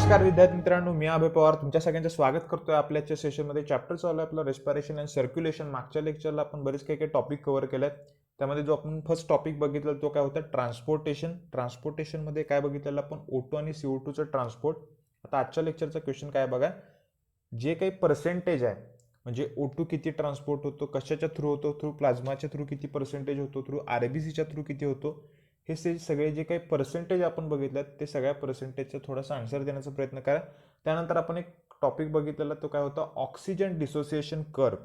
नमस्कार विद्यार्थी मित्रांनो, मी अभय पवार तुमच्या सगळ्यांचं स्वागत करतोय आपल्याच्या सेशनमध्ये. चॅप्टर चालू आहे आपला रेस्पिरेशन अँड सर्क्युलेशन. मागच्या लेक्चरला आपण बरेच काही टॉपिक कव्हर केलेत. त्यामध्ये जो आपण फर्स्ट टॉपिक बघितला तो काय होता, ट्रान्सपोर्टेशन. ट्रान्सपोर्टेशनमध्ये काय बघितलेलं आपण, O2 आणि CO2चं ट्रान्सपोर्ट. आता आजच्या लेक्चरचा क्वेश्चन काय बघा, जे काही पर्सेंटेज आहे म्हणजे O2 किती ट्रान्सपोर्ट होतो, कशाच्या थ्रू होतो, थ्रू प्लाझ्माच्या थ्रू किती पर्सेंटेज होतो, थ्रू RBCच्या थ्रू किती होतो, हे सगळे जे काही पर्सेंटेज आपण बघितल्यात ते सगळ्या पर्सेंटेजचा थोडासा आन्सर देण्याचा प्रयत्न करा. त्यानंतर आपण एक टॉपिक बघितलेला तो काय होता, ऑक्सिजन डिसोसिएशन कर्व.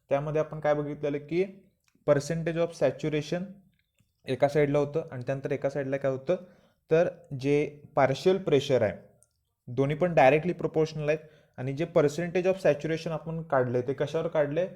त्यामध्ये आपण काय बघितलेलं की पर्सेंटेज ऑफ सॅच्युरेशन एका साईडला होतं आणि त्यानंतर एका साईडला काय होतं तर जे पार्शियल प्रेशर आहे दोन्ही पण डायरेक्टली प्रोपोर्शनल आहेत. आणि जे पर्सेंटेज ऑफ सॅच्युरेशन आपण काढले ते कशावर काढले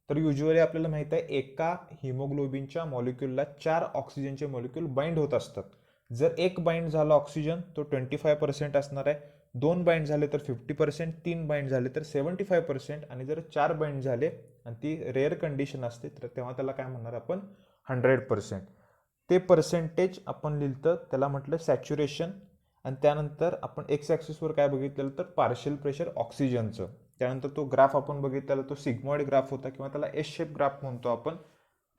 तर युजली आपल्याला माहित आहे एका हिमोग्लोबिनच्या मॉलिक्यूलला 4 ऑक्सिजनचे मॉलिक्यूल बाइंड होत असतात. जर एक बाइंड झाला ऑक्सिजन तो 25% असणार आहे, 2 बाइंड झाले तर 50%, 3 बाइंड झाले तर 75% आणि जर 4 बाइंड झाले आणि ती रेअर कंडिशन असते तर तेव्हा त्याला काय म्हणणार आपण 100%. ते पर्सेंटेज आपण लिहिलं त्याला म्हटलं सॅच्युरेशन. आणि त्यानंतर आपण एक्स ॲक्सिसवर काय बघितलेलं तर पार्शियल प्रेशर ऑक्सिजनचं. त्यानंतर तो ग्राफ आपण बघितलेला तो सिग्मॉइड ग्राफ होता किंवा त्याला एस शेप ग्राफ म्हणतो आपण.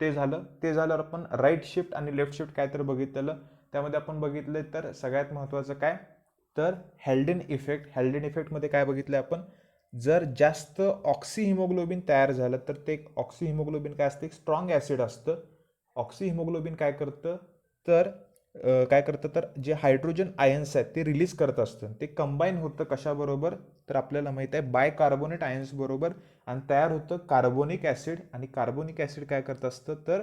ते झाल्यावर आपण राईट शिफ्ट आणि लेफ्ट शिफ्ट काय तर बघितलेलं. त्यामध्ये आपण बघितलं तर सगळ्यात महत्त्वाचं काय तर हेल्डेन इफेक्ट. हेल्डेन इफेक्टमध्ये काय बघितलं आपण, जर जास्त ऑक्सी हिमोग्लोबिन तयार झालं तर ते ऑक्सी हिमोग्लोबिन काय असतं, एक स्ट्रॉंग ॲसिड असतं. ऑक्सी हिमोग्लोबिन काय करतं तर जे हायड्रोजन आयन्स आहेत ते रिलीज करत असतं. ते कंबाईन होतं कशाबरोबर तर आपल्याला माहित आहे बायकार्बोनेट आयन्स बरोबर आणि तयार होतं कार्बोनिक ॲसिड. आणि कार्बोनिक ॲसिड काय करत असतं तर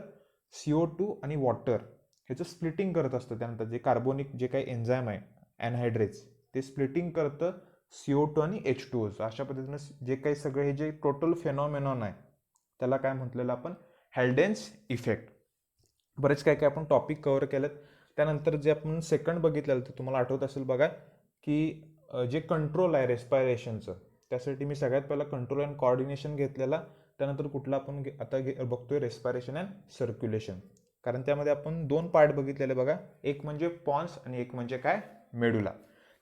CO2 आणि वॉटर ह्याचं स्प्लिटिंग करत असतं. त्यानंतर जे कार्बोनिक जे काही एन्झाईम आहे अॅनहायड्रेट्स ते स्प्लिटिंग करतं CO2 आणि H2O. अशा पद्धतीनं जे काही सगळे हे जे टोटल फेनॉमेनॉन आहे त्याला काय म्हटलेलं आपण हेल्डेन्स इफेक्ट. बरेच काय काय आपण टॉपिक कव्हर केलेत. त्यानंतर जे आपण सेकंड बघितलेलं तर तुम्हाला आठवत असेल बघा की जे कंट्रोल आहे रेस्पायरेशनचं त्यासाठी मी सगळ्यात पहिला कंट्रोल अँड कोऑर्डिनेशन घेतलेला. त्यानंतर कुठला आपण आता बघतोय रेस्पायरेशन अँड सर्क्युलेशन. कारण त्यामध्ये आपण 2 पार्ट बघितलेले बघा, एक म्हणजे पॉन्स आणि एक म्हणजे काय मेडुला.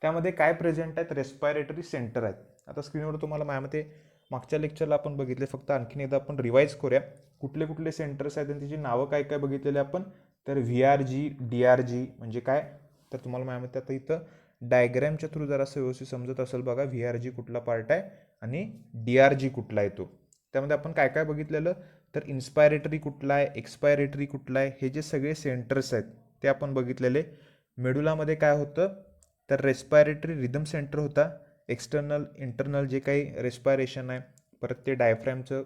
त्यामध्ये काय प्रेझेंट आहेत, रेस्पायरेटरी सेंटर आहेत. आता स्क्रीनवर तुम्हाला माझ्यामध्ये मागच्या लेक्चरला आपण बघितले, फक्त आणखीन एकदा आपण रिवाईज करूया कुठले कुठले सेंटर्स आहेत आणि त्याची नावं काय काय बघितलेले आपण. तर VRG DRG म्हणजे काय तर तुम्हाला माझ्यामध्ये आता इथं डायग्रॅमच्या थ्रू जरासं व्यवस्थित समजत असेल बघा VRG कुठला पार्ट आहे आणि DRG कुठला आहे तो. त्यामध्ये आपण काय काय बघितलेलं तर इन्स्पायरेटरी कुठला आहे, एक्सपायरेटरी कुठला आहे, हे जे सगळे सेंटर्स आहेत ते आपण बघितलेले. मेडुलामध्ये काय होतं तर रेस्पायरेटरी रिदम सेंटर होता, एक्सटर्नल इंटरनल जे काही रेस्पायरेशन आहे, परत ते डायफ्रॅमचं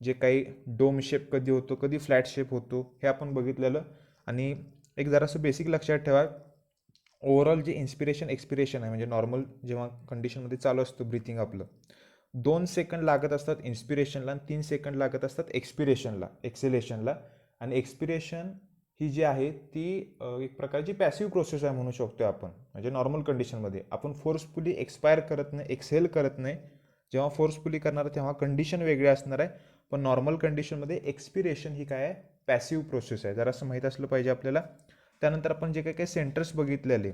जे काही डोम शेप कधी होतो कधी फ्लॅट शेप होतो हे आपण बघितलेलं. आणि एक जरासं बेसिक लक्षात ठेवा, ओव्हरऑल जे इन्स्पिरेशन एक्सपिरेशन आहे म्हणजे नॉर्मल जेव्हा कंडिशनमध्ये चालू असतं ब्रिथिंग आपलं 2 सेकंड लागत असतात इन्स्पिरेशनला आणि 3 सेकंड लागत असतात एक्सपिरेशनला एक्सेलेशनला. आणि एक्सपिरेशन ही जी आहे ती एक प्रकारची पॅसिव्ह प्रोसेस आहे म्हणू शकतो आपण. म्हणजे नॉर्मल कंडिशनमध्ये आपण फोर्सफुली एक्सपायर करत नाही, एक्सेल करत नाही. जेव्हा फोर्सफुली करणार तेव्हा कंडिशन वेगळी असणार आहे. पण नॉर्मल कंडिशनमध्ये एक्सपिरेशन ही काय आहे पॅसिव्ह प्रोसेस आहे, जरासं माहीत असलं पाहिजे आपल्याला. त्यानंतर आपण जे काही काही सेंटर्स बघितलेले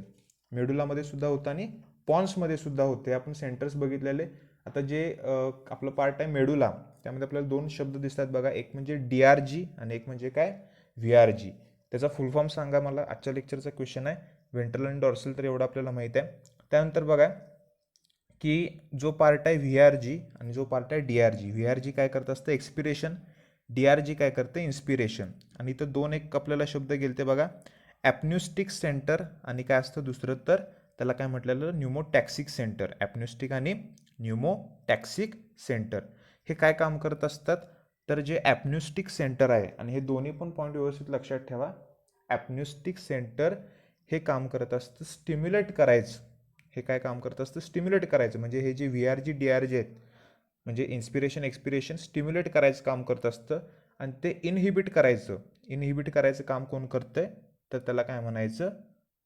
मेडुलामध्ये सुद्धा होतं आणि पॉन्समध्ये सुद्धा होते आपण सेंटर्स बघितलेले. आता जे आपलं पार्ट आहे मेडुला त्यामध्ये आपल्याला 2 शब्द दिसतात बघा, एक म्हणजे DRG आणि एक म्हणजे काय VRG. त्याचा फुल फॉर्म सांगा मला, आजच्या लेक्चरचा क्वेश्चन आहे. व्हेंट्रल आणि डॉर्सल तर एवढं आपल्याला माहीत आहे. त्यानंतर बघा की जो पार्ट आहे VRG आणि जो पार्ट आहे DRG. VRG काय करत असतं एक्सपिरेशन, DRG काय करते इन्स्पिरेशन. आणि इथं 2 एक आपल्याला शब्द गेलते बघा, ॲप्न्युस्टिक सेंटर आणि काय असतं दुसरं तर त्याला काय म्हटलेलं न्यूमोटॅक्सिक सेंटर. ॲप्न्युस्टिक आणि न्यूमोटॅक्सिक सेंटर हे काय काम करत असतात तर जे ॲप्न्युस्टिक सेंटर आहे आणि हे दोन्ही पण पॉईंट व्यवस्थित लक्षात ठेवा. ॲप्न्युस्टिक सेंटर हे काम करत असतं स्टिम्युलेट करायचं. हे काय काम करत असतं स्टिम्युलेट करायचं. म्हणजे हे जे VRG DRG आहेत म्हणजे इन्स्पिरेशन एक्सपिरेशन स्टिम्युलेट करायचं काम करत असतं आणि ते इनहिबिट करायचं काम कोण करतंय तर त्याला काय म्हणायचं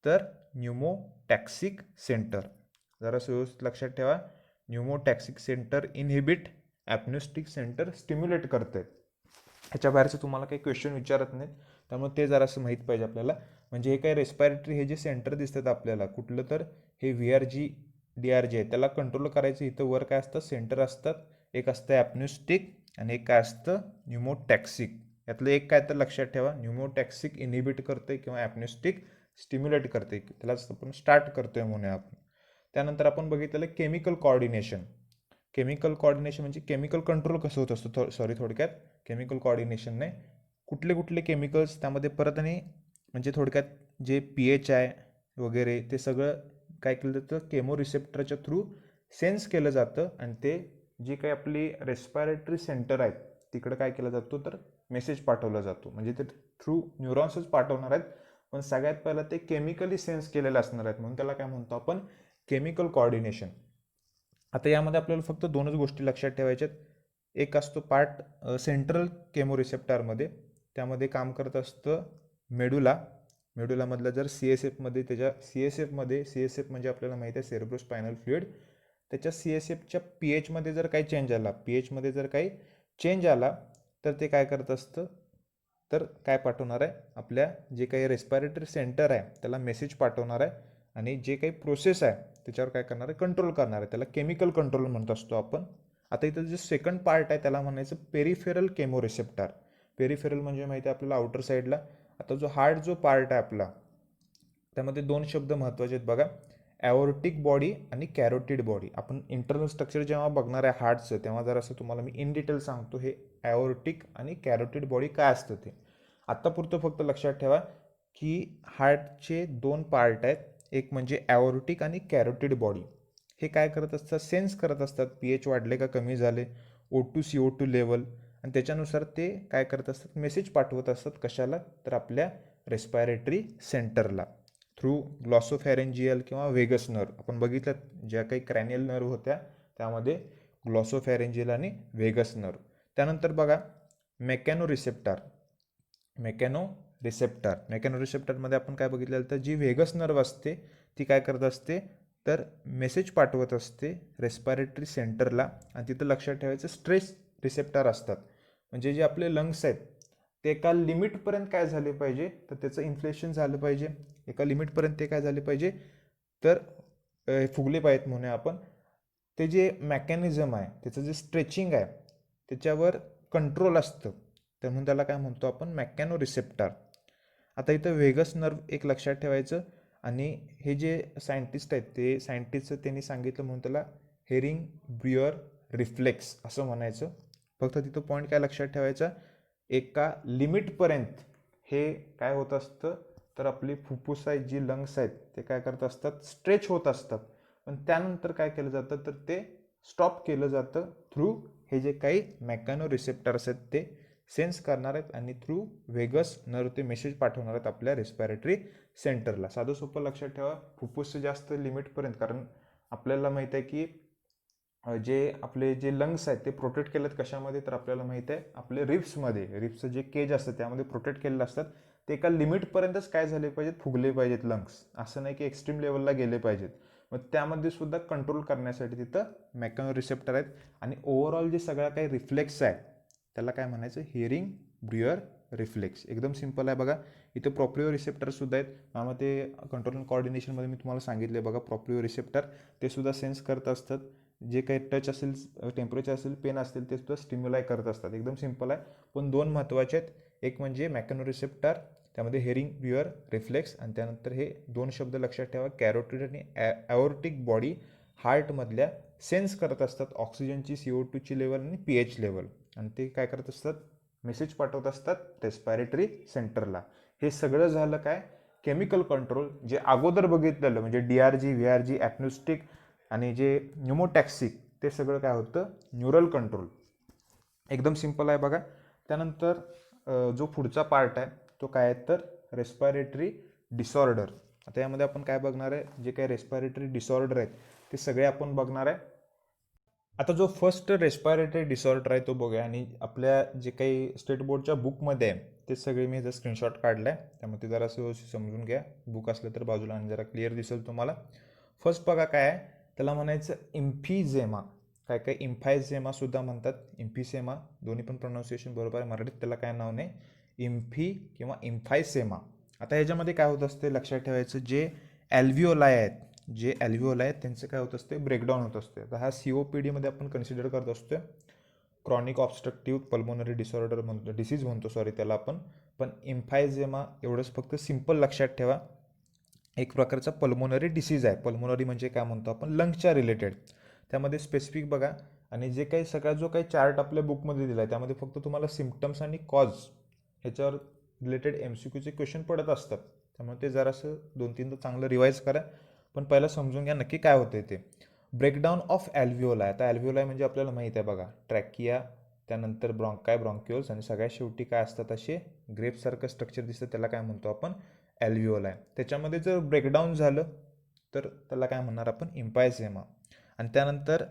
तर न्यूमोटॅक्सिक सेंटर. जरासं व्यवस्थित लक्षात ठेवा, न्यूमोटॅक्सिक सेंटर इनहिबिट, ॲप्न्युस्टिक सेंटर स्टिम्युलेट करते. ह्याच्या बाहेरचं तुम्हाला काही क्वेश्चन विचारत नाहीत त्यामुळे ते जरासं माहीत पाहिजे आपल्याला. म्हणजे हे काय रेस्पायरेटरी हे जे सेंटर दिसतात आपल्याला कुठलं तर हे VRG DRG आहे त्याला कंट्रोल करायचं. इथं वर काय असतं, सेंटर असतात, एक असतं ॲप्न्युस्टिक आणि एक काय असतं न्यूमोटॅक्सिक. यातलं एक काय तर लक्षात ठेवा, न्यूमोटॅक्सिक इनिबिट करते किंवा ॲप्न्युस्टिक स्टिम्युलेट करते, त्यालाच आपण स्टार्ट करतोय म्हणूया आपण. त्यानंतर आपण बघितलेलं केमिकल कॉर्डिनेशन. केमिकल कॉर्डिनेशन म्हणजे केमिकल कंट्रोल कसं होत असतं, थोडक्यात केमिकल कॉर्डिनेशनने कुठले कुठले केमिकल्स त्यामध्ये परत, आणि म्हणजे थोडक्यात जे pH आहे वगैरे ते सगळं काय केलं जातं, केमो रिसेप्टरच्या थ्रू सेन्स केलं जातं, आणि ते जी काही आपली रेस्पिरेटरी सेंटर आहेत तिकडं काय केलं जातो, तर मेसेज पाठवला जातो. म्हणजे ते थ्रू न्यूरॉन्सच पाठवणार आहेत, पण सगळ्यात पहिला ते केमिकली सेन्स केलेले असणार आहेत, म्हणून त्याला काय म्हणतो आपण, केमिकल कॉर्डिनेशन. आता यामध्ये आपल्याला फक्त दोनच गोष्टी लक्षात ठेवायच्यात. एक असतो पार्ट सेंट्रल केमो रिसेप्टरमध्ये, त्यामध्ये काम करत असतं मेडुला. मेडुलामधलं जर CSFमध्ये, त्याच्या CSF म्हणजे आपल्याला माहिती आहे सेरेब्रोस्पायनल फ्लुइड, त्याच्या CSFच्या pHमध्ये जर काही चेंज आला तर ते काय करत असतं, तर काय पाठवणार आहे, आपल्या जे काही रेस्पिरेटरी सेंटर आहे त्याला मेसेज पाठवणार आहे, आणि जे काही प्रोसेस आहे त्याच्यावर काय करणार आहे, कंट्रोल करणार आहे. त्याला केमिकल कंट्रोल म्हणत असतो आपण. आता इथं जे सेकंड पार्ट आहे त्याला म्हणायचं पेरिफेरल केमो रिसेप्टर. पेरिफेरल म्हणजे माहिती आहे आपल्याला आउटर साईडला. आता जो पार्ट आहे आपला, त्यामध्ये दोन शब्द महत्त्वाचे आहेत बघा, ॲओर्टिक बॉडी आणि कॅरोटिड बॉडी. आपण इंटरनल स्ट्रक्चर जेव्हा बघणार आहे हार्टचं, तेव्हा जर असं तुम्हाला मी इन डिटेल सांगतो हे ॲओर्टिक आणि कॅरोटिड बॉडी काय असतं ते. आत्तापुरतं फक्त लक्षात ठेवा की हार्टचे दोन पार्ट आहेत, एक म्हणजे ॲओर्टिक आणि कॅरोटिड बॉडी. हे काय करत असतात, सेन्स करत असतात pH वाढले का कमी झाले, O2 CO2 लेवल, आणि त्याच्यानुसार ते काय करत असतात, मेसेज पाठवत असतात. कशाला, तर आपल्या रेस्पिरेटरी सेंटरला थ्रू ग्लॉसोफॅरेंजियल किंवा व्हेगस नर्व. आपण बघितलं ज्या काही क्रॅनियल नर्व होत्या त्यामध्ये ग्लॉसोफॅरेंजियल आणि व्हेगस नर्व. त्यानंतर बघा मेकॅनो रिसेप्टरमध्ये आपण काय बघितलेलं, तर जी व्हेगस नर्व असते ती काय करत असते, तर मेसेज पाठवत असते रेस्पिरेटरी सेंटरला. आणि तिथं लक्षात ठेवायचं स्ट्रेस रिसेप्टर असतात, म्हणजे जे आपले लंग्स आहेत ते एका लिमिटपर्यंत काय झाले पाहिजे, तर त्याचं इन्फ्लेशन झालं पाहिजे. एका लिमिटपर्यंत ते काय झाले पाहिजे, तर फुगले पाहिजेत म्हणूया आपण. ते जे मेकॅनिझम आहे त्याचं जे स्ट्रेचिंग आहे त्याच्यावर कंट्रोल असतं, तर म्हणून त्याला काय म्हणतो आपण, मेकॅनो रिसेप्टर. आता इथं व्हेगस नर्व एक लक्षात ठेवायचं, आणि हे जे सायंटिस्ट आहेत ते सायंटिस्टचं त्यांनी सांगितलं म्हणून त्याला हेरिंग ब्रुअर रिफ्लेक्स असं म्हणायचं. फक्त तिथं पॉईंट काय लक्षात ठेवायचा, एका लिमिटपर्यंत हे काय होत असतं, तर आपली फुफ्फुस आहेत, जी लंग्स आहेत ते काय करत असतात, स्ट्रेच होत असतात. पण त्यानंतर काय केलं जातं, तर ते स्टॉप केलं जातं थ्रू हे जे काही मेकॅनो रिसेप्टर्स आहेत ते सेन्स करणार आहेत, आणि थ्रू व्हेगस नर्व ते मेसेज पाठवणार आहेत आपल्या रेस्पिरेटरी सेंटरला. साधं सोपं लक्षात ठेवा, फुफ्फुसचं जास्त लिमिटपर्यंत, कारण आपल्याला माहीत आहे की जे आपले जे लंग्स आहेत ते प्रोटेक्ट केलेत कशामध्ये, तर आपल्याला माहिती आहे आपले रिप्सचं जे केज असतं त्यामध्ये प्रोटेक्ट केलेलं असतात. ते एका लिमिटपर्यंतच काय झाले पाहिजेत, फुगले पाहिजेत लंग्स, असं नाही की एक्स्ट्रीम लेवलला गेले पाहिजेत. मग त्यामध्ये सुद्धा कंट्रोल करण्यासाठी तिथं मेकॅनो रिसेप्टर आहेत. आणि ओव्हरऑल जे सगळा काही रिफ्लेक्स आहे त्याला काय म्हणायचं, हिअरिंग ब्रुअर रिफ्लेक्स. एकदम सिंपल आहे बघा. इथं प्रॉप्रिओ रिसेप्टर सुद्धा आहेत. त्यामध्ये कंट्रोल अँड कॉर्डिनेशनमध्ये मी तुम्हाला सांगितले बघा, प्रॉप्रिओ रिसेप्टर ते सुद्धा सेन्स करत असतात. जे काही टच असेल, टेम्परेचर असेल, पेन असतील ते सुद्धा स्टिम्युलाय करत असतात. एकदम सिंपल आहे, पण दोन महत्त्वाचे आहेत. एक म्हणजे मेकॅनो रिसेप्टर, त्यामध्ये हेरिंग ब्रुअर रिफ्लेक्स, आणि त्यानंतर हे दोन शब्द लक्षात ठेवा, कॅरोटिड आणि ॲओर्टिक बॉडी हार्टमधल्या सेन्स करत असतात ऑक्सिजनची, CO2ची लेवल आणि pH लेवल, आणि ते काय करत असतात, मेसेज पाठवत असतात रेस्पिरेटरी सेंटरला. हे सगळं झालं काय, केमिकल कंट्रोल. जे अगोदर बघितलेलं म्हणजे DRG, VRG, ॲप्न्युस्टिक आणि जे न्यूमोटॅक्सिक, ते सगळं काय होतं, न्यूरल कंट्रोल. एकदम सिंपल आहे बघा. त्यानंतर जो पुढचा पार्ट आहे तो काय आहे, तर रेस्पिरेटरी डिसऑर्डर. आता यामध्ये आपण काय बघणार आहे, जे काही रेस्पिरेटरी डिसऑर्डर आहेत ते सगळे आपण बघणार आहे. आता जो फर्स्ट रेस्पिरेटरी डिसऑर्डर आहे तो बघूया, आणि आपल्या जे काही स्टेट बोर्डच्या बुकमध्ये आहे ते सगळे मी जर स्क्रीनशॉट काढला आहे, त्यामध्ये जरा असं समजून घ्या. बुक असलं तर बाजूला, आणि जरा क्लिअर दिसेल तुम्हाला. फर्स्ट बघा काय आहे, त्याला म्हणायचं इम्फिझेमा. काय काय इम्फायझेमा सुद्धा म्हणतात, इम्फिसेमा, दोन्ही पण प्रोनाऊन्सिएशन बरोबर आहे. मराठीत त्याला काय नाव नाही, इम्फी किंवा इम्फायसेमा. आता ह्याच्यामध्ये काय होत असते लक्षात ठेवायचं, जे ॲल्व्हिओलाय आहेत जे ॲल्व्हिओल आहेत त्यांचं काय होत असते, ब्रेकडाऊन होत असते. तर हा COPD मध्ये आपण कन्सिडर करत असतो क्रॉनिक ऑब्स्ट्रक्टिव्ह पल्मोनरी डिसऑर्डर म्हणतो, डिसीज म्हणतो सॉरी त्याला आपण. पण एम्फायझेमा एवढंच फक्त सिम्पल लक्षात ठेवा, एक प्रकारचा पल्मोनरी डिसीज आहे. पल्मोनरी म्हणजे काय म्हणतो आपण, लंग्सच्या रिलेटेड. त्यामध्ये स्पेसिफिक बघा, आणि जे काही सगळा जो काही चार्ट आपल्या बुकमध्ये दिला आहे त्यामध्ये फक्त तुम्हाला सिम्पटम्स आणि कॉज ह्याच्यावर रिलेटेड MCQचे क्वेश्चन पडत असतात. त्यामुळे ते जरासं 2-3दा चांगलं रिवाईज करा. पण पहिला समजून घ्या नक्की काय होते ते. Breakdown of alveoli. आता ॲल्व्हिओलाय म्हणजे आपल्याला माहीत आहे बघा, ट्रॅकिया, त्यानंतर ब्रॉन्काय, ब्रॉन्क्युल्स, आणि सगळ्यात शेवटी काय असतात असे ग्रेपसारखं स्ट्रक्चर दिसतं, त्याला काय म्हणतो आपण, ॲल्व्हिओलाय. त्याच्यामध्ये जर ब्रेकडाऊन झालं तर त्याला काय म्हणणार आपण, एम्फायझेमा. आणि त्यानंतर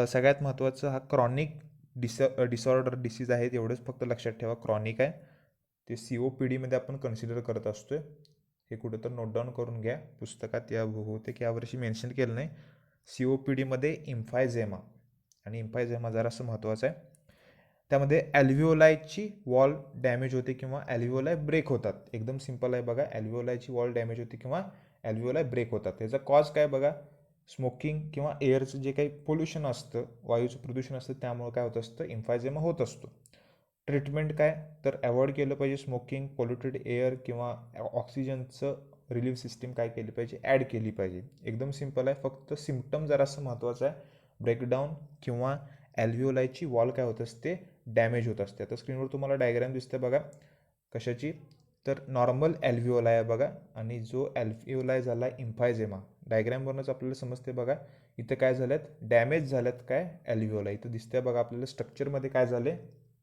सगळ्यात महत्त्वाचं हा क्रॉनिक डिसऑर्डर डिसीज आहे, एवढंच फक्त लक्षात ठेवा, क्रॉनिक आहे. ते COPD मध्ये आपण कन्सिडर करत असतोय. हे कुठं तर नोट डाऊन करून घ्या, पुस्तकात या बहुतेक यावर्षी मेन्शन केलं नाही. COPD मध्ये एम्फायझेमा, आणि एम्फायझेमा जरासं महत्त्वाचं आहे. त्यामध्ये ॲल्व्हिओलायची वॉल डॅमेज होते किंवा ॲल्व्हिओलाय ब्रेक होतात. एकदम सिंपल आहे बघा, ॲल्व्हिओलायची वॉल डॅमेज होते किंवा ॲल्व्हिओलाय ब्रेक होतात. त्याचा कॉज काय बघा, स्मोकिंग किंवा एअरचं जे काही पोल्युशन असतं, वायूचं प्रदूषण असतं, त्यामुळे काय होत असतं, एम्फायझेमा होत असतो. ट्रीटमेंट काय, तर अवॉइड केलं पाहिजे स्मोकिंग, पोल्युटेड एअर किंवा ऑक्सिजनचं रिलीफ सिस्टीम काय केली पाहिजे, ॲड केली पाहिजे. एकदम सिंपल आहे, फक्त सिम्पटम जरासं महत्त्वाचं आहे. ब्रेकडाऊन किंवा ॲल्व्हिओलायची वॉल काय होत असते, डॅमेज होत असते. आता स्क्रीनवर तुम्हाला डायग्राम दिसते बघा कशाची, तर नॉर्मल ॲल्व्हिओलाय आहे बघा, आणि जो ॲल्व्हिओलाय झाला एम्फायझेमा. डायग्रामवरूनच आपल्याला समजते बघा, इथं काय झाल्यात, डॅमेज झाल्यात काय, ॲल्व्हिओलाय. इथं दिसतंय बघा आपल्याला स्ट्रक्चरमध्ये काय झाले,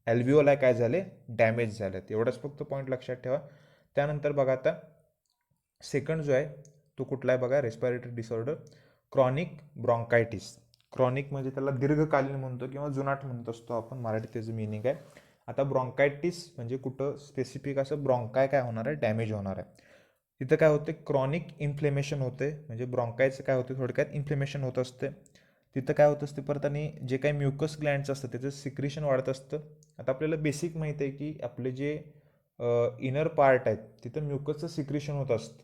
ॲल्व्हिओलाय काय झाले, डॅमेज झाल्यात. एवढंच फक्त पॉईंट लक्षात ठेवा. त्यानंतर बघा आता सेकंड जो आहे तो कुठला आहे बघा, respiratory disorder, chronic bronchitis. Chronic म्हणजे त्याला दीर्घकालीन म्हणतो किंवा जुनाट म्हणत असतो आपण, मराठीत त्याचं मिनिंग आहे. आता ब्रॉन्कायटिस म्हणजे कुठं स्पेसिफिक असं ब्रॉन्काय काय होणार आहे, डॅमेज होणार आहे. तिथं काय होते, क्रॉनिक इन्फ्लेमेशन होते, म्हणजे ब्रॉन्कायचं काय होते, थोडक्यात इन्फ्लेमेशन होत असते. तिथं काय होत असते परत, आणि जे काही म्युकस ग्लँड्स असतं त्याचं सिक्रेशन वाढत असतं. आता आपल्याला बेसिक माहिती आहे की आपले जे इनर पार्ट आहेत तिथं म्युकसचं सिक्रेशन होत असतं.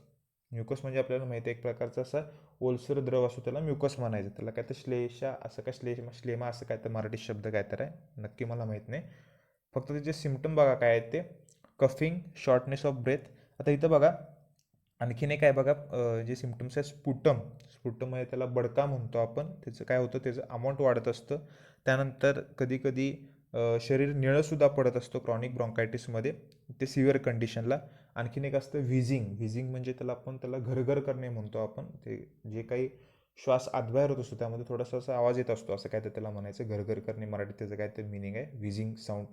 म्युकस म्हणजे आपल्याला माहिती आहे एक प्रकारचा असा ओलसर द्रव असतो, त्याला म्युकस म्हणायचं. त्याला काय तर श्लेषा असं काय श्लेमा असं काय तर मराठी शब्द काय तर आहे, नक्की मला माहीत नाही. फक्त त्याचे सिम्पटम बघा काय आहेत ते, कफिंग, शॉर्टनेस ऑफ ब्रेथ. आता इथं बघा आणखीन एक आहे बघा, जे सिम्पटम्स आहे स्पुटम. स्पुटम म्हणजे त्याला बडका म्हणतो आपण. त्याचं काय होतं, त्याचं अमाऊंट वाढत असतं. त्यानंतर कधी कधी शरीर निळंसुद्धा पडत असतो क्रॉनिक ब्रॉन्कायटिसमध्ये, ते सिव्हिअर कंडिशनला. आणखीन एक असतं व्हिजिंग. व्हिजिंग म्हणजे त्याला घरघर करणे म्हणतो आपण. ते जे काही श्वास आतबाहेर होत असतो त्यामध्ये थोडासा असा आवाज येत असतो, असं काय तर त्याला म्हणायचं, घरघर करणे मराठीत त्याचं काय ते मिनिंग आहे. व्हिजिंग साऊंड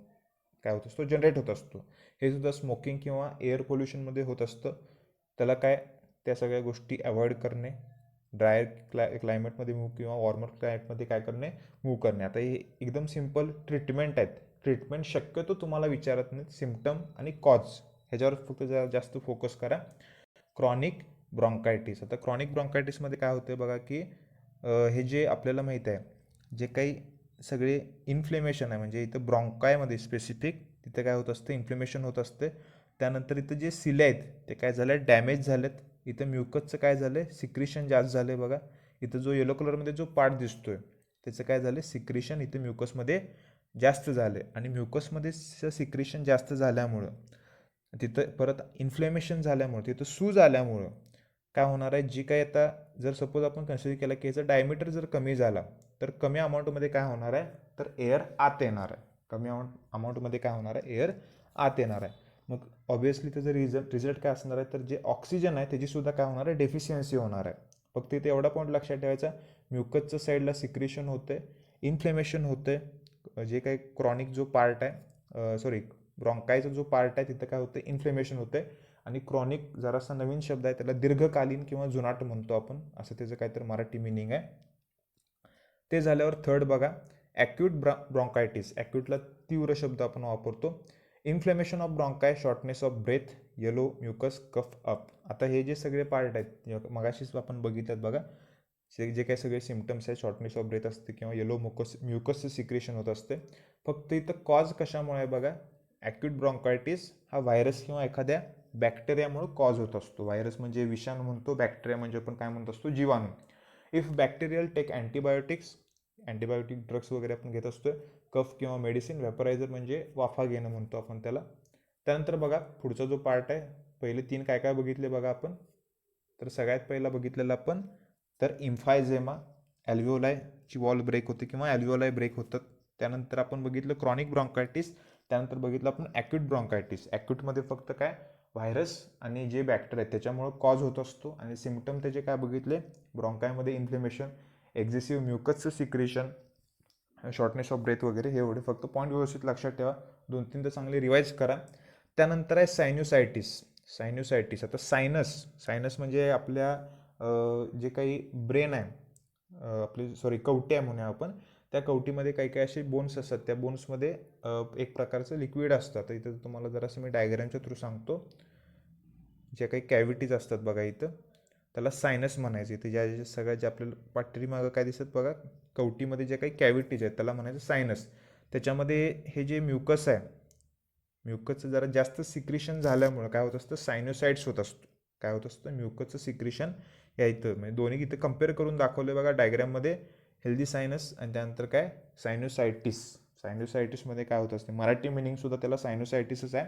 काय होत असतो, जनरेट होत असतो. हे सुद्धा स्मोकिंग किंवा एअर पोल्युशनमध्ये होत असतं. त्याला काय, त्या सगळ्या गोष्टी अवॉइड करणे, ड्राय क्लायमेटमध्ये मूव्ह किंवा वॉर्मर क्लायमेटमध्ये काय करणे, मूव्ह करणे. आता हे एकदम सिम्पल ट्रीटमेंट आहेत. ट्रीटमेंट शक्यतो तुम्हाला विचारत नाहीत, सिम्पटम आणि कॉज ह्याच्यावर फक्त जरा जास्त फोकस करा. Chronic bronchitis. आता क्रॉनिक ब्रॉन्कायटिसमध्ये काय होतं बघा की हे जे आपल्याला माहीत आहे, जे काही सगळे इन्फ्लेमेशन आहे, म्हणजे इथं ब्रॉन्कायमध्ये स्पेसिफिक तिथं काय होत असतं, इन्फ्लेमेशन होत असते. त्यानंतर इथं जे सिले आहेत ते काय झालं, डॅमेज झालेत. इथं म्युकसचं काय झालं, सिक्रेशन जास्त झालं बघा. इथं जो येलो कलरमध्ये जो पार्ट दिसतोय त्याचं काय झालं, सिक्रेशन इथं म्युकसमध्ये जास्त झाले. आणि म्युकसमध्ये सिक्रेशन जास्त झाल्यामुळं तिथं परत इन्फ्लेमेशन झाल्यामुळं तिथं सूज आल्यामुळं काय होणार आहे, जी काही आता जर सपोज आपण कन्सिडर केलं की याचा डायमीटर जर कमी झाला तर कमी अमाऊंटमध्ये काय होणार आहे, तर एअर आत येणार आहे. कमी अमाऊंटमध्ये काय होणार आहे, एअर आत येणार आहे. मग ऑब्व्हियसली त्याचं रिझल्ट काय असणार आहे, तर जे ऑक्सिजन आहे त्याचीसुद्धा काय होणार आहे, डेफिशियन्सी होणार आहे. फक्त इथे एवढा पॉईंट लक्षात ठेवायचा, म्युकसच्या साईडला सिक्रेशन होते, इन्फ्लेमेशन होते. जे काही क्रॉनिक जो पार्ट आहे, सॉरी ब्रॉन्कायचा जो पार्ट आहे तिथं काय होतं, इन्फ्लेमेशन होते. आणि क्रॉनिक जरासा नवीन शब्द आहे, त्याला दीर्घकालीन किंवा जुनाट म्हणतो आपण, असं त्याचं काहीतरी मराठी मिनिंग आहे. ते झाल्यावर थर्ड बघा, ॲक्यूट ब्रॉन्कायटिस. ॲक्यूटला तीव्र शब्द आपण वापरतो. Inflammation of bronchi, shortness of breath, yellow mucus, cough up. आता हे जे सगळे पार्ट आहेत मगाशीच आपण बघितल्यात बघा, जे काही सगळे सिम्पटम्स आहेत, शॉर्टनेस ऑफ ब्रेथ असते किंवा येलो म्युकसचं सिक्रेशन होत असते. फक्त इथं कॉज कशामुळे आहे बघा, ॲक्यूट ब्रॉन्कायटिस हा व्हायरस किंवा एखाद्या बॅक्टेरियामुळे कॉज होत असतो. व्हायरस म्हणजे विषाणू म्हणतो, बॅक्टेरिया म्हणजे आपण काय म्हणत असतो, जीवाणू. If bacterial take antibiotics, antibiotic drugs वगैरे आपण घेत असतो. कफ किंवा मेडिसिन, व्हॅपरायझर म्हणजे वाफा घेणं म्हणतो आपण त्याला. त्यानंतर बघा पुढचा जो पार्ट आहे, पहिले 3 काय काय बघितले बघा आपण. तर सगळ्यात पहिला बघितलेलं आपण तर इम्फायझेमा, ॲल्व्हिओलायची वॉल ब्रेक होते किंवा ॲल्व्हिओलाय ब्रेक होतात. त्यानंतर आपण बघितलं क्रॉनिक ब्रॉन्कायटिस. त्यानंतर बघितलं आपण ॲक्यूट ब्रॉन्कायटिस. ॲक्यूटमध्ये फक्त काय व्हायरस आणि जे बॅक्टेरिया त्याच्यामुळे कॉज होत असतो. आणि सिम्पटम त्याचे काय बघितले, ब्रॉन्कायमध्ये इन्फ्लेमेशन, एक्झेसिव्ह म्युकसचं सिक्रेशन, शॉर्टनेस ऑफ ब्रेथ वगैरे. हे एवढे फक्त पॉईंट व्यवस्थित लक्षात ठेवा, 2-3 तर चांगले रिवाईज करा. त्यानंतर आहे सायन्युसायटिस. सायन्युसायटिस, आता सायनस म्हणजे आपल्या जे काही ब्रेन आहे, आपली कवटी आहे म्हणूया आपण, त्या कवटीमध्ये काही काही असे बोन्स असतात. त्या बोन्समध्ये एक प्रकारचं लिक्विड असतं. तर इथं तुम्हाला जरासं मी डायग्रामच्या थ्रू सांगतो. ज्या काही कॅव्हिटीज असतात बघा इथं, त्याला सायनस म्हणायचं. इथे ज्या सगळ्या ज्या आपल्याला पाठीमागं काय दिसत बघा, कवटीमध्ये ज्या काही कॅव्हिटीज आहेत त्याला म्हणायचं सायनस. त्याच्यामध्ये हे जे म्युकस आहे, म्युकसचं जरा जास्त सिक्रेशन झाल्यामुळं काय होत असतं, सायनोसाइड्स होत असतो. काय होत असतं, म्युकसचं सिक्रेशन या इथं म्हणजे दोन्ही इथं कम्पेअर करून दाखवलं बघा डायग्राममध्ये. हेल्दी सायनस आणि त्यानंतर काय सायनोसायटिस. सायनोसायटिसमध्ये काय होत असते, मराठी मिनिंगसुद्धा त्याला सायनोसायटिसच आहे.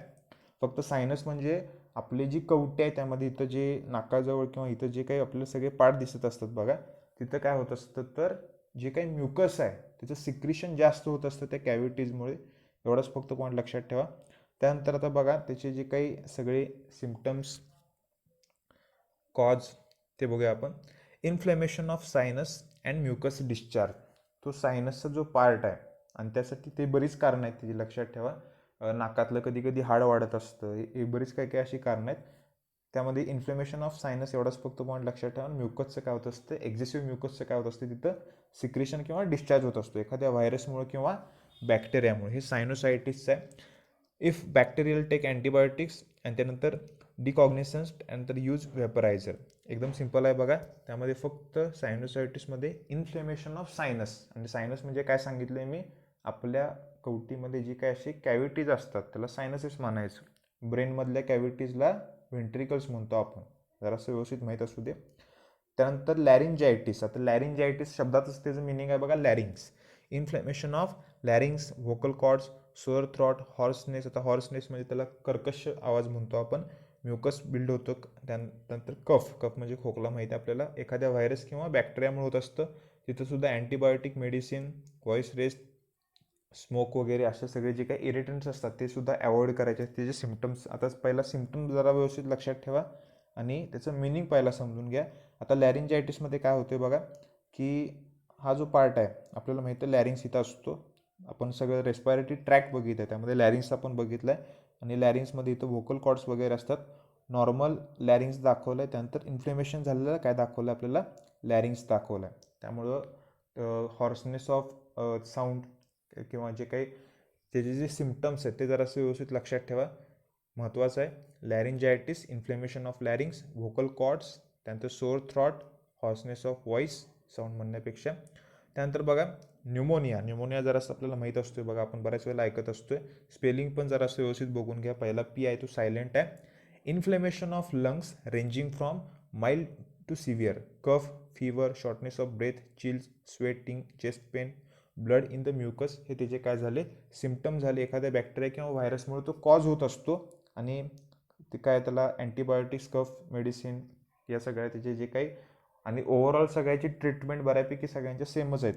फक्त सायनस म्हणजे आपली जी कवटी आहे त्यामध्ये इथं जे नाकाजवळ किंवा इथं जे काही आपल्याला सगळे पार्ट दिसत असतात बघा, तिथं काय होत असतं तर जे काही म्युकस आहे त्याचं सिक्रेशन जास्त होत असतं त्या कॅव्हिटीजमुळे. एवढंच फक्त पॉईंट लक्षात ठेवा. त्यानंतर आता बघा त्याचे जे काही सगळे सिम्पटम्स, कॉज ते बघूया आपण. Inflammation of sinus and mucus discharge. तो सायनसचा जो पार्ट आहे आणि त्यासाठी ते बरीच कारणं आहेत त्याची लक्षात ठेवा. नाकातलं कधी कधी हाड वाढत असतं, हे बरीच काही काही अशी कारणं आहेत. त्यामध्ये इन्फ्लेमेशन ऑफ सायनस एवढाच फक्त पॉईंट लक्षात ठेवा. म्युकसचं काय होत असतं, एक्झेसिव्ह म्युकसचं काय होत असतं, तिथं सिक्रेशन किंवा डिस्चार्ज होत असतो एखाद्या व्हायरसमुळे किंवा बॅक्टेरियामुळे. हे सायनोसायटिसचं आहे. इफ बॅक्टेरियल टेक अँटीबायोटिक्स आणि त्यानंतर डिकॉग्निसन्स त्यानंतर यूज व्हेपरायझर. एकदम सिंपल आहे बघा. त्यामध्ये फक्त सायनोसायटिसमध्ये इन्फ्लेमेशन ऑफ सायनस, आणि सायनस म्हणजे काय सांगितलं आहे मी, आपल्या कवटीमध्ये जी काय अशी कॅव्हिटीज असतात त्याला सायनसिस म्हणायचं. ब्रेनमधल्या कॅव्हिटीजला व्हेंट्रिकल्स म्हणतो आपण, जरासं व्यवस्थित माहीत असू दे. त्यानंतर लॅरिंजायटिस. आता लॅरिंजायटिस शब्दातच त्याचं मिनिंग आहे बघा, larynx. Inflammation of larynx, vocal cords, sore throat, hoarseness. आता हॉर्सनेस म्हणजे त्याला कर्कश आवाज म्हणतो आपण. म्युकस बिल्ड होतं. त्यानंतर कफ म्हणजे खोकला माहिती आहे आपल्याला, एखाद्या व्हायरस किंवा बॅक्टेरियामुळे होत असतं. तिथं सुद्धा antibiotic medicine, voice rest, smoke वगैरे असे सगळे जे काही इरिटंट्स असतात ते सुद्धा अवॉइड करायचे. त्याचे सिम्पटम्स, आता पहिला सिम्पटम जरा व्यवस्थित लक्षात ठेवा आणि त्याचं मिनिंग पहिला समजून घ्या. आता लॅरिंजायटिसमध्ये काय होते बघा, की हा जो पार्ट आहे आपल्याला माहिती आहे लॅरिंग्स इथं असतो. आपण सगळं रेस्पायरेटरी ट्रॅक बघितलं आहे, त्यामध्ये लॅरिंग्स आपण बघितलं आहे. आणि लॅरिंग्समध्ये इथं व्होकल कॉर्ड्स वगैरे असतात. नॉर्मल लॅरिंग्स दाखवलं आहे, त्यानंतर इन्फ्लेमेशन झालेलं काय दाखवलं आपल्याला, लॅरिंग्स दाखवलं आहे. त्यामुळं हॉर्सनेस ऑफ साऊंड किंवा जे काही त्याचे जे सिम्पटम्स आहेत ते जरासं व्यवस्थित लक्षात ठेवा, महत्त्वाचं आहे. Laryngitis, inflammation of larynx, vocal cords, त्यानंतर sore throat, hoarseness of voice, sound म्हणण्यापेक्षा. त्यानंतर बघा न्यूमोनिया जरासं आपल्याला माहीत असतोय बघा, आपण बऱ्याच वेळेला ऐकत असतोय. स्पेलिंग पण जरासं व्यवस्थित बघून घ्या. पहिला पी आहे तो सायलेंट आहे. Inflammation of lungs ranging from mild to severe, cough, fever, shortness of breath, chills, sweating, chest pain, blood in the mucus. हे त्याचे काय झाले, सिम्पटम झाले. एखाद्या बॅक्टेरिया किंवा व्हायरसमुळे तो कॉज होत असतो. आणि ते काय त्याला अँटीबायोटिक्स, कफ मेडिसिन या सगळ्या त्याचे जे काही, आणि ओव्हरऑल सगळ्याची ट्रीटमेंट बऱ्यापैकी सगळ्यांच्या सेमच आहेत.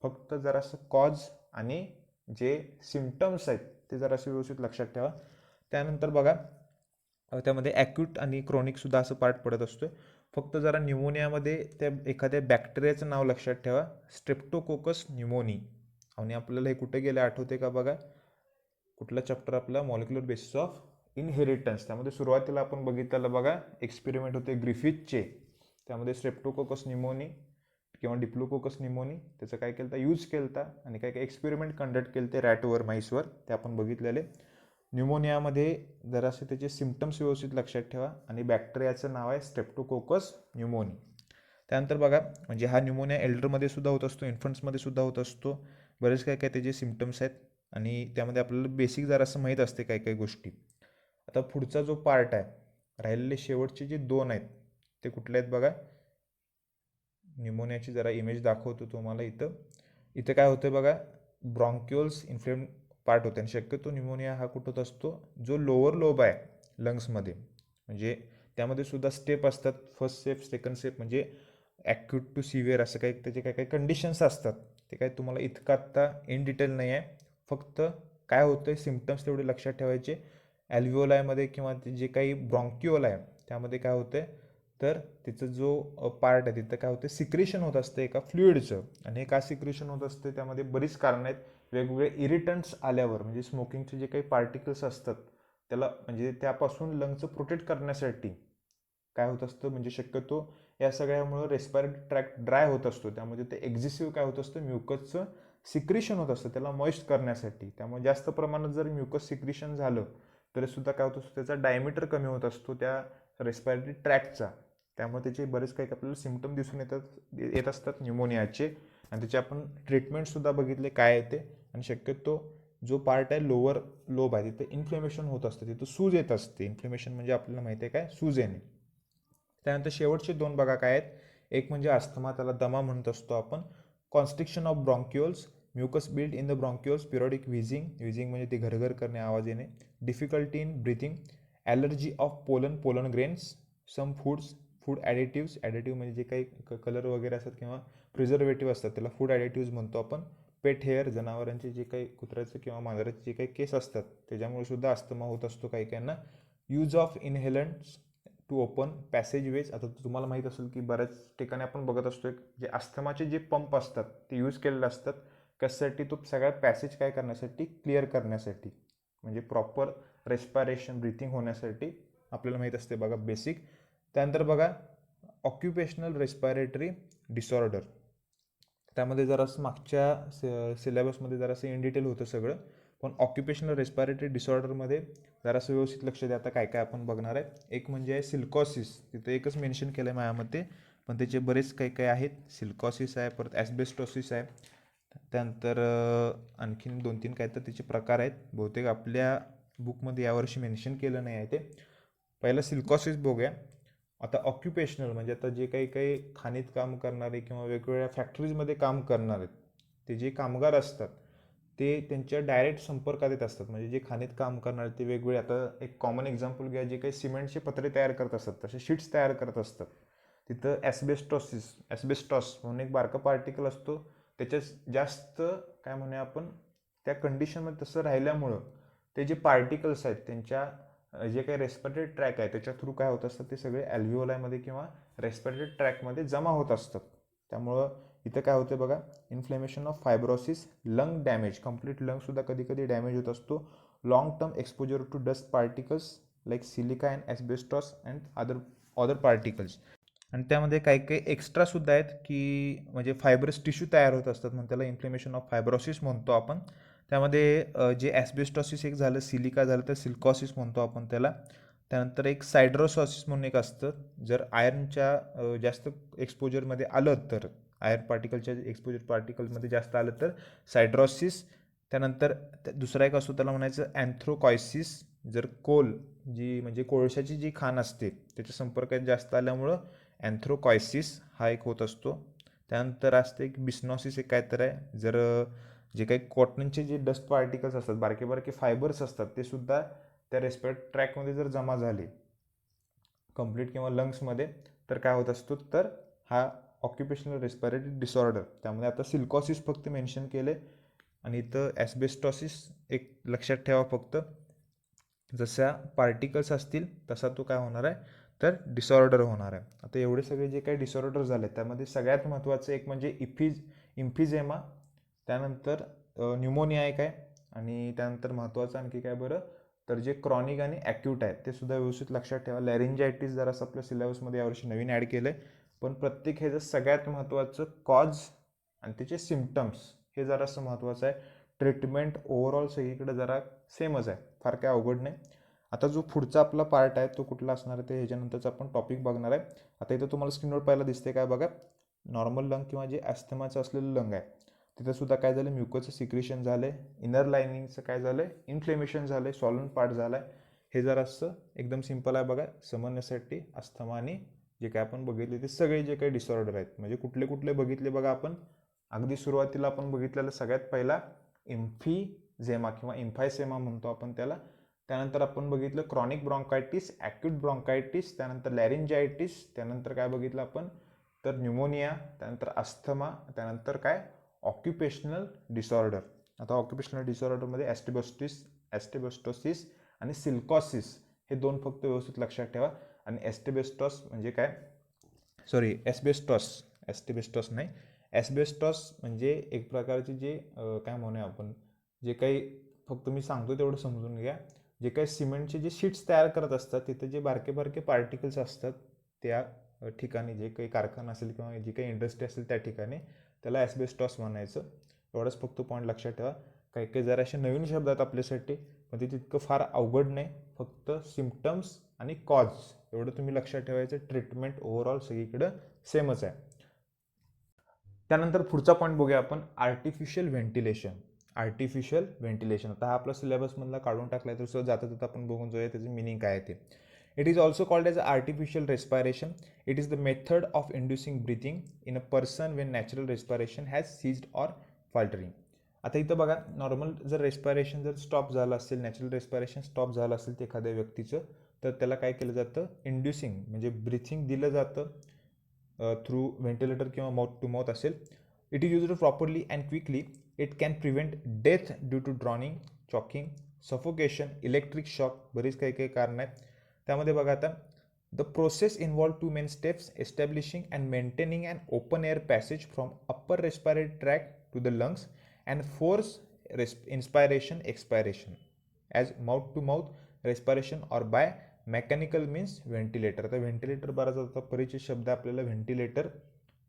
फक्त जरासं कॉज आणि जे सिम्पटम्स आहेत ते जरासं व्यवस्थित लक्षात ठेवा. त्यानंतर बघा त्यामध्ये ॲक्यूट आणि क्रोनिकसुद्धा असं पार्ट पडत असतो. फक्त जरा न्यूमोनियामध्ये त्या एखाद्या बॅक्टेरियाचं नाव लक्षात ठेवा, स्ट्रेप्टोकोकस न्यूमोनी. आणि आपल्याला हे कुठे गेले आठवते का बघा, कुठला चॅप्टर आपला, मॉलिक्युलर बेसिस ऑफ इनहेरिटन्स. त्यामध्ये सुरुवातीला आपण बघितलेलं बघा एक्सपेरिमेंट होते ग्रिफिथचे. त्यामध्ये स्ट्रेप्टोकोकस न्यूमोनी किंवा डिप्लोकोकस न्यूमोनी त्याचं काय केलं, यूज केलं आणि काय काय एक्सपेरिमेंट कंडक्ट केले ते रॅटवर, माईसवर, ते आपण बघितलेले. न्यूमोनियामध्ये जरासे त्याचे सिम्पटम्स व्यवस्थित लक्षात ठेवा. आणि बॅक्टेरियाचं नाव आहे स्ट्रेप्टोकोकस न्यूमोनी. त्यानंतर बघा म्हणजे हा न्यूमोनिया एल्डरमध्ये सुद्धा होत असतो, इन्फंट्समध्ये सुद्धा होत असतो. बरेच काय काय त्याचे सिम्पटम्स आहेत आणि त्यामध्ये आपल्याला बेसिक जरासं माहीत असते काय काय गोष्टी. आता पुढचा जो पार्ट आहे राहिलेले शेवटचे जे 2 आहेत ते कुठले आहेत बघा. न्यूमोनियाची जरा इमेज दाखवतो तुम्हाला. इथं काय होतं बघा, ब्रॉन्क्युल्स इन्फ्लेम पार्ट होते आणि शक्यतो न्यूमोनिया हा कुठं असतो, जो लोअर लोब आहे लंग्समध्ये, म्हणजे त्यामध्ये सुद्धा स्टेप असतात. फर्स्ट स्टेप, सेकंड स्टेप, म्हणजे ॲक्यूट टू सिव्हिअर असं काही त्याचे काही काही कंडिशन्स असतात. ते काय तुम्हाला इतकं आत्ता इन डिटेल नाही आहे. फक्त काय होतं सिम्पटम्स तेवढे लक्षात ठेवायचे. ॲल्व्हिओलायमध्ये किंवा ते जे काही ब्रॉन्क्युअल आहे त्यामध्ये काय होतं, तर तिचं जो पार्ट आहे तिथं काय होतं, सिक्रेशन होत असतं एका फ्लुइडचं. आणि हे का सिक्रेशन होत असते त्यामध्ये बरीच कारणं आहेत. वेगवेगळे इरिटंट्स आल्यावर, म्हणजे स्मोकिंगचे जे काही पार्टिकल्स असतात त्याला, म्हणजे त्यापासून लंगचं प्रोटेक्ट करण्यासाठी काय होत असतं, म्हणजे शक्यतो या सगळ्यामुळं रेस्पिरेटरी ट्रॅक्ट ड्राय होत असतो. त्यामध्ये ते एक्झिसिव्ह काय होत असतं, म्युकसचं सिक्रेशन होत असतं त्याला मॉइस्ट करण्यासाठी. त्यामुळे जास्त प्रमाणात जर म्युकस सिक्रेशन झालं तरी सुद्धा काय होत असतं, त्याचा डायमीटर कमी होत असतो त्या रेस्पिरेटरी ट्रॅक्टचा. त्यामुळे त्याचे बरेच काही आपल्याला सिम्पटम दिसून येत असतात न्यूमोनियाचे. आणि त्याचे आपण ट्रीटमेंटसुद्धा बघितले काय येते. आणि शक्यतो जो पार्ट आहे लोअर लोब आहे तिथे इन्फ्लेमेशन होत असतं, तिथं सूज येत असते. इन्फ्लेमेशन म्हणजे आपल्याला माहिती आहे काय, सूज येणे. त्यानंतर शेवटचे 2 बघा काय आहेत. एक म्हणजे अस्थमा, त्याला दमा म्हणत असतो आपण. Constriction of bronchioles, mucus build in the bronchioles, periodic wheezing म्हणजे ते घरघर करणे, आवाज येणे. Difficulty in breathing, allergy of pollen grains, some food additive म्हणजे जे काही कलर वगैरे असतात किंवा प्रिझर्वेटिव्ह असतात त्याला फूड ॲडिटिव्ज म्हणतो आपण. पेट हेअर, जनावरांचे जे काही कुत्र्याचं किंवा मांजराचे जे काही केस असतात त्याच्यामुळे सुद्धा अस्थमा होत असतो काही काहींना. Use of inhalants to open passageways. आता तुम्हाला माहीत असेल की बऱ्याच ठिकाणी आपण बघत असतो जे अस्थमाचे जे पंप असतात ते यूज केलेले असतात. कशासाठी, तो सगळ्या पॅसेज काय करण्यासाठी, क्लिअर करण्यासाठी, म्हणजे प्रॉपर रेस्पिरेशन ब्रीथिंग होण्यासाठी आपल्याला माहीत असते बघा बेसिक. त्यानंतर बघा ऑक्युपेशनल रेस्पिरेटरी डिसऑर्डर. त्यामध्ये जरासं मागच्या सिलेबसमध्ये जरासं इन डिटेल होतं सगळं, पण ऑक्युपेशनल रेस्पिरेटरी डिसऑर्डरमध्ये जरासं व्यवस्थित लक्ष द्या. आता काय काय आपण बघणार आहे. एक म्हणजे आहे सिल्कॉसिस, तिथं एकच मेन्शन केलं आहे माझ्यामध्ये, पण त्याचे बरेच काही काही आहेत. सिल्कॉसिस आहे, परत ॲस्बेस्टॉसिस आहे. त्यानंतर आणखीन 2-3 काय तर त्याचे प्रकार आहेत. बहुतेक आपल्या बुकमध्ये यावर्षी मेन्शन केलं नाही आहे ते. पहिलं सिल्कॉसिस बघूया. आता ऑक्युपेशनल म्हणजे आता जे काही काही खाणीत काम करणारे किंवा वेगवेगळ्या फॅक्टरीजमध्ये काम करणारे ते जे कामगार असतात ते त्यांच्या डायरेक्ट संपर्कात येत असतात. म्हणजे जे खाणीत काम करणारे ते वेगवेगळे, आता एक कॉमन एक्झाम्पल घ्या, जे काही सिमेंटचे पत्रे तयार करत असतात तसे शीट्स तयार करत असतात. तिथं ॲस्बेस्टॉस म्हणून एक बारका पार्टिकल असतो. त्याच्यात जास्त काय म्हणूया आपण, त्या कंडिशनमध्ये तसं राहिल्यामुळं ते जे पार्टिकल्स आहेत त्यांच्या जे काही रेस्पिरेटरी ट्रॅक आहे त्याच्या थ्रू काय होत असतात, ते सगळे ॲल्व्हिओलायमध्ये किंवा रेस्पिरेटरी ट्रॅकमध्ये जमा होत असतात. त्यामुळं इथं काय होतं बघा, inflammation of fibrosis, lung damage, complete लंगसुद्धा कधी कधी डॅमेज होत असतो. Long term exposure to dust particles like silica and asbestos and other particles. आणि त्यामध्ये काही काही एक्स्ट्रासुद्धा आहेत की म्हणजे फायब्रस टिश्यू तयार होत असतात, म्हणून त्याला इन्फ्लेमेशन ऑफ फायब्रोसिस म्हणतो आपण. त्यामध्ये जे ॲस्बेस्टॉसिस एक झालं, सिलिका झालं, तर सिल्कॉसिस म्हणतो आपण त्याला. त्यानंतर एक सायड्रोसॉसिस म्हणून एक असतं. जर आयर्नच्या जास्त एक्सपोजरमध्ये आलं, तर आयर्न पार्टिकलच्या एक्सपोजर पार्टिकलमध्ये जास्त आलं तर सायड्रोसिस. त्यानंतर दुसरा एक असतो त्याला म्हणायचं अँथ्रोकॉयसिस. जर जी म्हणजे कोळशाची जी खाण असते त्याच्या संपर्कात जास्त आल्यामुळं अँथ्रोकॉयसिस हा एक होत असतो. त्यानंतर असते एक बिस्नॉसिस एक काय तर आहे. जर जे काही कॉटनचे जे डस्ट पार्टिकल्स असतात, बारके बारके फायबर्स असतात, ते सुद्धा त्या रेस्पिरेटरी ट्रॅकमध्ये जर जमा झाले कंप्लीट किंवा लंग्समध्ये, तर काय होत असतो, तर हा ऑक्युपेशनल रेस्पिरेटरी डिसऑर्डर. त्यामध्ये आता सिल्कॉसिस फक्त मेन्शन केले आणि इथं ॲस्बेस्टॉसिस एक लक्षात ठेवा फक्त. जशा पार्टिकल्स असतील तसा तो काय होणार आहे, तर डिसऑर्डर होणार आहे. आता एवढे सगळे जे काही डिसऑर्डर झाले त्यामध्ये सगळ्यात महत्त्वाचं एक म्हणजे इम्फिजेमा, त्यानंतर न्यूमोनिया एक आहे, आणि त्यानंतर महत्त्वाचं आणखी काय बरं, तर जे क्रॉनिक आणि ॲक्यूट आहेत ते सुद्धा व्यवस्थित लक्षात ठेवा. लॅरिंजायटिस जरासं आपल्या सिलेबसमध्ये यावर्षी नवीन ॲड केलं आहे, पण प्रत्येक ह्याचं सगळ्यात महत्त्वाचं कॉज आणि त्याचे सिम्पटम्स हे जरासं महत्त्वाचं आहे. ट्रीटमेंट ओव्हरऑल सगळीकडे जरा सेमच आहे, फार काय अवघड नाही. आता जो पुढचा आपला पार्ट आहे तो कुठला असणार आहे ते ह्याच्यानंतरचा आपण टॉपिक बघणार आहे. आता इथं तुम्हाला स्क्रीनवर पहिला दिसते काय बघा, नॉर्मल लंग किंवा जे ॲस्थमाचं असलेलं लंग आहे तिथंसुद्धा काय झालं, म्युकसचं सिक्रेशन झालं आहे. इनर लायनिंगचं काय झालं आहे, इन्फ्लेमेशन झालं आहे, सॉल्वंट पार्ट झाला आहे. हे जरासं एकदम सिंपल आहे बघा, समजण्यासाठी. अस्थमा आणि जे काय आपण बघितले ते सगळे जे काही डिसऑर्डर आहेत, म्हणजे कुठले कुठले बघितले बघा आपण. अगदी सुरुवातीला आपण बघितलेलं सगळ्यात पहिला एम्फिझेमा किंवा एम्फायसेमा म्हणतो आपण त्याला. त्यानंतर आपण बघितलं क्रॉनिक ब्रॉन्कायटिस, ॲक्यूट ब्रॉन्कायटिस, त्यानंतर लॅरिंजायटिस, त्यानंतर काय बघितलं आपण तर न्यूमोनिया, त्यानंतर अस्थमा, त्यानंतर काय ऑक्युपेशनल डिसऑर्डर. आता ऑक्युपेशनल डिसऑर्डरमध्ये ॲस्टेबेस्टोसिस आणि सिल्कॉसिस हे दोन फक्त व्यवस्थित लक्षात ठेवा. आणि ॲस्टेबेस्टॉस म्हणजे काय, सॉरी ॲस्टेबेस्टॉस नाही, ॲस्बेस्टॉस म्हणजे एक प्रकारचे जे काय म्हणूया आपण, जे काही फक्त मी सांगतो तेवढं समजून घ्या. जे काही सिमेंटचे जे शीट्स तयार करत असतात तिथे जे बारके बारके पार्टिकल्स असतात त्या ठिकाणी, जे काही कारखाना असेल किंवा जी काही इंडस्ट्री असेल त्या ठिकाणी त्याला ॲस्बेस्टॉस म्हणायचं. एवढंच फक्त पॉईंट लक्षात ठेवा. काही काही जरा असे नवीन शब्द आहेत आपल्यासाठी, पण ते तितकं फार अवघड नाही. फक्त सिम्पटम्स आणि कॉज एवढं तुम्ही लक्षात ठेवायचं. ट्रीटमेंट ओव्हरऑल सगळीकडं सेमच आहे. त्यानंतर पुढचा पॉईंट बघूया आपण, आर्टिफिशियल व्हेंटिलेशन. आर्टिफिशियल व्हेंटिलेशन आता हा आपला सिलेबसमधला काढून टाकला तर जाता जाता आपण बघून जाऊया त्याचं मिनिंग काय आहे ते. It is also called as artificial respiration. It is the method of inducing breathing in a person when natural respiration has ceased or faltering. आता इथं बघा, नॉर्मल जर रेस्पायरेशन जर स्टॉप झालं असेल, नॅचरल रेस्पायरेशन स्टॉप झालं असेल ते एखाद्या व्यक्तीचं, तर त्याला काय केलं जातं, इंड्युसिंग म्हणजे ब्रिथिंग दिलं जातं थ्रू व्हेंटिलेटर किंवा माउथ टू माउथ असेल. It is used properly and quickly. It can prevent death due to drowning, choking, suffocation, electric shock, बरीच काही काही कारणं आहेत. त्यामध्ये बघा आता, the process involve two main steps, establishing and maintaining and open air passage from upper respiratory tract to the lungs and force inspiration expiration as mouth to mouth respiration or by mechanical means ventilator. आता ventilator बराच होता परिचित शब्द आपल्याला.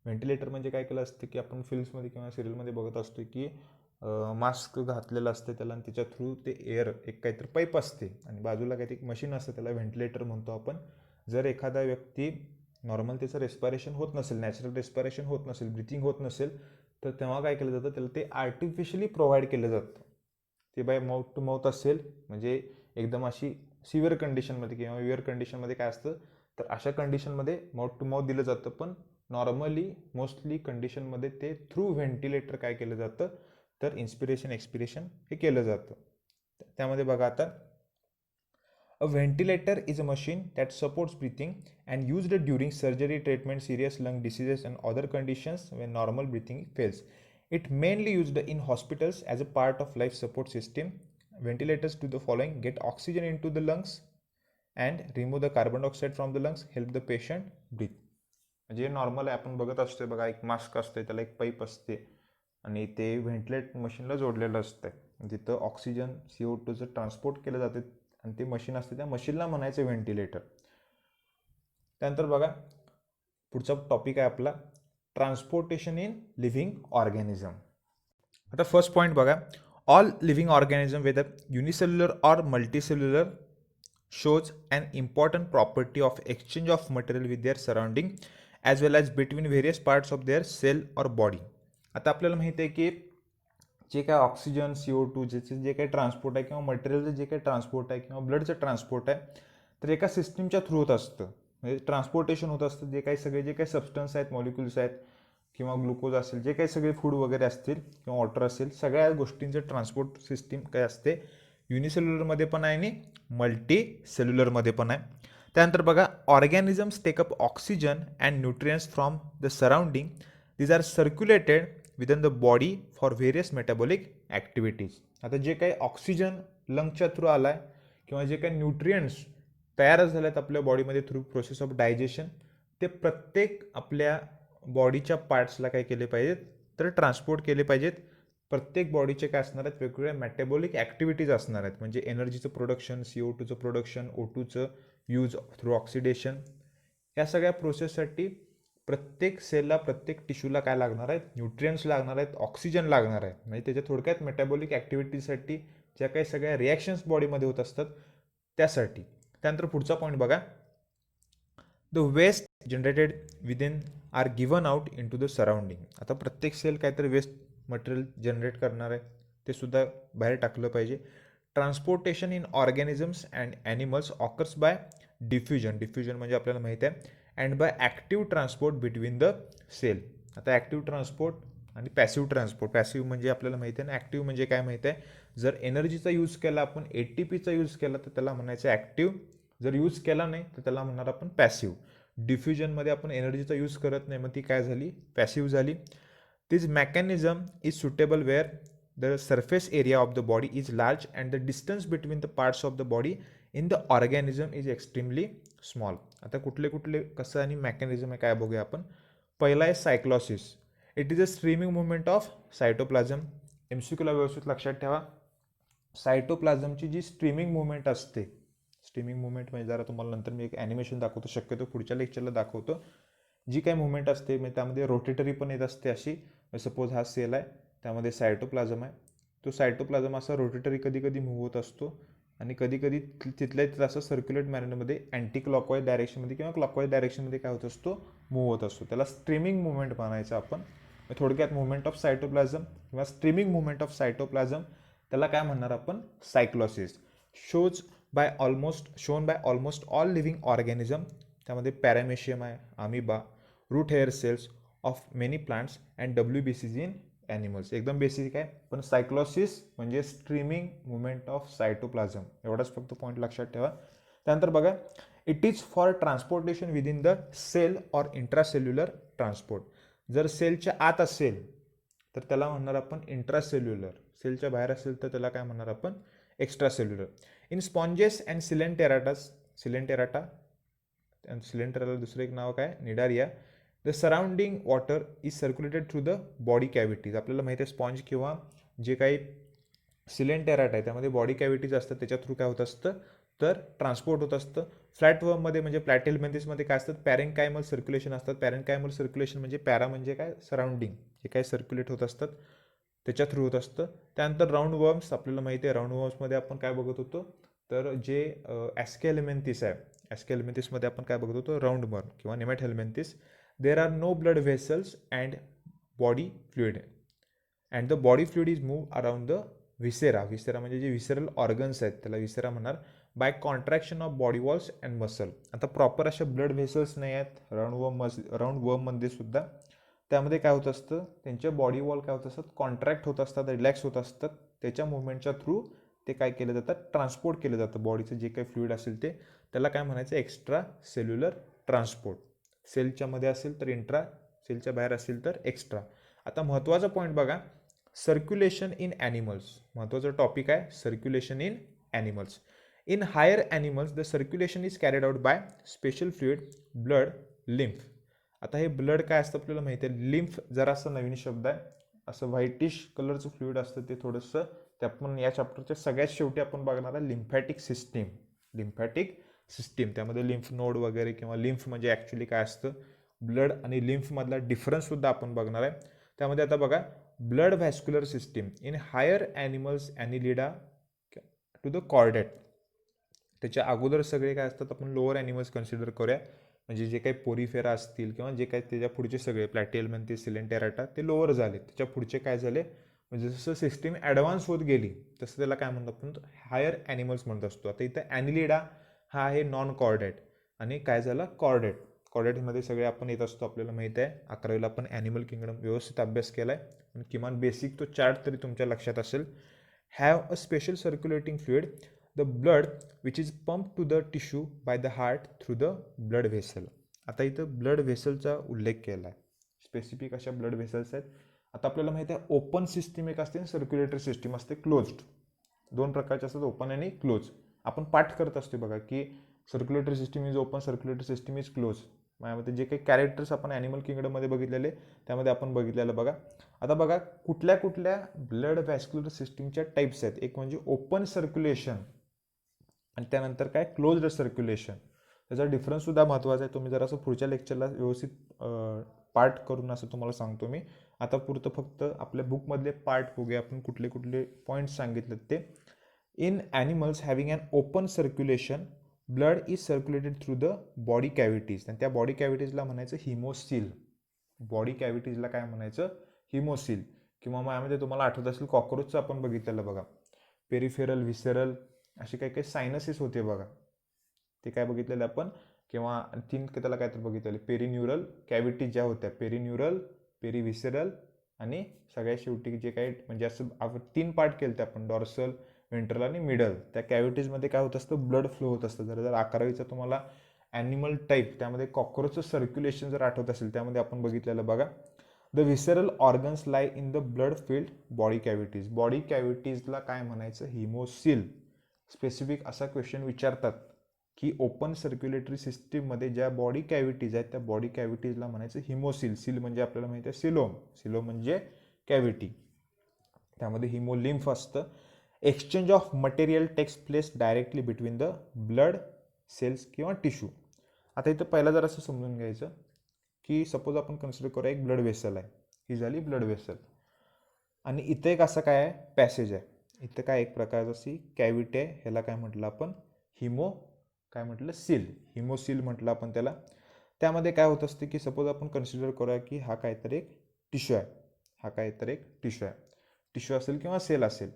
Ventilator म्हणजे काय केलं असतं की आपण फिल्म्समध्ये किंवा सिरियलमध्ये बघत असतो की मास्क घातलेलं असतं त्याला आणि त्याच्या थ्रू ते एअर एक काहीतरी पाईप असते आणि बाजूला काहीतरी मशीन असतं, त्याला व्हेंटिलेटर म्हणतो आपण. जर एखादा व्यक्ती नॉर्मल त्याचं रेस्पायरेशन होत नसेल, नॅचरल रेस्पायरेशन होत नसेल, ब्रिथिंग होत नसेल, तर तेव्हा काय केलं जातं, त्याला ते आर्टिफिशियली प्रोव्हाइड केलं जातं. ते बाय माउथ टू माउथ असेल म्हणजे एकदम अशी सिव्हिअर कंडिशनमध्ये किंवा विअर कंडिशनमध्ये काय असतं, तर अशा कंडिशनमध्ये माउथ टू माउथ दिलं जातं. पण नॉर्मली मोस्टली कंडिशनमध्ये ते थ्रू व्हेंटिलेटर काय केलं जातं, तर इन्स्पिरेशन एक्सपिरेशन हे केलं जातं. त्यामध्ये बघा आता, a ventilator is a machine that supports breathing and used during surgery, treatment, serious lung diseases and other conditions when normal breathing fails. It mainly used in hospitals as a part of life support system. Ventilators do the following: get oxygen into the lungs and remove the carbon dioxide from the lungs, help the patient breathe. म्हणजे normal आहे, आपण बघत असतोय बघा, एक mask असते, त्याला एक पाईप असते आणि ते व्हेंटिलेट मशीनला जोडलेलं असतं. तिथं ऑक्सिजन CO2चं ट्रान्सपोर्ट केलं जाते आणि ते मशीन असते, त्या मशीनला म्हणायचं व्हेंटिलेटर. त्यानंतर बघा, पुढचा टॉपिक आहे आपला ट्रान्सपोर्टेशन इन लिव्हिंग ऑर्गॅनिझम. आता फर्स्ट पॉईंट बघा, all living organism whether unicellular or multicellular shows an important property of exchange of material with their surrounding as well as between various parts of their cell or body. आता आपल्याला माहिती आहे की जे काय oxygen CO2 ज्याचे जे काही ट्रान्सपोर्ट आहे किंवा मटेरियलचं जे काही ट्रान्सपोर्ट आहे किंवा ब्लडचं ट्रान्सपोर्ट आहे, तर एका सिस्टीमच्या थ्रू होत असतं. म्हणजे ट्रान्सपोर्टेशन होत असतं. जे काही सगळे जे काही सबस्टन्स आहेत, मॉलिक्युल्स आहेत किंवा ग्लुकोज असेल, जे काही सगळे फूड वगैरे असतील किंवा वॉटर असेल, सगळ्या गोष्टींचं ट्रान्सपोर्ट सिस्टीम काय असते, युनिसेल्युलरमध्ये पण आहे आणि मल्टी सेल्युलरमध्ये पण आहे. त्यानंतर बघा, organisms take up oxygen and nutrients from the surrounding. These are circulated within the body for various metabolic activities. आता जे काही ऑक्सिजन लंगच्या थ्रू आला आहे किंवा जे काही न्यूट्रियंट्स तयारच झाले आहेत आपल्या बॉडीमध्ये थ्रू प्रोसेस ऑफ डायजेशन, ते प्रत्येक आपल्या बॉडीच्या पार्ट्सला काय केले पाहिजेत, तर ट्रान्सपोर्ट केले पाहिजेत. प्रत्येक बॉडीचे काय असणार आहेत, वेगवेगळ्या मेटाबॉलिक ॲक्टिव्हिटीज असणार आहेत. म्हणजे एनर्जीचं प्रोडक्शन, CO2चं प्रोडक्शन, O2चं यूज थ्रू ऑक्सिडेशन, या सगळ्या प्रोसेससाठी प्रत्येक सेलला, प्रत्येक टिश्यूला काय लागणार आहेत, न्यूट्रियंट्स लागणार आहेत, ऑक्सिजन लागणार आहे. म्हणजे त्याच्या थोडक्यात मेटाबॉलिक ॲक्टिव्हिटीसाठी ज्या काही सगळ्या रिॲक्शन्स बॉडीमध्ये होत असतात त्यासाठी. त्यानंतर पुढचा पॉईंट बघा, the waste generated within are given out into the surrounding. आता प्रत्येक सेल काहीतरी वेस्ट मटेरियल जनरेट करणार आहे, ते सुद्धा बाहेर टाकलं पाहिजे. Transportation in organisms and animals occurs by diffusion. Diffusion म्हणजे आपल्याला माहिती आहे. And by active transport between the cell. आता ॲक्टिव्ह ट्रान्सपोर्ट आणि पॅसिव्ह ट्रान्सपोर्ट. पॅसिव्ह म्हणजे आपल्याला माहिती आहे ना, ॲक्टिव्ह म्हणजे काय माहिती आहे, जर एनर्जीचा यूज केला आपण, ATPचा यूज केला तर त्याला म्हणायचं ॲक्टिव्ह, जर यूज केला नाही तर त्याला म्हणणार आपण पॅसिव्ह. डिफ्युजनमध्ये आपण एनर्जीचा यूज करत नाही, मग ती काय झाली, पॅसिव्ह झाली. This mechanism is suitable where the surface area of the body is large and the distance between the parts of the body in the organism is extremely small. आता कुठले कुठले कसं आणि मेकॅनिझम आहे काय बघूया आपण. पहिला आहे cyclosis. It is a streaming movement of cytoplasm. MCQला व्यवस्थित लक्षात ठेवा. सायटोप्लाझमची जी स्ट्रीमिंग मुवमेंट असते, स्ट्रीमिंग मुवमेंट म्हणजे जरा तुम्हाला नंतर मी एक ॲनिमेशन दाखवतो, शक्यतो पुढच्या लेक्चरला दाखवतो. जी काही मुवमेंट असते म्हणजे त्यामध्ये रोटेटरी पण येत असते अशी. सपोज हा सेल आहे, त्यामध्ये सायटोप्लाझम आहे, तो सायटोप्लाझम असा रोटेटरी कधी कधी मूव्ह होत असतो आणि कधी कधी तिथल्या तिथं असं सर्क्युलेट मॅनरमध्ये अँटी क्लॉकवाईज डायरेक्शनमध्ये किंवा क्लॉकवाईज डायरेक्शनमध्ये काय होत असतो, मूव्ह होत असतो. त्याला स्ट्रीमिंग मुवमेंट म्हणायचं आपण. थोडक्यात मुवमेंट ऑफ सायटोप्लाझम किंवा स्ट्रीमिंग मुवमेंट ऑफ सायटोप्लाझम, त्याला काय म्हणणार आपण, cyclosis. Shown by almost all living organism. त्यामध्ये पॅरामेशियम आहे, amoeba, root hair cells of many plants and WBCs in animals. एकदम बेसिक आहे, पण सायक्लॉसिस म्हणजे स्ट्रीमिंग मुवमेंट ऑफ सायटोप्लाझम, एवढाच फक्त पॉईंट लक्षात ठेवा. त्यानंतर बघा, it is for transportation within the cell or intracellular transport. जर सेलच्या आत असेल तर त्याला म्हणणार आपण इंट्रासेल्युलर, सेलच्या बाहेर असेल तर त्याला काय म्हणणार आपण, एक्स्ट्रासेल्युलर. इन स्पॉन्जेस अँड सिलेंटेराटास, सिलेंटेराटा आणि सिलेंटेराला दुसरं एक नाव काय, Cnidaria. The surrounding water is circulated through the body cavities. आपल्याला माहिती आहे स्पॉन्ज किंवा जे काही सिलेंटेराट आहे त्यामध्ये बॉडी कॅव्हिटीज असतात, त्याच्या थ्रू काय होत असतं तर ट्रान्सपोर्ट होत असतं. फ्लॅटवर्ममध्ये म्हणजे प्लॅटिहेल्मिंथिसमध्ये काय असतात, पॅरेन्कायमल सर्क्युलेशन असतात. पॅरेन्कायमल सर्क्युलेशन म्हणजे पॅरा म्हणजे काय, सराउंडिंग, जे काय सर्क्युलेट होत असतात त्याच्या थ्रू होत असतं. त्यानंतर राऊंड वर्म्स, आपल्याला माहिती आहे राऊंड वर्म्समध्ये आपण काय बघत होतो तर जे ॲस्केहेल्मिंथिस आहे, ॲस्केहेल्मिंथिसमध्ये आपण काय बघत होतो, राऊंड वर्म किंवा nemathelminthes. There are no blood vessels and body fluid and the body fluid is move around the viscera. Viscera म्हणजे जे व्हिसेरल ऑर्गन्स आहेत त्याला व्हिसेरा म्हणणार. By contraction of body walls and muscle. आता proper अशा blood vessels नाही आहेत round वर्ममध्ये सुद्धा. त्यामध्ये काय होत असतं, त्यांच्या बॉडी वॉल काय होत असतात, कॉन्ट्रॅक्ट होत असतात, रिलॅक्स होत असतात. त्याच्या मुवमेंटच्या थ्रू ते काय केलं जातात, ट्रान्सपोर्ट केलं जातं. बॉडीचं जे काही फ्लुइड असेल ते, त्याला काय म्हणायचं, एक्स्ट्रा सेल्युलर ट्रान्सपोर्ट. सेलच्या मध्ये असेल तर इंट्रा, सेलच्या बाहेर असेल तर एक्स्ट्रा. आता महत्त्वाचा पॉईंट बघा, सर्क्युलेशन इन ॲनिमल्स. महत्त्वाचा टॉपिक आहे circulation in animals. In higher animals the circulation is carried out by special fluid, blood, lymph. आता हे ब्लड काय असतं आपल्याला माहिती आहे. लिम्फ जरासा नवीन शब्द आहे, असं व्हाईटिश कलरचं फ्लुइड असतं ते थोडंसं. ते आपण या चॅप्टरच्या सगळ्यात शेवटी आपण बघणार आहे लिम्फॅटिक सिस्टीम. लिम्फॅटिक सिस्टीम, त्यामध्ये लिम्फ नोड वगैरे किंवा लिम्फ म्हणजे ॲक्च्युली काय असतं, ब्लड आणि लिम्फमधला डिफरन्ससुद्धा आपण बघणार आहे. त्यामध्ये आता बघा, blood vascular system in higher animals annelida to the chordate. त्याच्या अगोदर सगळे काय असतात, आपण लोअर ॲनिमल्स कन्सिडर करूया. म्हणजे जे काही पोरीफेरा असतील किंवा जे काही त्याच्या पुढचे सगळे प्लॅटिहेल्मिंथिस, सिलेंटेराटा, ते लोअर झाले. त्याच्या पुढचे काय झाले, म्हणजे जसं सिस्टीम ॲडव्हान्स होत गेली तसं त्याला काय म्हणतो आपण, हायर ॲनिमल्स म्हणत असतो. आता इथं ॲनिलिडा हा आहे नॉन कॉर्डेट आणि काय झालं, कॉर्डेट. कॉर्डेटमध्ये सगळे आपण येत असतो, आपल्याला माहिती आहे 11वीला आपण ॲनिमल किंगडम व्यवस्थित अभ्यास केला आहे आणि किमान बेसिक तो चार्ट तरी तुमच्या लक्षात असेल. Have a special circulating fluid, the blood which is pump to the tissue by the heart through the blood vessel. आता इथं ब्लड व्हेसलचा उल्लेख केला आहे, स्पेसिफिक अशा ब्लड व्हेसल्स आहेत. आता आपल्याला माहिती आहे ओपन सिस्टीम एक असते, सर्क्युलेटरी सिस्टीम असते क्लोज्ड. दोन प्रकारचे असतात, ओपन आणि क्लोज. आपण पाठ करत असतो बघा की circulatory system is open, circulatory system is close. माझ्यामध्ये जे काही कॅरेक्टर्स आपण ॲनिमल किंगडममध्ये बघितलेले त्यामध्ये आपण बघितलेलं बघा. आता बघा कुठल्या कुठल्या ब्लड व्हॅस्क्युलर सिस्टीमच्या टाईप्स आहेत. एक म्हणजे ओपन सर्क्युलेशन आणि त्यानंतर काय, क्लोज्ड सर्क्युलेशन. त्याचा डिफरन्ससुद्धा महत्त्वाचा आहे. तुम्ही जरासं पुढच्या लेक्चरला व्यवस्थित पार्ट करून असं तुम्हाला सांगतो मी. आता पुरतं फक्त आपल्या बुकमधले पार्ट बघूया आपण, कुठले कुठले पॉईंट्स सांगितलेत ते. In animals having an open circulation, blood is circulated through the body cavities. आणि त्या बॉडी कॅव्हिटीजला म्हणायचं हिमोसिल. बॉडी कॅव्हिटीजला काय म्हणायचं, हिमोसिल. किंवा मग यामध्ये तुम्हाला आठवत असेल कॉक्रोचचं आपण बघितलेलं बघा, पेरिफेरल, व्हिसरल असे काही काही सायनसेस होते बघा. ते काय बघितलेलं आपण, किंवा तीन त्याला काय तर बघितलेलं, पेरिन्युरल कॅव्हिटी ज्या होत्या, पेरिन्युरल, पेरिव्हिसरल आणि सगळ्या शेवटी जे काही म्हणजे असं आपण 3 पार्ट केले आपण, डॉर्सल, वेंट्रल आणि मिडल. त्या कॅव्हिटीजमध्ये काय होत असतं, ब्लड फ्लो होत असतं. जर 11वीचा तुम्हाला ॲनिमल टाईप त्यामध्ये कॉक्रोचचं सर्क्युलेशन जर आठवत असेल, त्यामध्ये आपण बघितलेलं बघा, the visceral organs lie in the blood filled body cavities. Body कॅव्हिटीजला काय म्हणायचं, हिमोसिल. स्पेसिफिक असा क्वेश्चन विचारतात की ओपन सर्क्युलेटरी सिस्टीममध्ये ज्या बॉडी कॅव्हिटीज आहेत त्या बॉडी कॅव्हिटीजला म्हणायचं हिमोसिल. सिल म्हणजे आपल्याला माहिती आहे सिलोम, सिलोम म्हणजे कॅव्हिटी. त्यामध्ये हिमोलिम्फ असतं. Exchange of material takes place directly between the blood cells किंवा टिश्यू. आता इथं पहिला जर असं समजून घ्यायचं की सपोज आपण कन्सिडर करूया एक ब्लड वेसल आहे, ही झाली ब्लड वेसल, आणि इथं एक असं काय आहे, पॅसेज आहे. इथं काय एक प्रकारचं अशी कॅव्हिटी आहे, ह्याला काय म्हटलं आपण, हिमो काय म्हटलं, सील, हिमोसील म्हटलं आपण त्याला. त्यामध्ये काय होत असते की सपोज आपण कन्सिडर करूया की हा काहीतरी एक टिश्यू आहे, हा काहीतरी एक टिश्यू आहे, टिश्यू असेल किंवा सेल असेल.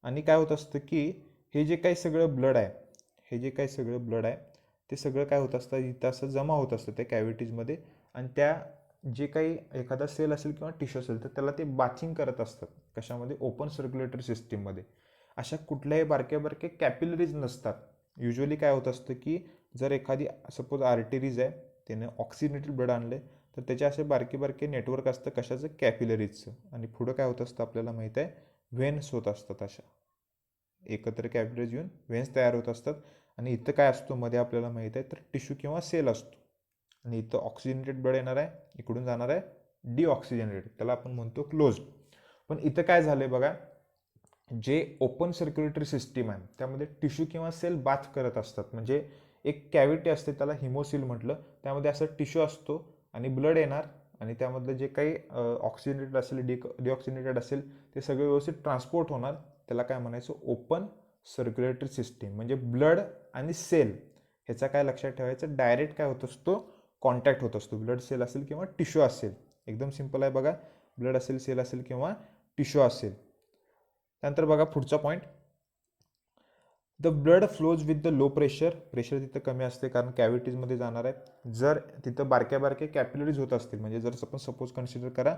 आणि काय होत असतं की हे जे काही सगळं ब्लड आहे, हे जे काही सगळं ब्लड आहे ते सगळं काय होत असतं, इथं असं जमा होत असतं त्या कॅव्हिटीजमध्ये. आणि त्या जे काही एखादा सेल असेल किंवा टिश्यू असेल तर त्याला ते बाथिंग करत असतात. कशामध्ये, ओपन सर्क्युलेटरी सिस्टीममध्ये. अशा कुठल्याही बारक्या बारक्या कॅपिलरीज नसतात. युजली काय होत असतं की जर एखादी सपोज आर्टरीज आहे, त्याने ऑक्सिजनेटेड ब्लड आणले तर त्याचे असे बारके बारके नेटवर्क असतं, कशाचं, कॅपिलरीजचं. आणि पुढं काय होत असतं आपल्याला माहीत आहे, व्हेन्स होत असतात. अशा एकत्र कॅपिलरीज येऊन व्हेन्स तयार होत असतात. आणि इथं काय असतो मध्ये आपल्याला माहीत आहे, तर टिश्यू किंवा सेल असतो. आणि इथं ऑक्सिजनेटेड ब्लड येणार आहे, इकडून जाणार आहे डिऑक्सिजनेटेड, त्याला आपण म्हणतो क्लोज्ड. पण इथं काय झालंय बघा, जे ओपन सर्क्युलेटरी सिस्टीम आहे त्यामध्ये टिश्यू किंवा सेल बाथ करत असतात. म्हणजे एक कॅव्हिटी असते, त्याला हिमोसिल म्हटलं, त्यामध्ये असं टिश्यू असतो आणि ब्लड येणार आणि त्यामधलं जे काही ऑक्सिजनेटेड असेल, डिऑक्सिजनेटेड असेल, ते सगळे व्यवस्थित ट्रान्सपोर्ट होणार. त्याला काय म्हणायचं, ओपन सर्क्युलेटरी सिस्टीम. म्हणजे ब्लड आणि सेल ह्याचा काय लक्षात ठेवायचं, डायरेक्ट काय होत असतो, कॉन्टॅक्ट होत असतो. ब्लड सेल असेल किंवा टिश्यू असेल, एकदम सिंपल आहे बघा, ब्लड असेल, सेल असेल किंवा टिश्यू असेल. त्यानंतर बघा पुढचा point, the blood flows with the low pressure. Pressure तिथं कमी असते कारण कॅव्हिटीजमध्ये जाणार आहेत. जर तिथं बारक्या बारक्या कॅपिलरीज होत असतील, म्हणजे जर आपण सपोज कन्सिडर करा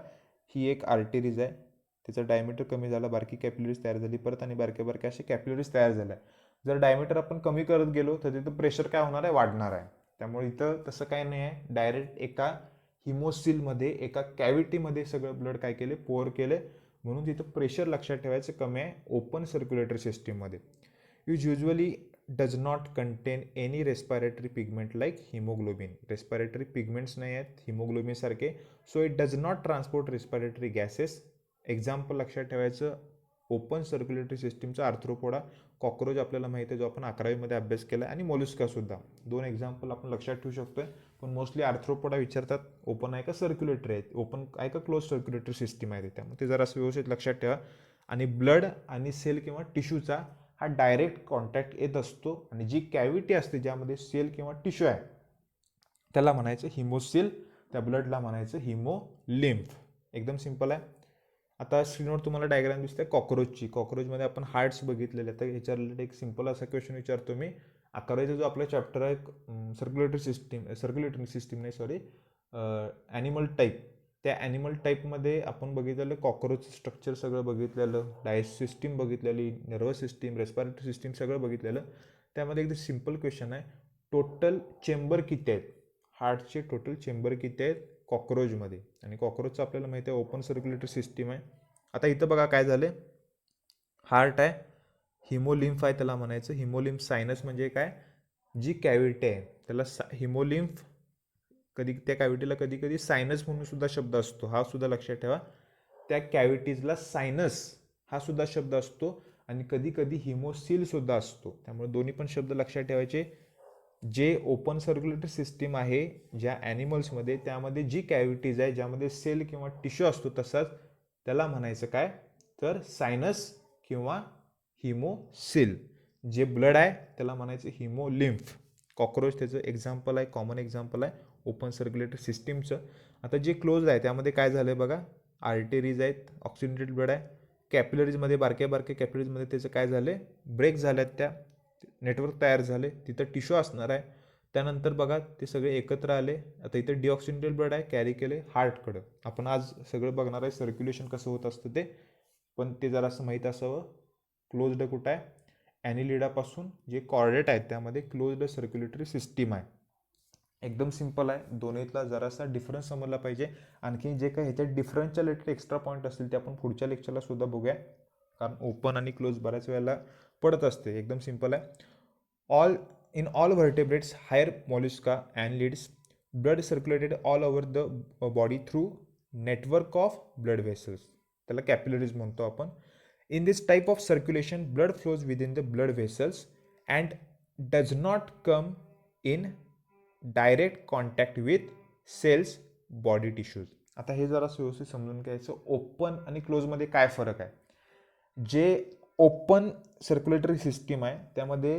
ही एक आर्टरीज आहे, त्याचं डायमीटर कमी झालं, बारकी कॅपिलरीज तयार झाली परत, आणि बारक्या बारक्या अशा कॅपिलरीज तयार झाल्या. जर डायमीटर आपण कमी करत गेलो तर तिथं प्रेशर काय होणार आहे, वाढणार आहे. त्यामुळे इथं तसं काय नाही आहे, डायरेक्ट एका हिमोसिलमध्ये, एका कॅव्हिटीमध्ये सगळं ब्लड काय केले, पोअर केले. म्हणून तिथं प्रेशर लक्षात ठेवायचं कमी आहे ओपन सर्क्युलेटरी सिस्टीममध्ये. which usually does not contain any respiratory pigment like hemoglobin. Respiratory pigments नाही आहेत हिमोग्लोबिन सारखे, so it does not transport respiratory gases. Example लक्षात ठेवायचं, ओपन सर्क्युलेटरी सिस्टीमचा आर्थ्रोपोडा, कॉक्रोच आपल्याला माहिती आहे जो आपण 11वीमध्ये अभ्यास केला, आणि मोलुस्का सुद्धा. 2 एक्झाम्पल आपण लक्षात ठेवू शकतोय. पण मोस्टली आर्थ्रोपोडा विचारतात, ओपन आहे का सर्क्युलेटरी आहे, ओपन आहे का क्लोज सर्क्युलेटरी सिस्टीम आहे, त्यामुळे ते जरा व्यवस्थित लक्षात ठेवा. आणि ब्लड आणि सेल किंवा टिश्यूचा हा डायरेक्ट कॉन्टॅक्ट येत असतो, आणि जी कॅव्हिटी असते ज्यामध्ये सेल किंवा टिश्यू आहे त्याला म्हणायचं हिमोसिल, त्या ब्लडला म्हणायचं हिमोलिम्फ. एकदम सिंपल आहे. आता स्क्रीनवर तुम्हाला डायग्राम दिसते कॉक्रोचची. कॉक्रोचमध्ये आपण हार्ट्स बघितलेले. तर ह्याच्या रिलेटेड एक सिंपल असा क्वेश्चन विचारतो मी. 11वीचा जो आपला चॅप्टर आहे सर्क्युलेटरी सिस्टीम नाही सॉरी ॲनिमल टाईप, त्या ॲनिमल टाईपमध्ये आपण बघितलेलं कॉक्रोच स्ट्रक्चर सगळं बघितलेलं, डायजेस्टिव्ह सिस्टीम बघितलेली, नर्वस सिस्टीम, रेस्पिरेटरी सिस्टीम सगळं बघितलेलं. त्यामध्ये एकदम सिंपल क्वेश्चन आहे, टोटल चेंबर किती आहेत, हार्टचे टोटल चेंबर किती आहेत कॉक्रोचमध्ये. आणि कॉक्रोचचं आपल्याला माहिती आहे ओपन सर्क्युलेटरी सिस्टीम आहे. आता इथं बघा काय झालं, हार्ट आहे, हिमोलिम्फ आहे त्याला म्हणायचं. हिमोलिम्फ सायनस म्हणजे काय, जी कॅव्हिटी आहे त्याला हिमोलिम्फ, कधी त्या कॅव्हिटीला कधी कधी सायनस म्हणून सुद्धा शब्द असतो, हा सुद्धा लक्षात ठेवा. त्या कॅव्हिटीजला सायनस हा सुद्धा शब्द असतो, आणि कधी कधी हिमोसिल सुद्धा असतो. त्यामुळे दोन्ही पण शब्द लक्षात ठेवायचे. जे ओपन सर्क्युलेटरी सिस्टीम आहे ज्या ॲनिमल्समध्ये, त्यामध्ये जी कॅव्हिटीज आहे ज्यामध्ये सेल किंवा टिश्यू असतो तसाच, त्याला म्हणायचं काय, तर सायनस किंवा हिमोसिल. जे ब्लड आहे त्याला म्हणायचं हिमोलिम्फ. कॉक्रोच त्याचं एक्झाम्पल आहे, कॉमन एक्झाम्पल आहे ओपन सर्क्युलेटरी सिस्टीमचं. आता जे क्लोज आहे त्यामध्ये काय झालं आहे बघा, आर्टरीज आहेत, ऑक्सिजनेटेड ब्लड आहे, कॅपिलरीजमध्ये बारक्या बारक्या कॅपिलरीजमध्ये त्याचं काय झाले, ब्रेक झाल्यात, त्या नेटवर्क तयार झाले, तिथं टिश्यू असणार आहे. त्यानंतर बघा ते सगळे एकत्र आले. आता इथं डिऑक्सिनेटेड ब्लड आहे, कॅरी केले हार्टकडं. आपण आज सगळं बघणार आहे सर्क्युलेशन कसं होत असतं ते, पण ते जरा असं माहीत असावं. क्लोज्ड कुठं आहे, ॲनिलिडापासून जे कॉर्डेट आहेत त्यामध्ये क्लोज्ड सर्क्युलेटरी सिस्टीम आहे. एकदम सिंपल आहे. दोन्हीतला जरासा डिफरन्स समजला पाहिजे. आणखी जे काही ह्याच्यात डिफरन्सच्या रिलेटेड एक्स्ट्रा पॉईंट असतील ते आपण पुढच्या लेक्चरला सुद्धा बघूया, कारण ओपन आणि क्लोज बऱ्याच वेळेला पडत असते. एकदम सिंपल आहे. In all vertebrates, higher mollusca and lids, blood circulated all over the body through network of blood vessels. त्याला capillaries म्हणतो आपण. In this type of circulation, blood flows within the blood vessels and does not come in direct contact with cells, body tissues. आता हे जरा व्यवस्थित समजून घ्यायचं, open आणि क्लोजमध्ये काय फरक आहे. जे ओपन सर्क्युलेटरी सिस्टीम आहे त्यामध्ये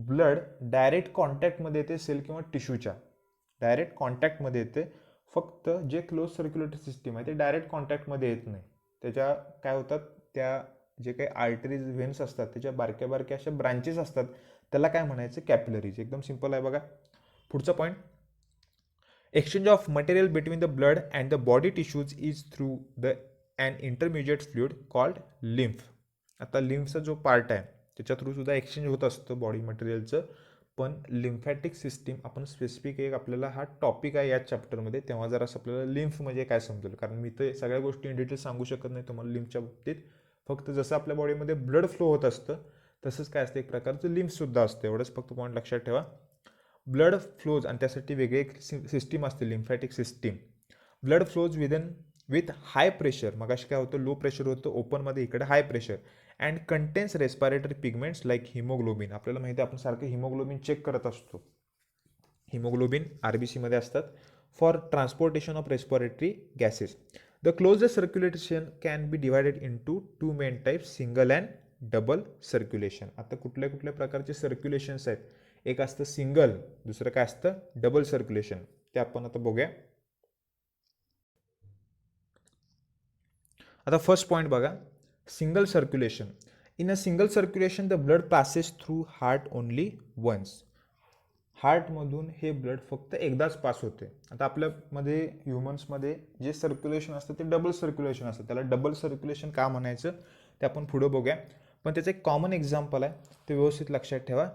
ब्लड डायरेक्ट कॉन्टॅक्टमध्ये येते सेल किंवा टिश्यूच्या, डायरेक्ट कॉन्टॅक्टमध्ये येते. फक्त जे क्लोज सर्क्युलेटरी सिस्टीम आहे ते डायरेक्ट कॉन्टॅक्टमध्ये येत नाही. त्याच्या काय होतात, त्या जे काही आर्टरीज व्हेन्स असतात त्याच्या बारक्या बारक्या अशा ब्रांचेस असतात, त्याला काय म्हणायचं, कॅपिलरीज. एकदम सिंपल आहे बघा. पुढचा point, exchange of material between the blood and the body tissues is through the an intermediate fluid called lymph. आता लिम्फचा जो पार्ट आहे त्याच्या थ्रू सुद्धा एक्सचेंज होत असतं बॉडी मटेरियलचं. पण लिम्फॅटिक सिस्टीम आपण स्पेसिफिक एक आपल्याला हा टॉपिक आहे या चॅप्टरमध्ये, तेव्हा जरासं आपल्याला लिम्फ म्हणजे काय समजेल, कारण मी तर सगळ्या गोष्टी इन डिटेल सांगू शकत नाही तुम्हाला लिम्फच्या बाबतीत. फक्त जसं आपल्या बॉडीमध्ये ब्लड फ्लो होत असतं तसंच काय असतं, एक प्रकारचं लिम्फसुद्धा असतं. एवढंच फक्त पॉईंट लक्षात ठेवा. ब्लड फ्लोज आणि त्यासाठी वेगळी एक सिस्टीम असते lymphatic system. Blood flows with high pressure. मग अशी काय होतं, लो प्रेशर होतं ओपनमध्ये, इकडे high pressure. And contains respiratory pigments like haemoglobin. आपल्याला माहिती आहे आपण सारखं हिमोग्लोबिन चेक करत असतो. हिमोग्लोबिन RBCमध्ये असतात. For transportation of respiratory gases. The closed circulation can be divided into two main types, single and double circulation. आता कुठल्या कुठल्या प्रकारचे सर्क्युलेशन्स आहेत, एक असतं सिंगल, दुसरं काय असतं डबल सर्क्युलेशन, ते आपण आता बघूया. आता फर्स्ट पॉईंट बघा, single circulation. In a single circulation the blood passes through heart only once. हार्टमधून हे ब्लड फक्त एकदाच पास होते. आता आपल्यामध्ये ह्युमन्समध्ये जे सर्क्युलेशन असतं ते डबल सर्क्युलेशन असतं. त्याला डबल सर्क्युलेशन का म्हणायचं ते आपण पुढं बघूया. पण त्याचं एक कॉमन एक्झाम्पल आहे, ते व्यवस्थित लक्षात ठेवा.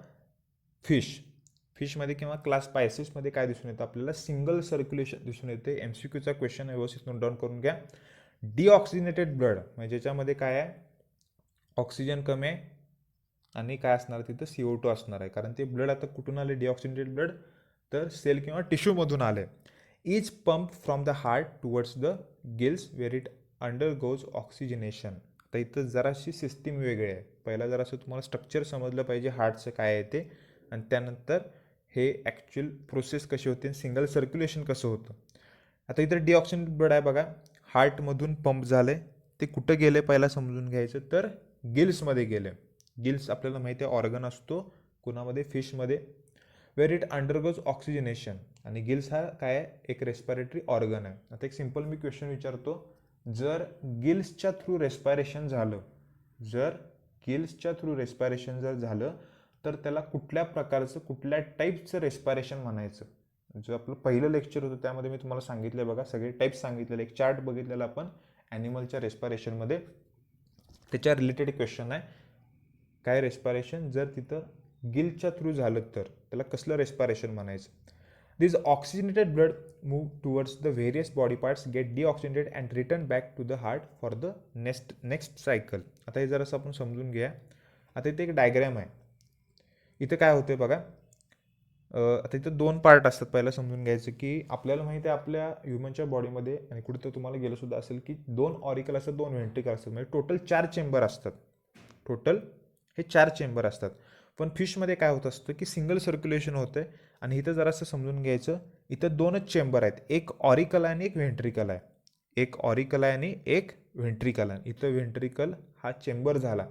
फिशमध्ये किंवा क्लास स्पायसेसमध्ये काय दिसून येतं आपल्याला, सिंगल सर्क्युलेशन दिसून येते. MCQचा क्वेश्चन व्यवस्थित नोट डाऊन करून घ्या. डिऑक्सिजनेटेड ब्लड म्हणजे ज्याच्यामध्ये काय आहे, ऑक्सिजन कमी आहे आणि काय असणार तिथं CO2 असणार आहे. कारण ते ब्लड आता कुठून आले, डिऑक्सिजनेटेड ब्लड, तर सेल किंवा टिश्यूमधून आले. Is pump from the heart towards the gills where it undergoes oxygenation. आता इथं जराशी सिस्टीम वेगळी आहे. पहिला जरासं तुम्हाला स्ट्रक्चर समजलं पाहिजे हार्टचं काय आहे ते, आणि त्यानंतर हे ॲक्च्युअल प्रोसेस कशी होते, सिंगल सर्क्युलेशन कसं होतं. आता इथं डिऑक्सिजनेटेड ब्लड आहे बघा, हार्टमधून पंप झाले, ते कुठं गेले पहिला समजून घ्यायचं, तर गिल्समध्ये गेले. गिल्स आपल्याला माहिती आहे ऑर्गन असतो कुणामध्ये, फिशमध्ये. Where it undergoes oxygenation. आणि गिल्स हा काय आहे, एक रेस्पिरेटरी ऑर्गन आहे. आता एक सिंपल मी क्वेश्चन विचारतो, जर गिल्सच्या थ्रू रेस्पिरेशन झालं, जर गिल्सच्या थ्रू रेस्पिरेशन जर झालं तर त्याला कुठल्या प्रकारचं, कुठल्या टाईपचं रेस्पिरेशन म्हणायचं. जो आपलं पहिलं लेक्चर होतं त्यामध्ये मी तुम्हाला सांगितलं बघा, सगळे टाईप्स सांगितलेले, एक चार्ट बघितलेला आपण ॲनिमलच्या रेस्पिरेशनमध्ये. त्याच्या रिलेटेड क्वेश्चन आहे, काय रेस्पिरेशन जर तिथं गिलच्या थ्रू झालं तर त्याला कसलं रेस्पिरेशन म्हणायचं. This oxygenated blood move towards the various body parts, get deoxygenated and return back to the heart for the next cycle. आता हे जरासं आपण समजून घ्या. आता इथे एक डायग्रॅम आहे. इथं काय होतं बघा, आता इथं दोन पार्ट असतात. पहिला समजून घ्यायचं की आपल्याला माहिती आहे आपल्या ह्युमनच्या बॉडीमध्ये, आणि कुठं तर तुम्हाला गेलं सुद्धा असेल की 2 ऑरिकल असतात, 2 व्हेंट्रिकल असतात, म्हणजे टोटल 4 चेंबर असतात. टोटल हे 4 चेंबर असतात. पण फिशमध्ये काय होत असतं की सिंगल सर्क्युलेशन होतं. आणि इथं जरासं समजून घ्यायचं, इथं 2च चेंबर आहेत, एक ऑरिकल आणि एक व्हेंट्रिकल आहे. एक ऑरिकल आहे आणि एक व्हेंट्रिकल आहे. इथं व्हेंट्रिकल हा चेंबर झाला.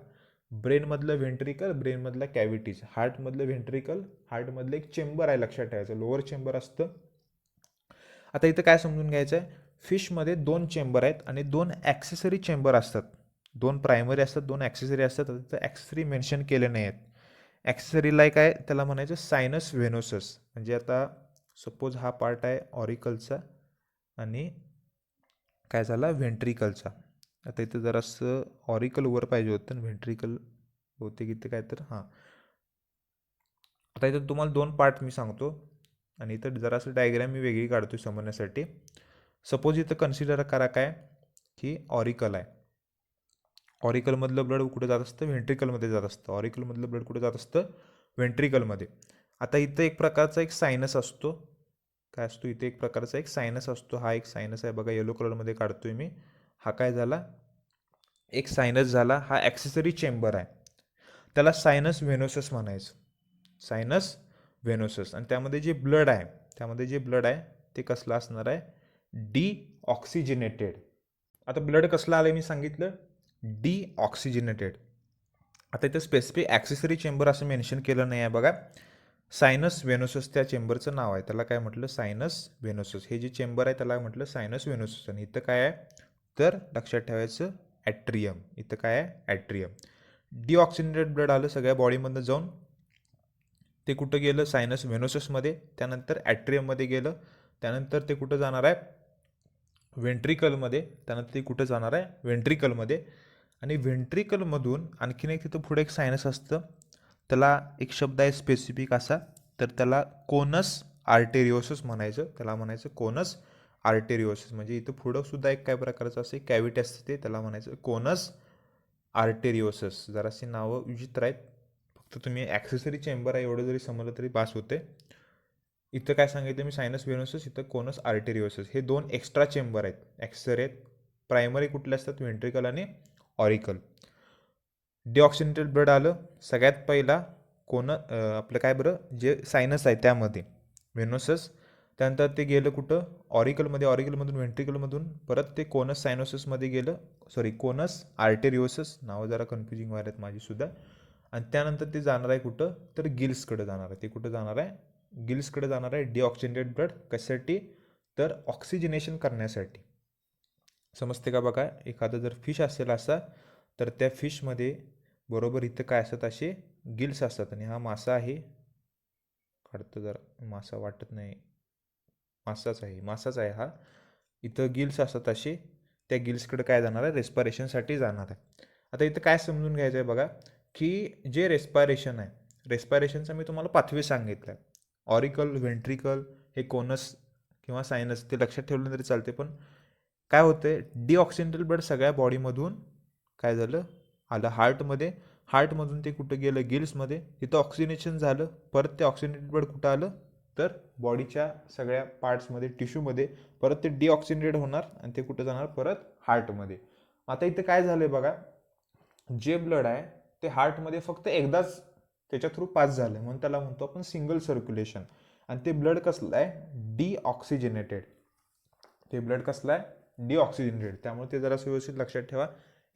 ब्रेनमधलं व्हेंट्रिकल, ब्रेनमधलं कॅव्हिटीज, हार्टमधलं व्हेंट्रिकल, हार्टमधलं एक चेंबर आहे, लक्षात ठेवायचं, लोअर चेंबर असतं. आता इथं काय समजून घ्यायचं आहे, फिशमध्ये 2 चेंबर आहेत आणि 2 ॲक्सेसरी चेंबर असतात. 2 प्रायमरी असतात, 2 ॲक्सेसरी असतात. तर ॲक्सेसरी मेन्शन केले नाही आहेत. ॲक्सेसरीला काय त्याला म्हणायचं सायनस व्हेनोसस. म्हणजे आता सपोज हा पार्ट आहे ऑरिकलचा आणि काय झाला व्हेंट्रिकलचा. आता इथं जरासं ऑरिकल वर पाहिजे होतं आणि व्हेंट्रिकल बहुतेक इथं काय तर हां. आता इथं तुम्हाला 2 पार्ट मी सांगतो आणि इथं जरासं डायग्राम मी वेगळी काढतो समजण्यासाठी. सपोज इथं कन्सिडर करा काय की ऑरिकल आहे. ऑरिकलमधलं ब्लड कुठे जात असतं व्हेंट्रिकलमध्ये जात असतं. ऑरिकलमधलं ब्लड कुठे जात असतं व्हेंट्रिकलमध्ये. आता इथं एक प्रकारचा एक सायनस असतो. काय असतो इथे एक प्रकारचा एक सायनस असतो. हा एक सायनस आहे बघा, येलो कलरमध्ये काढतोय मी. हा काय झाला एक सायनस झाला. हा ॲक्सेसरी चेंबर आहे, त्याला सायनस व्हेनोसस म्हणायचं. सायनस व्हेनोसस. आणि त्यामध्ये जे ब्लड आहे, त्यामध्ये जे ब्लड आहे ते कसलं असणार आहे डीऑक्सिजिनेटेड. आता ब्लड कसलं आलं मी सांगितलं डीऑक्सिजिनेटेड. आता इथे स्पेसिफिक ॲक्सेसरी चेंबर असं मेन्शन केलं नाही आहे बघा. सायनस व्हेनोसस त्या चेंबरचं नाव आहे. त्याला काय म्हटलं सायनस व्हेनोसस. हे जे चेंबर आहे त्याला म्हटलं सायनस व्हेनोसस. आणि इथं काय आहे तर लक्षात ठेवायचं ॲट्रियम. इथं काय आहे ॲट्रियम. डीऑक्सिजनेटेड ब्लड आलं सगळ्या बॉडीमधनं जाऊन ते कुठं गेलं सायनस व्हेनोससमध्ये. त्यानंतर ॲट्रियममध्ये गेलं. त्यानंतर ते कुठं जाणार आहे व्हेंट्रिकलमध्ये. त्यानंतर ते कुठं जाणार आहे व्हेंट्रिकलमध्ये. आणि व्हेंट्रिकलमधून आणखीन एक तिथं पुढे एक सायनस असतं. त्याला एक शब्द आहे स्पेसिफिक असा, तर त्याला कोनस आर्टेरिओसस म्हणायचं. त्याला म्हणायचं कोनस आर्टेरिओसस. म्हणजे इथं पुढं सुद्धा एक काय प्रकारचं असं कॅव्हिटी असते ते त्याला म्हणायचं कोनस आर्टेरिओसस. जराशी नावं विचित्र आहेत. फक्त तुम्ही ॲक्सेसरी चेंबर आहे एवढं जरी समजलं तरी पास होते. इथं काय सांगितलं मी सायनस व्हेनोसस, इथं कोनस आर्टेरिओसस. हे 2 एक्स्ट्रा चेंबर आहेत, ॲक्सेसरी आहेत. प्रायमरी कुठले असतात व्हेंट्रिकल आणि ऑरिकल. डीऑक्सिजनेटेड ब्लड आलं सगळ्यात पहिला आपलं काय बरं जे सायनस आहे त्यामध्ये व्हेनोसस. त्यानंतर ते गेलं कुठं ऑरिकलमध्ये. ऑरिकलमधून व्हेंट्रिकलमधून परत ते कोनस सायनोससमध्ये गेलं. Sorry conus arteriosus. नावं जरा कन्फ्युजिंग व्हायला आहेत माझीसुद्धा. आणि त्यानंतर ते जाणार आहे कुठं तर गिल्सकडे जाणार आहे. ते कुठं जाणार आहे गिल्सकडे जाणार आहे डीऑक्सिजनेटेड ब्लड. कशासाठी तर ऑक्सिजनेशन करण्यासाठी. समजते का बघा. एखादं जर फिश असेल असा तर त्या फिशमध्ये बरोबर इथं काय असतात असे गिल्स असतात. आणि हा मासा आहे, काढतं जरा, मासा वाटत नाही, मासाच आहे हा. इथं गिल्स असतात असे, त्या गिल्सकडे काय जाणार आहे रेस्पायरेशनसाठी जाणार आहे. आता इथं काय समजून घ्यायचं आहे बघा की जे रेस्पायरेशन आहे, रेस्पायरेशनचा मी तुम्हाला पाथवे सांगितलं आहे. ऑरिकल व्हेंट्रिकल हे कोनस किंवा सायनस ते लक्षात ठेवलं तरी चालते. पण काय होतंय डीऑक्सिजनेटेड ब्लड सगळ्या बॉडीमधून काय झालं आलं हार्टमध्ये. हार्टमधून ते कुठं गेलं गिल्समध्ये. तिथं ऑक्सिजनेशन झालं. परत ते ऑक्सिजनेटेड ब्लड कुठं आलं तर बॉडीच्या सगळ्या पार्ट्समध्ये टिश्यूमध्ये. परत ते डीऑक्सिजनेटेड होणार आणि ते कुठं जाणार परत हार्टमध्ये. आता इथं काय झालंय बघा, जे ब्लड आहे ते हार्टमध्ये फक्त एकदाच त्याच्या थ्रू पास झालं म्हणून त्याला म्हणतो आपण सिंगल सर्क्युलेशन. आणि ते ब्लड कसलं आहे डीऑक्सिजनेटेड. ते ब्लड कसलं आहे डीऑक्सिजनेटेड. त्यामुळे ते जरा व्यवस्थित लक्षात ठेवा.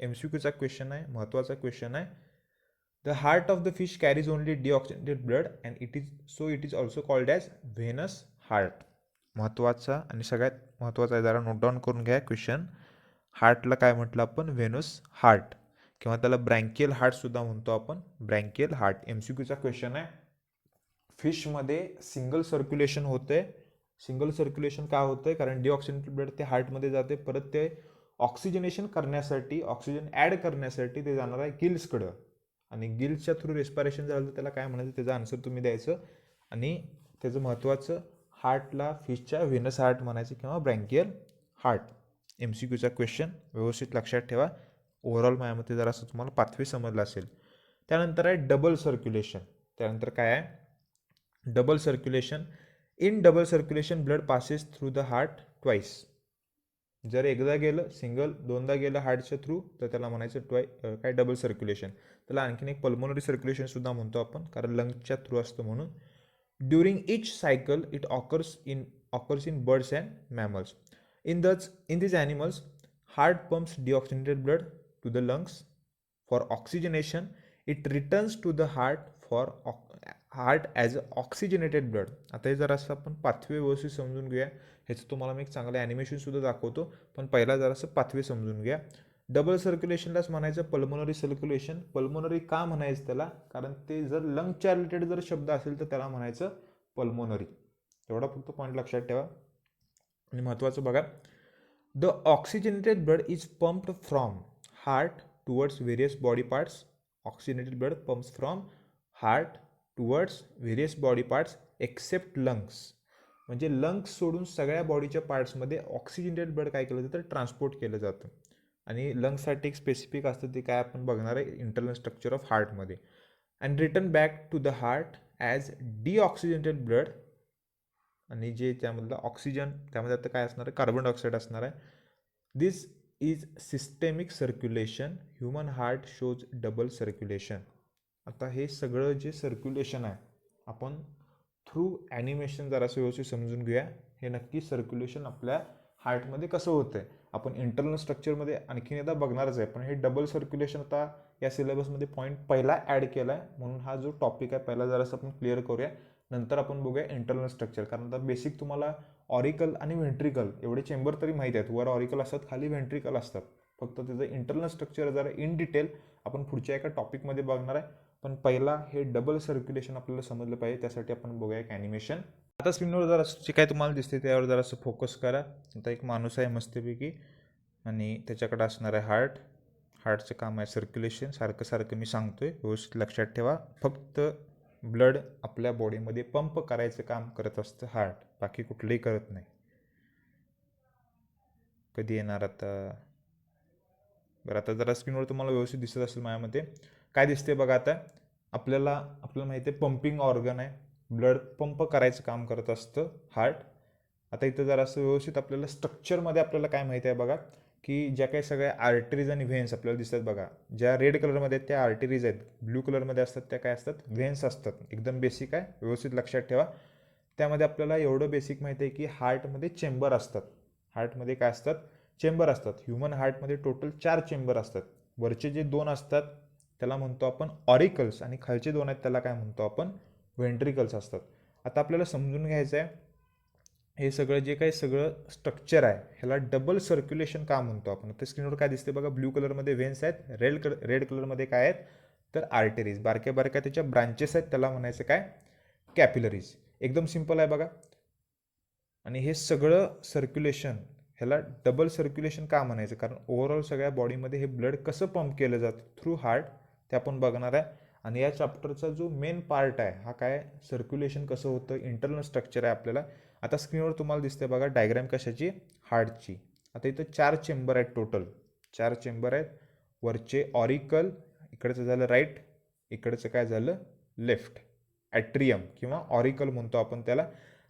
MCQचा क्वेश्चन आहे, महत्त्वाचा क्वेश्चन आहे. The heart of the fish carries only deoxygenated blood and it is also called as Venus heart. महत्त्वाचा आणि सगळ्यात महत्त्वाचा आहे, जरा नोट डाऊन करून घ्या क्वेश्चन. हार्टला काय म्हटलं आपण व्हेनस हार्ट किंवा त्याला ब्रँकियल हार्ट सुद्धा म्हणतो आपण, ब्रँकियल हार्ट. MCQचा क्वेश्चन आहे. फिशमध्ये सिंगल सर्क्युलेशन होते. सिंगल सर्क्युलेशन का होतंय कारण डीऑक्सिजनेटेड ब्लड ते हार्टमध्ये जाते. परत ते ऑक्सिजनेशन करण्यासाठी ऑक्सिजन ॲड करण्यासाठी ते जाणार आहे गिल्सकडं. आणि गिल्सच्या थ्रू रेस्पायरेशन झालं तर त्याला काय म्हणायचं त्याचं आन्सर तुम्ही द्यायचं. आणि त्याचं महत्त्वाचं हार्टला फिशच्या व्हेनस हार्ट म्हणायचं किंवा ब्रँकियल हार्ट. MCQचा क्वेश्चन व्यवस्थित लक्षात ठेवा. ओव्हरऑल माझ्यामध्ये जरा असं तुम्हाला पाथवे समजलं असेल. त्यानंतर आहे डबल सर्क्युलेशन. त्यानंतर काय आहे double circulation. In double circulation blood passes through the heart twice. जर एकदा गेलं सिंगल, दोनदा गेलं हार्टच्या थ्रू तर त्याला म्हणायचं काय डबल सर्क्युलेशन. त्याला आणखीन एक पल्मोनरी सर्क्युलेशन सुद्धा म्हणतो आपण कारण लंग्सच्या थ्रू असतं म्हणून. During each cycle it occurs in birds and mammals. In these animals, heart pumps deoxygenated blood to the lungs for oxygenation. It returns to the heart as oxygenated blood. आता हे जरासं आपण पाथवे व्यवस्थित समजून घेऊया. ह्याचं तुम्हाला मी एक चांगलं ॲनिमेशन सुद्धा दाखवतो. पण पहिला जरासं पाथवे समजून घ्या. डबल सर्क्युलेशनलाच म्हणायचं पल्मोनरी सर्क्युलेशन. पल्मोनरी का म्हणायचं त्याला, कारण ते जर लंगच्या रिलेटेड जर शब्द असेल तर त्याला म्हणायचं पल्मोनरी. एवढा फक्त पॉईंट लक्षात ठेवा. आणि महत्त्वाचं बघा, the oxygenated blood is pumped from heart towards various body parts. Oxygenated blood pumps from heart towards various body parts except lungs. म्हणजे लंग्स सोडून सगळ्या बॉडीच्या पार्ट्समध्ये ऑक्सिजनेटेड ब्लड काय केलं जातं, तर केलं जातं. आणि लंग्ससाठी एक स्पेसिफिक असतं, ते काय आपण बघणार आहे इंटरनल स्ट्रक्चर ऑफ हार्टमध्ये. And return back to the heart as deoxygenated blood. आणि जे त्यामधलं ऑक्सिजन त्यामध्ये आता काय असणार आहे, कार्बन डायऑक्साईड असणार आहे. This is systemic circulation. Human heart shows double circulation. आता हे सगळं जे सर्क्युलेशन आहे आपण थ्रू ॲनिमेशन जरासं व्यवस्थित समजून घेऊया. हे नक्की सर्क्युलेशन आपल्या हार्टमध्ये कसं होतं आहे आपण इंटरनल स्ट्रक्चरमध्ये आणखीन एकदा बघणारच आहे. पण हे डबल सर्क्युलेशन आता या सिलेबसमध्ये पॉईंट पहिला ॲड केला आहे, म्हणून हा जो टॉपिक आहे पहिला जरासं आपण क्लिअर करूया. नंतर आपण बघूया इंटरनल स्ट्रक्चर. कारण आता बेसिक तुम्हाला ऑरिकल आणि व्हेंट्रिकल एवढे चेंबर तरी माहीत आहेत. वर ऑरिकल असतात, खाली व्हेंट्रिकल असतात. फक्त त्याचं इंटरनल स्ट्रक्चर जरा इन डिटेल आपण पुढच्या एका टॉपिकमध्ये बघणार आहे. पण पहिला हे डबल सर्क्युलेशन आपल्याला समजलं पाहिजे, त्यासाठी आपण बघूया एक ॲनिमेशन. आता स्क्रीनवर जरा जे काय तुम्हाला दिसते त्यावर जरासं फोकस करा. आता एक माणूस आहे मस्तपैकी आणि त्याच्याकडे असणार आहे हार्ट. हार्टचं काम आहे सर्क्युलेशन. सारखं मी सांगतोय, व्यवस्थित लक्षात ठेवा. फक्त ब्लड आपल्या बॉडीमध्ये पंप करायचं काम करत असतं हार्ट, बाकी कुठलंही करत नाही. कधी येणार आता, बरं आता जरा स्क्रीनवर तुम्हाला व्यवस्थित दिसत असेल माझ्यामध्ये काय दिसते बघा. आता आपल्याला माहिती आहे पंपिंग ऑर्गन आहे, ब्लड पंप करायचं काम करत असतं हार्ट. आता इथं जरासं व्यवस्थित आपल्याला स्ट्रक्चरमध्ये आपल्याला काय माहिती आहे बघा, की ज्या काही सगळ्या आर्टरीज आणि व्हेन्स आपल्याला दिसतात बघा. ज्या रेड कलरमध्ये आहेत त्या आर्टरीज आहेत, ब्ल्यू कलरमध्ये असतात त्या काय असतात, व्हेन्स असतात. एकदम बेसिक आहे, व्यवस्थित लक्षात ठेवा. त्यामध्ये आपल्याला एवढं बेसिक माहिती आहे की हार्टमध्ये चेंबर असतात. हार्टमध्ये काय असतात, चेंबर असतात. ह्युमन हार्टमध्ये टोटल 4 चेंबर असतात. वरचे जे 2 असतात त्याला म्हणतो आपण ऑरिकल्स, आणि खालचे 2 आहेत त्याला काय म्हणतो आपण, व्हेंट्रिकल्स असतात. आता आपल्याला समजून घ्यायचं आहे हे सगळं जे काही सगळं स्ट्रक्चर आहे ह्याला डबल सर्क्युलेशन का म्हणतो आपण. आता स्क्रीनवर काय दिसते बघा, ब्ल्यू कलरमध्ये व्हेन्स आहेत, रेड कलरमध्ये काय आहेत तर आर्टरीज, बारक्या बारक्या त्याच्या ब्रांचेस आहेत, त्याला म्हणायचं काय, कॅपिलरीज. एकदम सिंपल आहे बघा. आणि हे सगळं सर्क्युलेशन ह्याला डबल सर्क्युलेशन का म्हणायचं, कारण ओव्हरऑल सगळ्या बॉडीमध्ये हे ब्लड कसं पंप केलं जातं थ्रू हार्ट ते आपण बघणार आहे. आणि या चॅप्टरचा जो मेन पार्ट आहे हा काय, सर्क्युलेशन कसं होतं, इंटरनल स्ट्रक्चर आहे आपल्याला. आता स्क्रीनवर तुम्हाला दिसते बघा डायग्राम कशाची, हार्टची. आता इथं 4 चेंबर आहेत, टोटल 4 चेंबर आहेत. वरचे ऑरिकल, इकडचं झालं राईट, इकडचं काय झालं लेफ्ट, ॲट्रियम किंवा ऑरिकल म्हणतो आपण त्याला.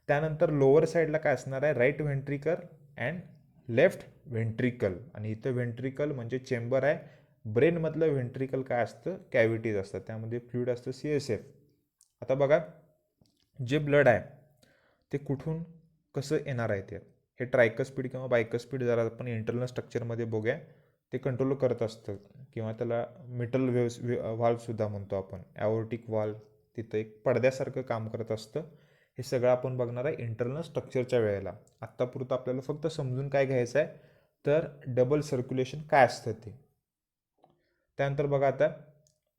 त्यानंतर लोअर साईडला काय असणार आहे, right ventricle and left ventricle. आणि इथं व्हेंट्रिकल म्हणजे चेंबर आहे. ब्रेनमधलं व्हेंट्रिकल काय असतं, कॅव्हिटीज असतात, त्यामध्ये फ्लुइड असतं CSF. आता बघा जे ब्लड आहे ते कुठून कसं येणार आहे ते, हे ट्रायकस्पीड किंवा बायकस्पीड जरा आपण इंटरनल स्ट्रक्चरमध्ये बघूया, ते कंट्रोल करत असतं. किंवा त्याला मिटल व्हाल्वसुद्धा म्हणतो आपण, ॲओर्टिक व्हाल्व, तिथं एक पडद्यासारखं काम करत असतं. हे सगळं आपण बघणार आहे इंटरनल स्ट्रक्चरच्या वेळेला. आत्तापुरतं आपल्याला फक्त समजून काय घ्यायचं आहे तर डबल सर्क्युलेशन काय असतं ते. त्यानंतर बघा आता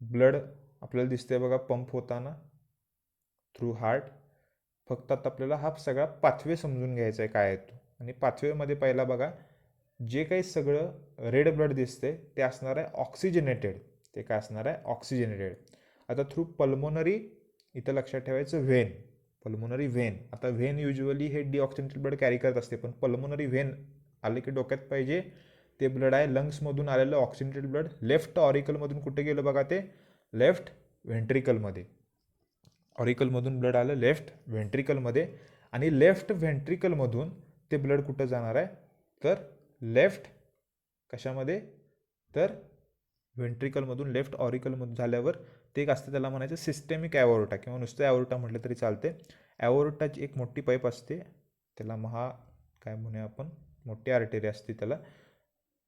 ब्लड आपल्याला दिसतंय बघा पंप होताना थ्रू हार्ट. फक्त आता आपल्याला हा सगळा पाथवे समजून घ्यायचा आहे काय आहे तो. आणि पाथवेमध्ये पहिला बघा जे काही सगळं रेड ब्लड दिसते ते असणार आहे ऑक्सिजनेटेड. ते काय असणार आहे, ऑक्सिजनेटेड. आता थ्रू पल्मोनरी, इथं लक्षात ठेवायचं व्हेन, पल्मोनरी व्हेन. आता व्हेन युजली हे डिऑक्सिजनेटेड ब्लड कॅरी करत असते, पण पल्मोनरी व्हेन आले की डोक्यात पाहिजे ते ब्लड आहे लंग्समधून आलेलं ऑक्सिजनेटेड ब्लड. लेफ्ट ऑरिकलमधून कुठे गेलं बघा, ते लेफ्ट व्हेंट्रिकलमध्ये. ऑरिकलमधून ब्लड आलं लेफ्ट व्हेंट्रिकलमध्ये. आणि लेफ्ट व्हेंट्रिकलमधून ते ब्लड कुठं जाणार आहे तर लेफ्ट कशामध्ये तर व्हेंट्रिकलमधून लेफ्ट ऑरिकलमधून झाल्यावर ते एक असतं त्याला म्हणायचं सिस्टेमिक ॲओर्टा, किंवा नुसतं ॲओर्टा म्हटलं तरी चालते. ॲओर्टाची एक मोठी पाईप असते, त्याला काय म्हणूया आपण, मोठी आर्टेरी असते त्याला,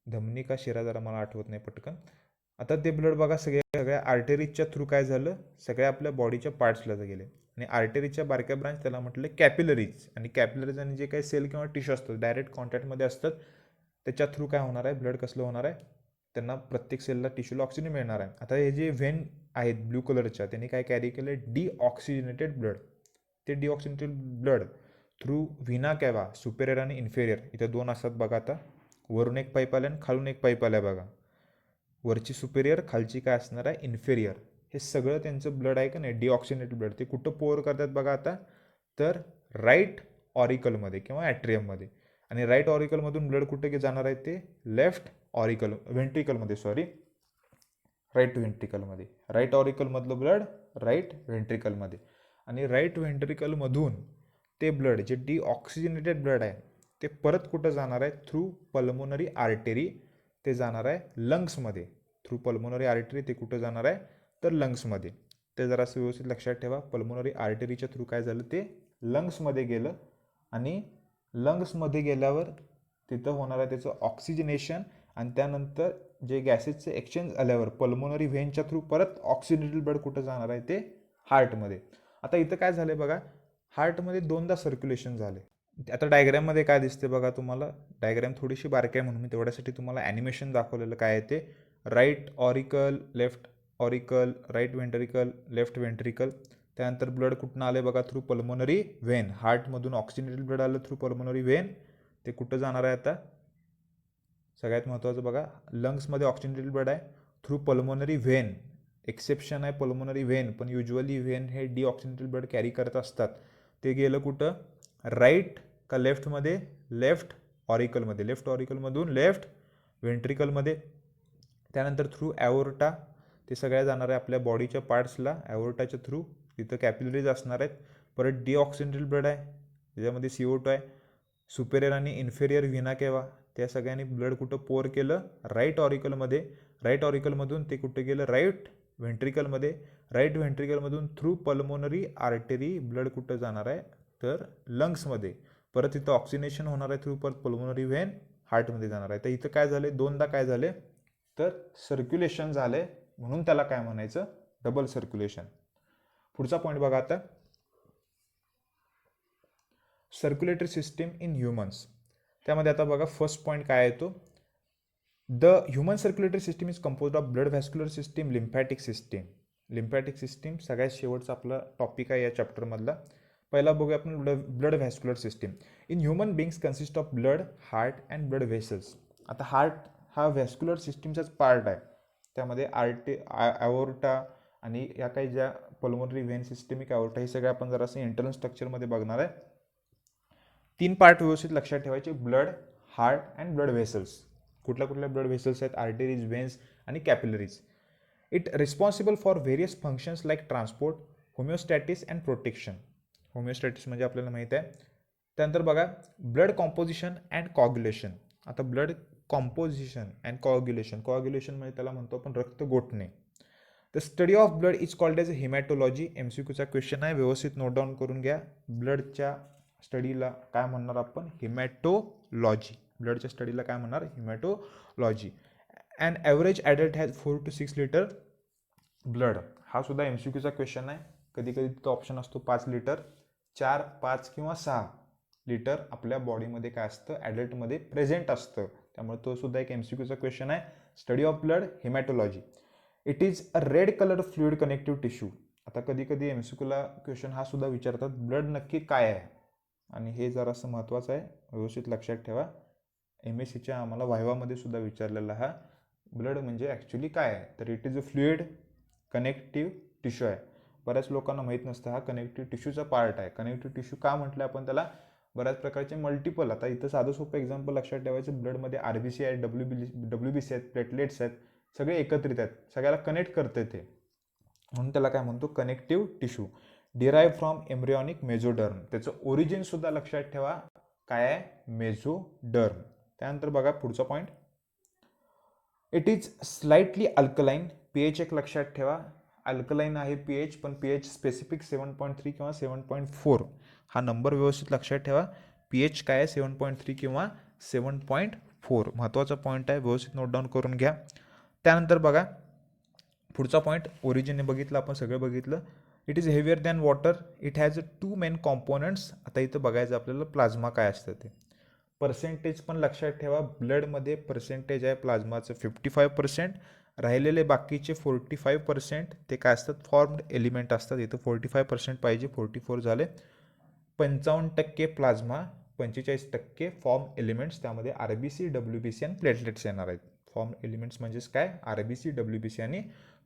धमनी का शिरा जरा मला आठवत नाही पटकन. आता ते ब्लड बघा सगळ्या आर्टेरीजच्या थ्रू काय झालं, सगळ्या आपल्या बॉडीच्या पार्ट्सला गेले. आणि आर्टेरीजच्या बारक्या ब्रांच त्याला म्हटलं कॅपिलरीज. आणि कॅपिलरीज आणि जे काही सेल किंवा टिश्यू असतात डायरेक्ट कॉन्टॅक्टमध्ये असतात, त्याच्या थ्रू काय होणार आहे, ब्लड कसलं होणार आहे, त्यांना प्रत्येक सेलला टिश्यूला ऑक्सिजन मिळणार आहे. आता हे जे व्हेन आहेत ब्ल्यू कलरच्या त्यांनी काय कॅरी केलं आहे डिऑक्सिजनेटेड ब्लड. ते deoxygenated blood through vena cava superior आणि इन्फेरियर इथे दोन असतात बघा. आता वरून एक पाईप आल्या आणि खालून एक पाईप आल्या बघा. वरची सुपेरियर खालची काय असणार आहे इन्फेरियर. हे सगळं त्यांचं ब्लड आहे का नाही डिऑक्सिजनेटेड ब्लड ते कुठं पोअर करतात बघा. आता तर राईट ऑरिकलमध्ये किंवा ॲट्रियममध्ये. आणि राईट ऑरिकलमधून ब्लड कुठे जाणार आहे ते लेफ्ट ऑरिकल व्हेंट्रिकलमध्ये राईट व्हेंट्रिकलमध्ये. राईट ऑरिकलमधलं ब्लड राईट व्हेंट्रिकलमध्ये. आणि राईट व्हेंट्रिकलमधून ते ब्लड जे डिऑक्सिजनेटेड ब्लड आहे ते परत कुठं जाणार आहे थ्रू पल्मोनरी आर्टेरी. ते जाणार आहे लंग्समध्ये. थ्रू पल्मोनरी आर्टरी ते कुठं जाणार आहे तर लंग्समध्ये. ते जरासं व्यवस्थित लक्षात ठेवा. पल्मोनरी आर्टरीच्या थ्रू काय झालं ते लंग्समध्ये गेलं आणि लंग्समध्ये गेल्यावर तिथं होणार आहे त्याचं ऑक्सिजनेशन. आणि त्यानंतर जे गॅसेसचे एक्सचेंज झाल्यावर पल्मोनरी व्हेनच्या थ्रू परत ऑक्सिजनेटेड ब्लड कुठं जाणार आहे ते हार्टमध्ये. आता इथं काय झालं बघा हार्टमध्ये दोनदा सर्क्युलेशन झाले. आता डायग्रॅममध्ये काय दिसते बघा तुम्हाला. डायग्रॅम थोडीशी बारकी आहे म्हणून मी तेवढ्यासाठी तुम्हाला ॲनिमेशन दाखवलेलं काय आहे ते. Right auricle left auricle right ventricle left ventricle. त्यानंतर ब्लड कुठून आले बघा थ्रू पल्मोनरी व्हेन. हार्टमधून ऑक्सिजनेटेड ब्लड आलं थ्रू पल्मोनरी व्हेन. ते कुठं जाणार आहे आता सगळ्यात महत्त्वाचं बघा लंग्समध्ये ऑक्सिजनेटेड ब्लड आहे थ्रू पल्मोनरी व्हेन. एक्सेप्शन आहे पल्मोनरी व्हेन पण युजली व्हेन हे डिऑक्सिजनेटेड ब्लड कॅरी करत असतात. ते गेलं कुठं राईट का लेफ्टमध्ये लेफ्ट ऑरिकलमध्ये. लेफ्ट ऑरिकलमधून लेफ्ट व्हेंट्रिकलमध्ये. त्यानंतर थ्रू ॲओर्टा ते सगळ्या जाणार आहे आपल्या बॉडीच्या पार्ट्सला ॲओर्टाच्या थ्रू. तिथं कॅपिलरीज असणार आहेत. परत डिऑक्सिजनेटेड ब्लड आहे त्याच्यामध्ये CO2 आहे. सुपेरियर आणि इन्फेरियर व्हिना केवा त्या सगळ्यांनी ब्लड कुठं पोअर केलं राईट ऑरिकलमध्ये. राईट ऑरिकलमधून ते कुठं गेलं राईट व्हेंट्रिकलमध्ये. राईट व्हेंट्रिकलमधून थ्रू पल्मोनरी आर्टरी ब्लड कुठं जाणार आहे तर लंग्समध्ये. परत इथं ऑक्सिजनेशन होणार आहे थ्रू परत पल्मोनरी व्हेन हार्टमध्ये जाणार आहे. तर इथं काय झाले दोनदा काय झाले तर सर्क्युलेशन झाले म्हणून त्याला काय म्हणायचं डबल सर्क्युलेशन. पुढचा पॉईंट बघा आता सर्क्युलेटरी सिस्टीम इन ह्युमन्स. त्यामध्ये आता बघा फर्स्ट पॉईंट काय येतो the human circulatory system is compose of blood vascular system lymphatic system. Lymphatic system सगळ्यात शेवटचा आपला टॉपिक आहे या चॅप्टरमधला. पहिला बघूया आपण blood vascular system. In human बिंग्स consist of blood heart and blood vessels. आता हार्ट हा व्हॅस्क्युलर सिस्टीमचाच पार्ट आहे. त्यामध्ये ॲओर्टा आणि या काही ज्या पल्मोनरी व्हेन सिस्टेमिक ॲओर्टा हे सगळे आपण जरासं इंटरनल स्ट्रक्चरमध्ये बघणार आहे. 3 पार्ट व्यवस्थित लक्षात ठेवायचे blood heart and blood vessels. कुठल्या ब्लड व्हेसल्स आहेत आर्टरीज व्हेन्स आणि capillaries. It responsible for various functions like transport homeostasis and protection. Homeostasis म्हणजे आपल्याला माहीत आहे. त्यानंतर बघा ब्लड कॉम्पोजिशन अँड कॉग्युलेशन. आता ब्लड कॉम्पोजिशन अँड कॉग्युलेशन म्हणजे त्याला म्हणतो आपण रक्त गोठणे. The study of blood is called as haematology. MCQचा क्वेश्चन आहे व्यवस्थित नोट डाऊन करून घ्या. ब्लडच्या स्टडीला काय म्हणणार आपण हिमॅटोलॉजी. ब्लडच्या स्टडीला काय म्हणणार haematology. And average adult has 4 to 6 litre blood. हा सुद्धा MCQचा क्वेश्चन आहे. कधी कधी तो ऑप्शन असतो 5 लिटर 4 5 किंवा 6 लिटर आपल्या बॉडीमध्ये काय असतं ॲडल्टमध्ये प्रेझेंट असतं. त्यामुळे तो सुद्धा एक MCQचा क्वेश्चन आहे. Study of blood haematology. It is a red colour fluid connective tissue. आता कधी कधी MCQला क्वेश्चन हा सुद्धा विचारतात ब्लड नक्की काय आहे आणि हे जरासं महत्त्वाचं आहे व्यवस्थित लक्षात ठेवा. MSCच्या आम्हाला व्हायवामध्ये सुद्धा विचारलेला हा ब्लड म्हणजे ॲक्च्युली काय आहे. तर it is a fluid connective tissue आहे. बऱ्याच लोकांना माहीत नसतं हा कनेक्टिव्ह टिश्यूचा पार्ट आहे. कनेक्टिव्ह टिश्यू का म्हटलं आपण त्याला बऱ्याच प्रकारचे मल्टिपल. आता इथं साधं सोपं एक्झाम्पल लक्षात ठेवायचं ब्लडमध्ये RBC आहेत WBC आहेत प्लेटलेट्स आहेत सगळे एकत्रित आहेत सगळ्याला कनेक्ट करते ते म्हणून त्याला काय म्हणतो connective tissue. Derive from embryonic mesoderm. त्याचं ओरिजिन सुद्धा लक्षात ठेवा काय आहे मेझोडर्म. त्यानंतर बघा पुढचा point it is slightly alkaline. pH एक लक्षात ठेवा अल्कलाइन आहे pH पण pH स्पेसिफिक 7.3 किंवा 7.4 हा नंबर व्यवस्थित लक्षात ठेवा. pH काय आहे 7.3 किंवा 7.4 महत्त्वाचा पॉईंट आहे व्यवस्थित नोट डाऊन करून घ्या. त्यानंतर बघा पुढचा पॉईंट ओरिजिनने बघितलं आपण सगळं बघितलं. It is heavier than water. It has 2 main components. आता इथं बघायचं आपल्याला प्लाझ्मा काय असतं ते. पर्सेंटेज पण लक्षात ठेवा, ब्लडमध्ये पर्सेंटेज आहे प्लाझ्माचं 55%, राहिलेले बाकीचे 45% ते काय असतात, फॉर्म्ड एलिमेंट असतात. इथं 45% पाहिजे, 44 झाले. 55% प्लाझ्मा, 45% फॉर्म एलिमेंट्स, त्यामध्ये RBC, WBC आणि प्लेटलेट्स येणार आहेत. फॉर्म एलिमेंट्स म्हणजेच काय, RBC, WBC आणि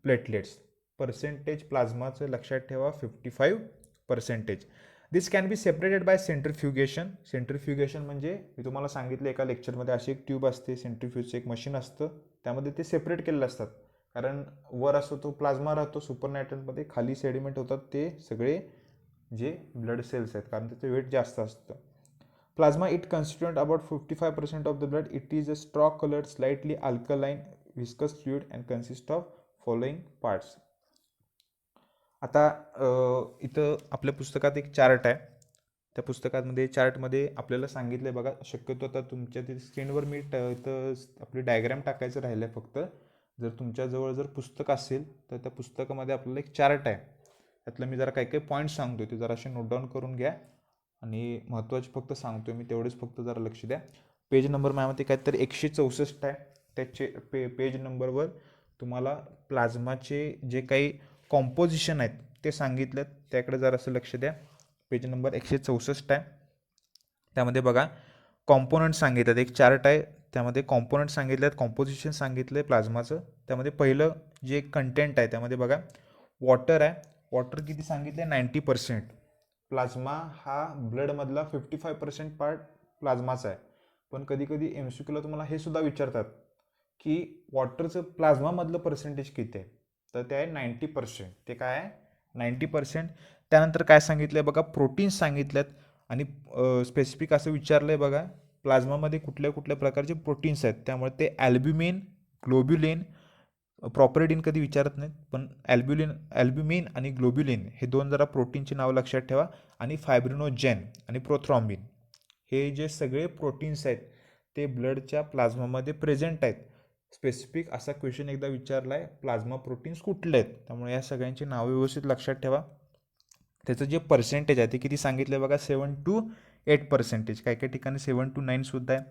प्लेटलेट्स. पर्सेंटेज प्लाझ्माचं लक्षात ठेवा 55%. दिस कॅन बी सेपरेटेड बाय सेंट्रिफ्युगेशन. सेंट्रिफ्युगेशन म्हणजे मी तुम्हाला सांगितलं एका लेक्चरमध्ये, अशी एक ट्यूब असते, सेंट्रिफ्यूजचं एक मशीन असतं, त्यामध्ये ते सेपरेट केलेलं असतात. कारण वर असतो तो प्लाझ्मा राहतो सुपरनायट्रलमध्ये, खाली सेडिमेंट होतात ते सगळे जे ब्लड सेल्स आहेत, कारण त्याचं वेट जास्त असतं. Plasma it constitute about 55% of the blood. It is a straw coloured, slightly alkaline, viscous fluid and consist of following parts. आता इथं आपल्या पुस्तकात एक चार्ट आहे. त्या पुस्तकामध्ये चार्टमध्ये आपल्याला सांगितलं आहे बघा, शक्यतो आता तुमच्या ते स्क्रीनवर मी इथं आपली डायग्राम टाकायचं राहिलं आहे फक्त. जर तुमच्याजवळ जर पुस्तक असेल तर त्या पुस्तकामध्ये आपल्याला एक चार्ट आहे, त्यातलं मी जरा काही काही पॉईंट्स सांगतो, ते जरा असे नोट डाऊन करून घ्या आणि महत्त्वाचे फक्त सांगतो मी, तेवढेच फक्त जरा लक्ष द्या. पेज नंबर माझ्यामध्ये काहीतरी 164 आहे. त्याचे पेज नंबरवर तुम्हाला प्लाझ्माचे जे काही कॉम्पोजिशन आहेत ते सांगितलेत, त्याकडे जरासं लक्ष द्या. पेज नंबर 164 आहे. त्यामध्ये बघा कॉम्पोनंट सांगितलं, एक चार्ट आहे, त्यामध्ये कॉम्पोनंट सांगितले आहेत, कॉम्पोजिशन सांगितलं आहे प्लाझ्माचं. त्यामध्ये पहिलं जे कंटेंट आहे त्यामध्ये बघा वॉटर आहे. वॉटर किती सांगितले, 90%. प्लाझ्मा हा ब्लडमधला 55% पार्ट प्लाझ्माचा आहे. पण कधी कधी MCQला तुम्हाला हे सुद्धा विचारतात की वॉटरचं प्लाझ्मामधलं पर्सेंटेज किती आहे, तर ते आहे 90%. ते काय आहे, 90%. त्यानंतर काय सांगितलं आहे बघा, प्रोटीन्स सांगितलेत आणि स्पेसिफिक असं विचारलं आहे बघा, प्लाझ्मामध्ये कुठल्या कुठल्या प्रकारचे प्रोटीन्स आहेत. त्यामुळे ते ॲल्ब्युमिन, ग्लोब्युलिन, प्रॉपरेडिन कधी विचारत नाहीत, पण ॲल्ब्युमिन आणि ग्लोब्युलिन हे दोन जरा प्रोटीनची नावं लक्षात ठेवा. आणि फायब्रिनोजेन आणि प्रोथ्रॉम्बिन हे जे सगळे प्रोटीन्स आहेत ते ब्लडच्या प्लाझ्मामध्ये प्रेझेंट आहेत. स्पेसिफिक असा क्वेश्चन एकदा विचारला आहे, प्लाझ्मा प्रोटीन्स कुठले आहेत. त्यामुळे या सगळ्यांची नावं व्यवस्थित लक्षात ठेवा. त्याचं जे पर्सेंटेज आहे ते किती सांगितलं आहे बघा, 7 to 8%. काही काही ठिकाणी 7 to 9 सुद्धा आहे.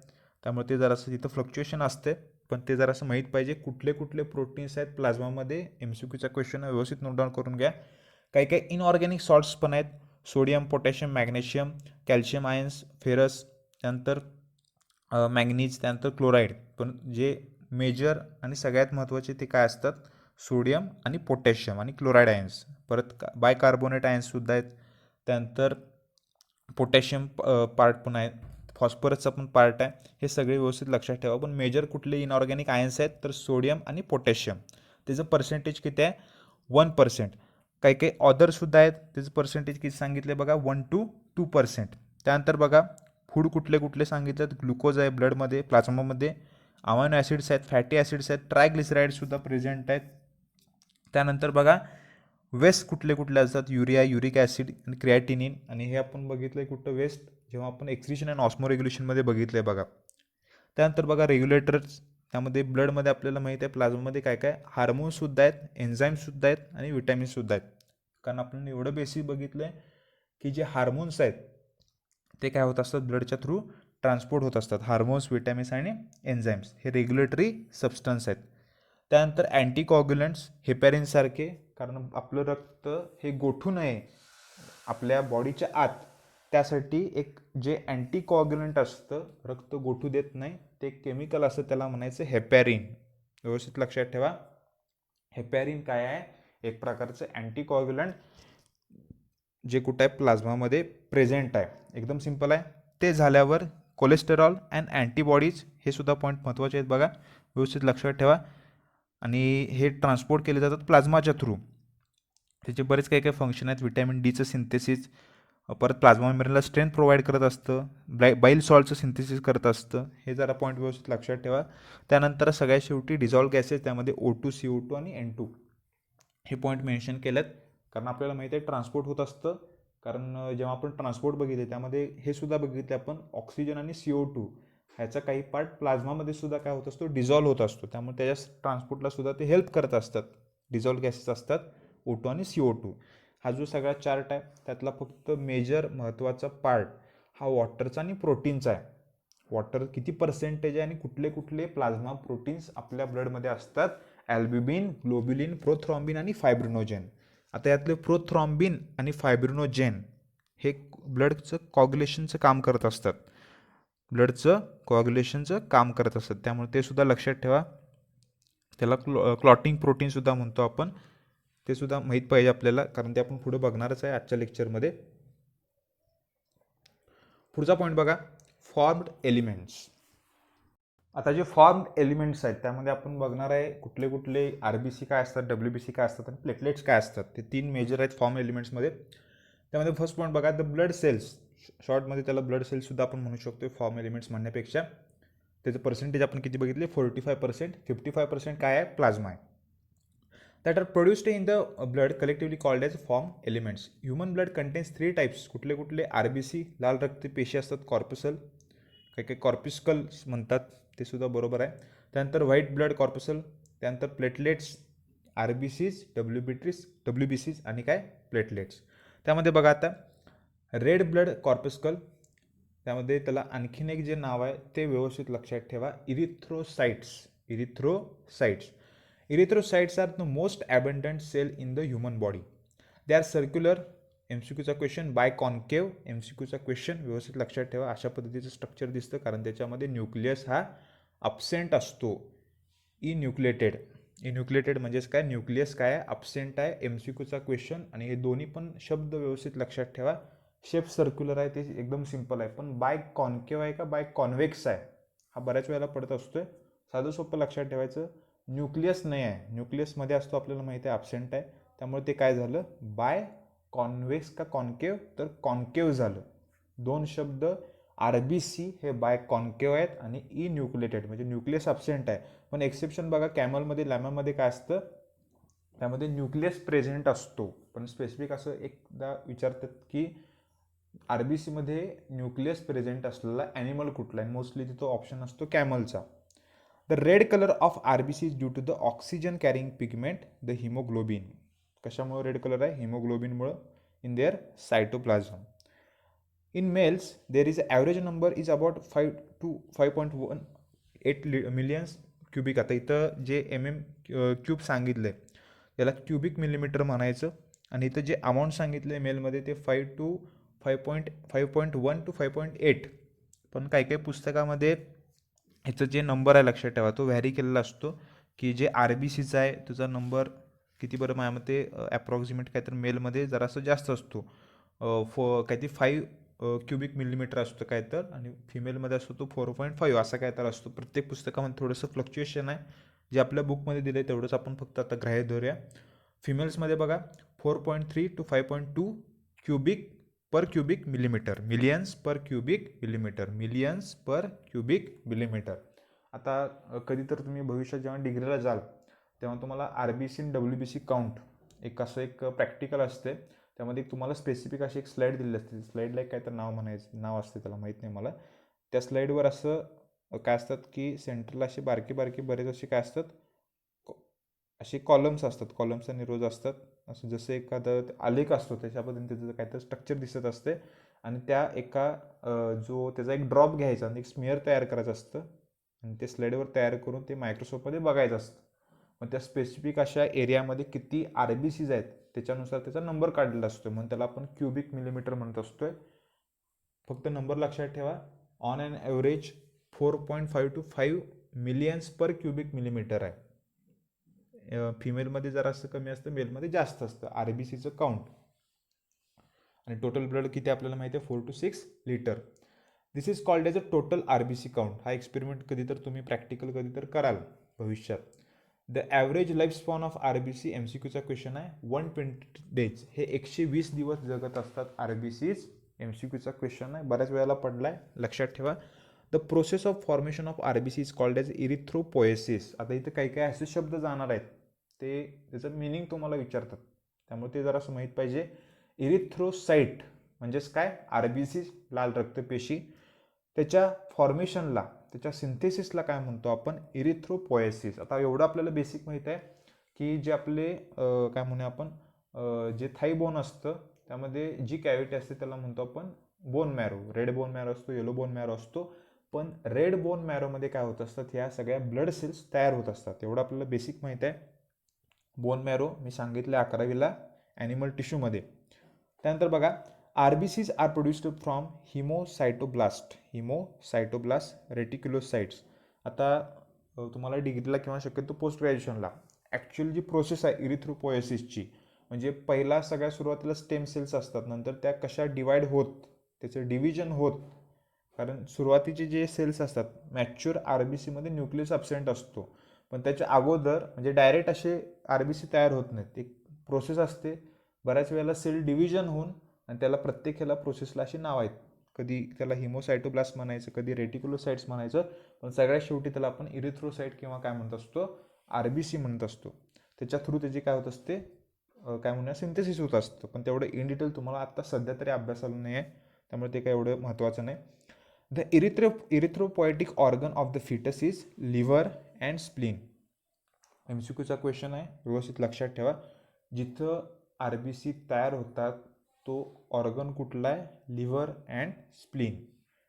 त्यामुळे ते जरासं तिथं फ्लक्च्युएशन असते, पण ते जरासं माहीत पाहिजे कुठले कुठले प्रोटीन्स आहेत प्लाझ्मामध्ये. MCQचा क्वेश्चन व्यवस्थित नोट डाऊन करून घ्या. काही काही इनऑर्गॅनिक सॉल्ट्स पण आहेत, sodium, potassium, magnesium, calcium ions, ferrous, त्यानंतर मॅग्नीज, त्यानंतर क्लोराईड. पण जे मेजर आणि सगळ्यात महत्त्वाचे ते काय असतात, सोडियम आणि पोटॅशियम आणि क्लोराईड आयन्स. परत बायकार्बोनेट आयन्ससुद्धा आहेत. त्यानंतर पोटॅशियम पार्ट पण आहे, फॉस्फरसचा पण पार्ट आहे. हे सगळे व्यवस्थित लक्षात ठेवा. पण मेजर कुठले इनऑर्गॅनिक आयन्स आहेत, तर सोडियम आणि पोटॅशियम. त्याचं पर्सेंटेज किती आहे, 1%. काही काही ऑदरसुद्धा आहेत, त्याचं पर्सेंटेज किती सांगितलं बघा, 1 to 2%. त्यानंतर बघा फूड कुठले कुठले सांगितले, ग्लुकोज आहे ब्लडमध्ये, प्लाझ्मामध्ये, अमायनो ॲसिड्स आहेत, फॅटी ॲसिड्स आहेत, ट्रायग्लिसराईडसुद्धा प्रेझेंट आहेत. त्यानंतर बघा वेस्ट कुठले कुठले असतात, युरिया, युरिक ॲसिड आणि क्रिएटिनिन. आणि हे आपण बघितलं आहे कुठं, वेस्ट जेव्हा आपण एक्सक्रिशन आणि ऑस्मोरेग्युलेशनमध्ये बघितलं आहे बघा. त्यानंतर बघा रेग्युलेटर्स, त्यामध्ये ब्लडमध्ये आपल्याला माहीत आहे प्लाझ्मामध्ये काय काय हार्मोन्ससुद्धा आहेत, एन्झाईम्ससुद्धा आहेत आणि विटॅमिन्ससुद्धा आहेत. कारण आपण एवढं बेसिक बघितलं आहे की जे हार्मोन्स आहेत ते काय होत असतात, ब्लडच्या थ्रू ट्रान्सपोर्ट होत असतात. हार्मोन्स, विटॅमिन्स आणि एन्झाईम्स हे रेग्युलेटरी सबस्टन्स आहेत. त्यानंतर अँटीकॉग्युलंट्स, हेपॅरिनसारखे, कारण आपलं रक्त हे गोठू नये आपल्या बॉडीच्या आत, त्यासाठी एक जे अँटीकॉग्युलंट असतं, रक्त गोठू देत नाही, ते केमिकल असतं, त्याला म्हणायचं हेपॅरिन. व्यवस्थित लक्षात ठेवा, हेपॅरिन काय आहे, एक प्रकारचं अँटीकॉग्युलंट जे कुठं आहे, प्लाझ्मामध्ये प्रेझेंट आहे. एकदम सिंपल आहे. ते झाल्यावर कोलेस्टेरॉल अँड अँटीबॉडीज, हे सुद्धा पॉईंट महत्त्वाचे आहेत बघा, व्यवस्थित लक्षात ठेवा. आणि हे ट्रान्सपोर्ट केले जातात प्लाझ्माच्या थ्रू. त्याचे बरेच काही काही फंक्शन आहेत, विटॅमिन डीचं सिंथेसिस, परत प्लाझ्मा मेम्ब्रेनला स्ट्रेंथ प्रोव्हाइड करत असतं, बाईल सॉल्टचं सिंथेसिस करत असतं. हे जरा पॉईंट व्यवस्थित लक्षात ठेवा. त्यानंतर सगळ्यात शेवटी डिझॉल्व्ह गॅसेस, त्यामध्ये O2, CO2 आणि N2 हे पॉईंट मेन्शन केलेत. कारण आपल्याला माहिती आहे ट्रान्सपोर्ट होत असतं, कारण जेव्हा आपण ट्रान्सपोर्ट बघितले त्यामध्ये हे सुद्धा बघितले आपण, ऑक्सिजन आणि CO2 ह्याचा काही पार्ट प्लाझ्मामध्ये सुद्धा काय होत असतो, डिझॉल्व्ह होत असतो. त्यामुळे त्याच्या ट्रान्सपोर्टला सुद्धा ते हेल्प करत असतात. डिझॉल्व्ह गॅसेस असतात O2 आणि CO2. हा जो सगळा चार्ट आहे त्यातला फक्त मेजर महत्त्वाचा पार्ट हा वॉटरचा आणि प्रोटीनचा आहे. वॉटर किती पर्सेंटेज आहे आणि कुठले कुठले प्लाझ्मा प्रोटीन्स आपल्या ब्लडमध्ये असतात, ॲल्ब्युमिन, ग्लोब्युलिन, प्रोथ्रॉम्बिन आणि फायब्रिनोजेन. आता यातले प्रोथ्रॉम्बिन आणि फायब्रिनोजेन हे ब्लडचं कॉग्युलेशनचं काम करत असतात, त्यामुळे ते सुद्धा लक्षात ठेवा. त्याला क्लॉटिंग प्रोटीनसुद्धा म्हणतो आपण, ते सुद्धा माहीत पाहिजे आपल्याला, कारण ते आपण पुढे बघणारच आहे आजच्या लेक्चरमध्ये. पुढचा पॉईंट बघा, फॉर्म्ड एलिमेंट्स. आता जे फॉर्म्ड एलिमेंट्स आहेत त्यामध्ये आपण बघणार आहे कुठले कुठले RBC काय असतात, WBC काय असतात आणि प्लेटलेट्स काय असतात. ते 3 मेजर आहेत फॉर्म एलिमेंट्समध्ये. त्यामध्ये फर्स्ट पॉईंट बघा, द ब्लड सेल्स. शॉर्टमध्ये त्याला ब्लड सेल्ससुद्धा आपण म्हणू शकतो फॉर्म एलिमेंट्स म्हणण्यापेक्षा. त्याचं पर्सेंटेज आपण किती बघितले, 45%. 55% काय आहे, प्लाझ्मा आहे. That are produced in the blood collectively called as form elements. Human blood contains 3 types. कुठले कुठले, RBC लाल रक्तपेशी असतात, कॉर्पसल, काही काही कॉर्पिस्कल्स म्हणतात, ते सुद्धा बरोबर आहे. त्यानंतर व्हाईट ब्लड कॉर्पसल, त्यानंतर प्लेटलेट्स, RBCs, WBCs आणि काय प्लेटलेट्स. त्यामध्ये बघा आता रेड ब्लड कॉर्पस्कल, त्यामध्ये त्याला आणखीन एक जे नाव आहे ते व्यवस्थित लक्षात ठेवा, erythrocytes. Erythrocytes are the most abundant cell in the human body. They are circular. MCQचा क्वेश्चन, बायकॉन्केव. MCQचा क्वेश्चन व्यवस्थित लक्षात ठेवा. अशा पद्धतीचं स्ट्रक्चर दिसतं, कारण त्याच्यामध्ये न्यूक्लियस हा अब्सेंट असतो. इन्युक्लिएटेड म्हणजेच काय, न्यूक्लियस काय आहे, अब्सेंट आहे. MCQचा क्वेश्चन. आणि हे दोन्ही पण शब्द व्यवस्थित लक्षात ठेवा. शेप सर्क्युलर आहे, ते एकदम सिंपल आहे, पण बाय कॉन्केव आहे का बाय कॉन्व्हेक्स आहे हा बऱ्याच वेळेला पडत असतोय. साधं सोपं लक्षात ठेवायचं, न्यूक्लियस नाही आहे, न्यूक्लियसमध्ये असतो आपल्याला माहिती आहे, अब्सेंट आहे. त्यामुळे ते काय झालं, बाय कॉन्व्हेक्स का कॉन्केव, तर कॉन्केव झालं. 2 शब्द, RBC हे बाय कॉन्केव आहेत आणि इन्युक्लिएटेड म्हणजे न्यूक्लियस अब्सेंट आहे. पण एक्सेप्शन बघा, कॅमलमध्ये, लॅमामध्ये काय असतं, त्यामध्ये न्यूक्लियस प्रेझेंट असतो. पण स्पेसिफिक असं एकदा विचारतात की RBC मध्ये न्यूक्लियस प्रेझेंट असलेला ॲनिमल कुठला आहे, मोस्टली तिथं ऑप्शन असतो कॅमलचा. The red colour of RBC is due to the oxygen carrying pigment, the haemoglobin. कशामुळे रेड कलर आहे, हिमोग्लोबिनमुळं, in their cytoplasm. In males there is average number is about 5 to 5.18 millions cubic. आता इथं जे cube सांगितलं आहे त्याला cubic millimetre म्हणायचं, आणि इथं जे अमाऊंट सांगितलं आहे मेलमध्ये ते 5.1 to 5.8. पण काही काही पुस्तकामध्ये ह्याचं जे नंबर आहे लक्षात ठेवा, तो व्हॅरी केलेला असतो, की जे RBCचा आहे त्याचा नंबर किती, बरं माझ्यामध्ये ॲप्रॉक्सिमेट काय तर मेलमध्ये जरासं जास्त असतो, काहीतरी 5 क्युबिक मिलीमीटर असतो काय तर, आणि फिमेलमध्ये असतो तो 4.5 असा काय तर असतो. प्रत्येक पुस्तकामध्ये थोडंसं फ्लक्च्युएशन आहे. जे आपल्या बुकमध्ये दिलं आहे तेवढंच आपण फक्त आता ग्राह्य धरूया. फिमेल्समध्ये बघा 4.3 to 5.2 cubic per cubic millimetre, millions per cubic millimetre. आता कधी तर तुम्ही भविष्यात जेव्हा डिग्रीला जाल तेव्हा तुम्हाला RBC आणि WBC काउंट एक असं एक प्रॅक्टिकल असते, त्यामध्ये तुम्हाला स्पेसिफिक अशी एक स्लाईड दिलेली असते. स्लाईडला एक काय तर नाव असते, त्याला माहीत नाही मला. त्या स्लाईडवर असं काय असतात की सेंटरला असे बारके बरेच असे काय असतात, असे कॉलम्स असतात, कॉलम्स आणि रोज असतात. असं जसं एखादं आलेख असतो त्याच्या पद्धतीने त्याचं काहीतरी स्ट्रक्चर दिसत असते, आणि त्या एका जो त्याचा एक ड्रॉप घ्यायचा आणि एक स्मिअर तयार करायचं असतं, आणि ते स्लाईडवर तयार करून ते मायक्रोस्कोपमध्ये बघायचं असतं. मग त्या स्पेसिफिक अशा एरियामध्ये किती RBCs आहेत त्याच्यानुसार त्याचा नंबर काढलेला असतो, म्हणून त्याला आपण क्युबिक मिलीमीटर म्हणत असतोय. फक्त नंबर लक्षात ठेवा, on an average 4.5 to 5 millions per cubic millimetre आहे. फिमेलमध्ये जरा असं कमी असतं, मेलमध्ये जास्त असतं RBCचं काउंट. आणि टोटल ब्लड किती आपल्याला माहिती आहे, 4 to 6 litre. This is called as a total RBC count. हा एक्सपेरिमेंट कधी तर तुम्ही प्रॅक्टिकल कधी तर कराल भविष्यात. The average life span of RBC, MCQचा क्वेश्चन आहे, 120 days. हे 120 दिवस जगत असतात RBCs. MCQचा क्वेश्चन आहे, बऱ्याच वेळेला पडला आहे, लक्षात ठेवा. The process of formation of RBC is called as erythropoiesis. आता इथं काही काही असे शब्द जाणार आहेत, ते त्याचं मिनिंग तुम्हाला विचारतात, त्यामुळे ते जरासं माहीत पाहिजे. इरिथ्रोसाइट म्हणजेच काय, RBC लाल रक्तपेशी, त्याच्या फॉर्मेशनला, त्याच्या सिंथेसिसला काय म्हणतो आपण, इरिथ्रोपोएसिस. आता एवढं आपल्याला बेसिक माहीत आहे की जे आपले काय म्हणूया आपण, जे थाई बोन असतं त्यामध्ये जी कॅव्हिटी असते त्याला म्हणतो आपण bone marrow. Red bone marrow असतो, येलो बोन मॅरो असतो. पण रेड बोन मॅरोमध्ये काय होत असतात, ह्या सगळ्या ब्लड सेल्स तयार होत असतात. एवढं आपल्याला बेसिक माहीत आहे. बोन मॅरो मी सांगितलं 11वीला ॲनिमल टिश्यूमध्ये. त्यानंतर बघा, RBCs आर प्रोड्युस्ड फ्रॉम हिमोसायटोब्लास्ट रेटिक्युलोसाइट्स. आता तुम्हाला डिग्रीला किंवा शक्यतो पोस्ट ग्रॅज्युएशनला ॲक्च्युअल जी प्रोसेस आहे इरिथ्रोपोएसिसची, म्हणजे पहिला सगळ्या सुरुवातीला स्टेम सेल्स असतात, नंतर त्या कशा डिवाइड होत, त्याचं डिव्हिजन होत. कारण सुरुवातीचे जे सेल्स असतात, मॅच्युअर RBCमध्ये न्यूक्लियस अब्सेंट असतो, पण त्याच्या अगोदर म्हणजे डायरेक्ट असे RBC तयार होत नाहीत. एक प्रोसेस असते, बऱ्याच वेळेला सेल डिव्हिजन होऊन, आणि त्याला प्रत्येक ह्याला प्रोसेसला अशी नाव आहेत. कधी त्याला हिमोसायटोब्लास्ट म्हणायचं, कधी रेटिक्युलोसाइट्स म्हणायचं, पण सगळ्यात शेवटी त्याला आपण इरिथ्रोसाइट किंवा काय म्हणत असतो, RBC म्हणत असतो. त्याच्या थ्रू त्याची काय होत असते, काय म्हणूया, सिंथेसिस होत असतं. पण तेवढं इन डिटेल तुम्हाला आत्ता सध्या तरी अभ्यासाला नाही आहे, त्यामुळे ते काय एवढं महत्त्वाचं नाही. The erythropoietic organ of the foetus is liver and spleen. MCQचा क्वेश्चन आहे, व्यवस्थित लक्षात ठेवा. जिथं RBC तयार होतात तो ऑर्गन कुठला आहे, लिव्हर अँड स्प्लीन.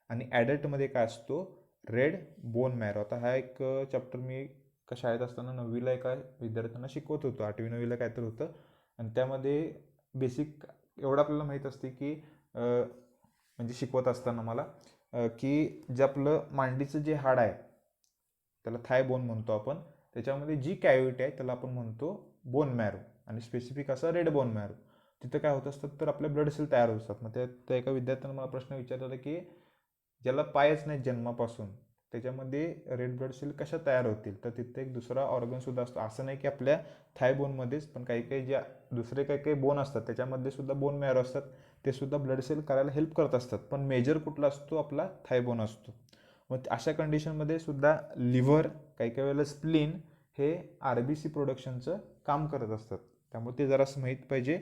आणि ॲडल्टमध्ये काय असतो, रेड बोन मॅरो. आता हा एक चॅप्टर मी शाळेत असताना 9वीला एका विद्यार्थ्यांना शिकवत होतो, 8वी 9वीला काय तर होतं. आणि त्यामध्ये बेसिक एवढं आपल्याला माहीत असते की म्हणजे शिकवत असताना मला की जे आपलं मांडीचं जे हाड आहे त्याला थाय बोन म्हणतो आपण, त्याच्यामध्ये जी कॅव्हिटी आहे त्याला आपण म्हणतो बोन मॅरो, आणि स्पेसिफिक असं रेड बोन मॅरो. तिथं काय होत असतात, तर आपल्या ब्लड सेल तयार होत असतात. मग त्या एका विद्यार्थ्यानं मला प्रश्न विचारला की ज्याला पायच नाही जन्मापासून, त्याच्यामध्ये रेड ब्लड सेल कशा तयार होतील. तर तिथे एक दुसरा ऑर्गनसुद्धा असतो. असं नाही की आपल्या थाय बोनमध्येच, पण काही काही ज्या दुसरे काही काही बोन असतात त्याच्यामध्ये सुद्धा बोन मॅरो असतात, ते सुद्धा ब्लड सेल करायला हेल्प करत असतात. पण मेजर कुठला असतो, आपला थाय बोन असतो. मग अशा कंडिशनमध्ये सुद्धा लिव्हर, काही काही वेळेला स्प्लीन हे RBC प्रोडक्शनचं काम करत असतात. त्यामुळे ते जरासं माहीत पाहिजे.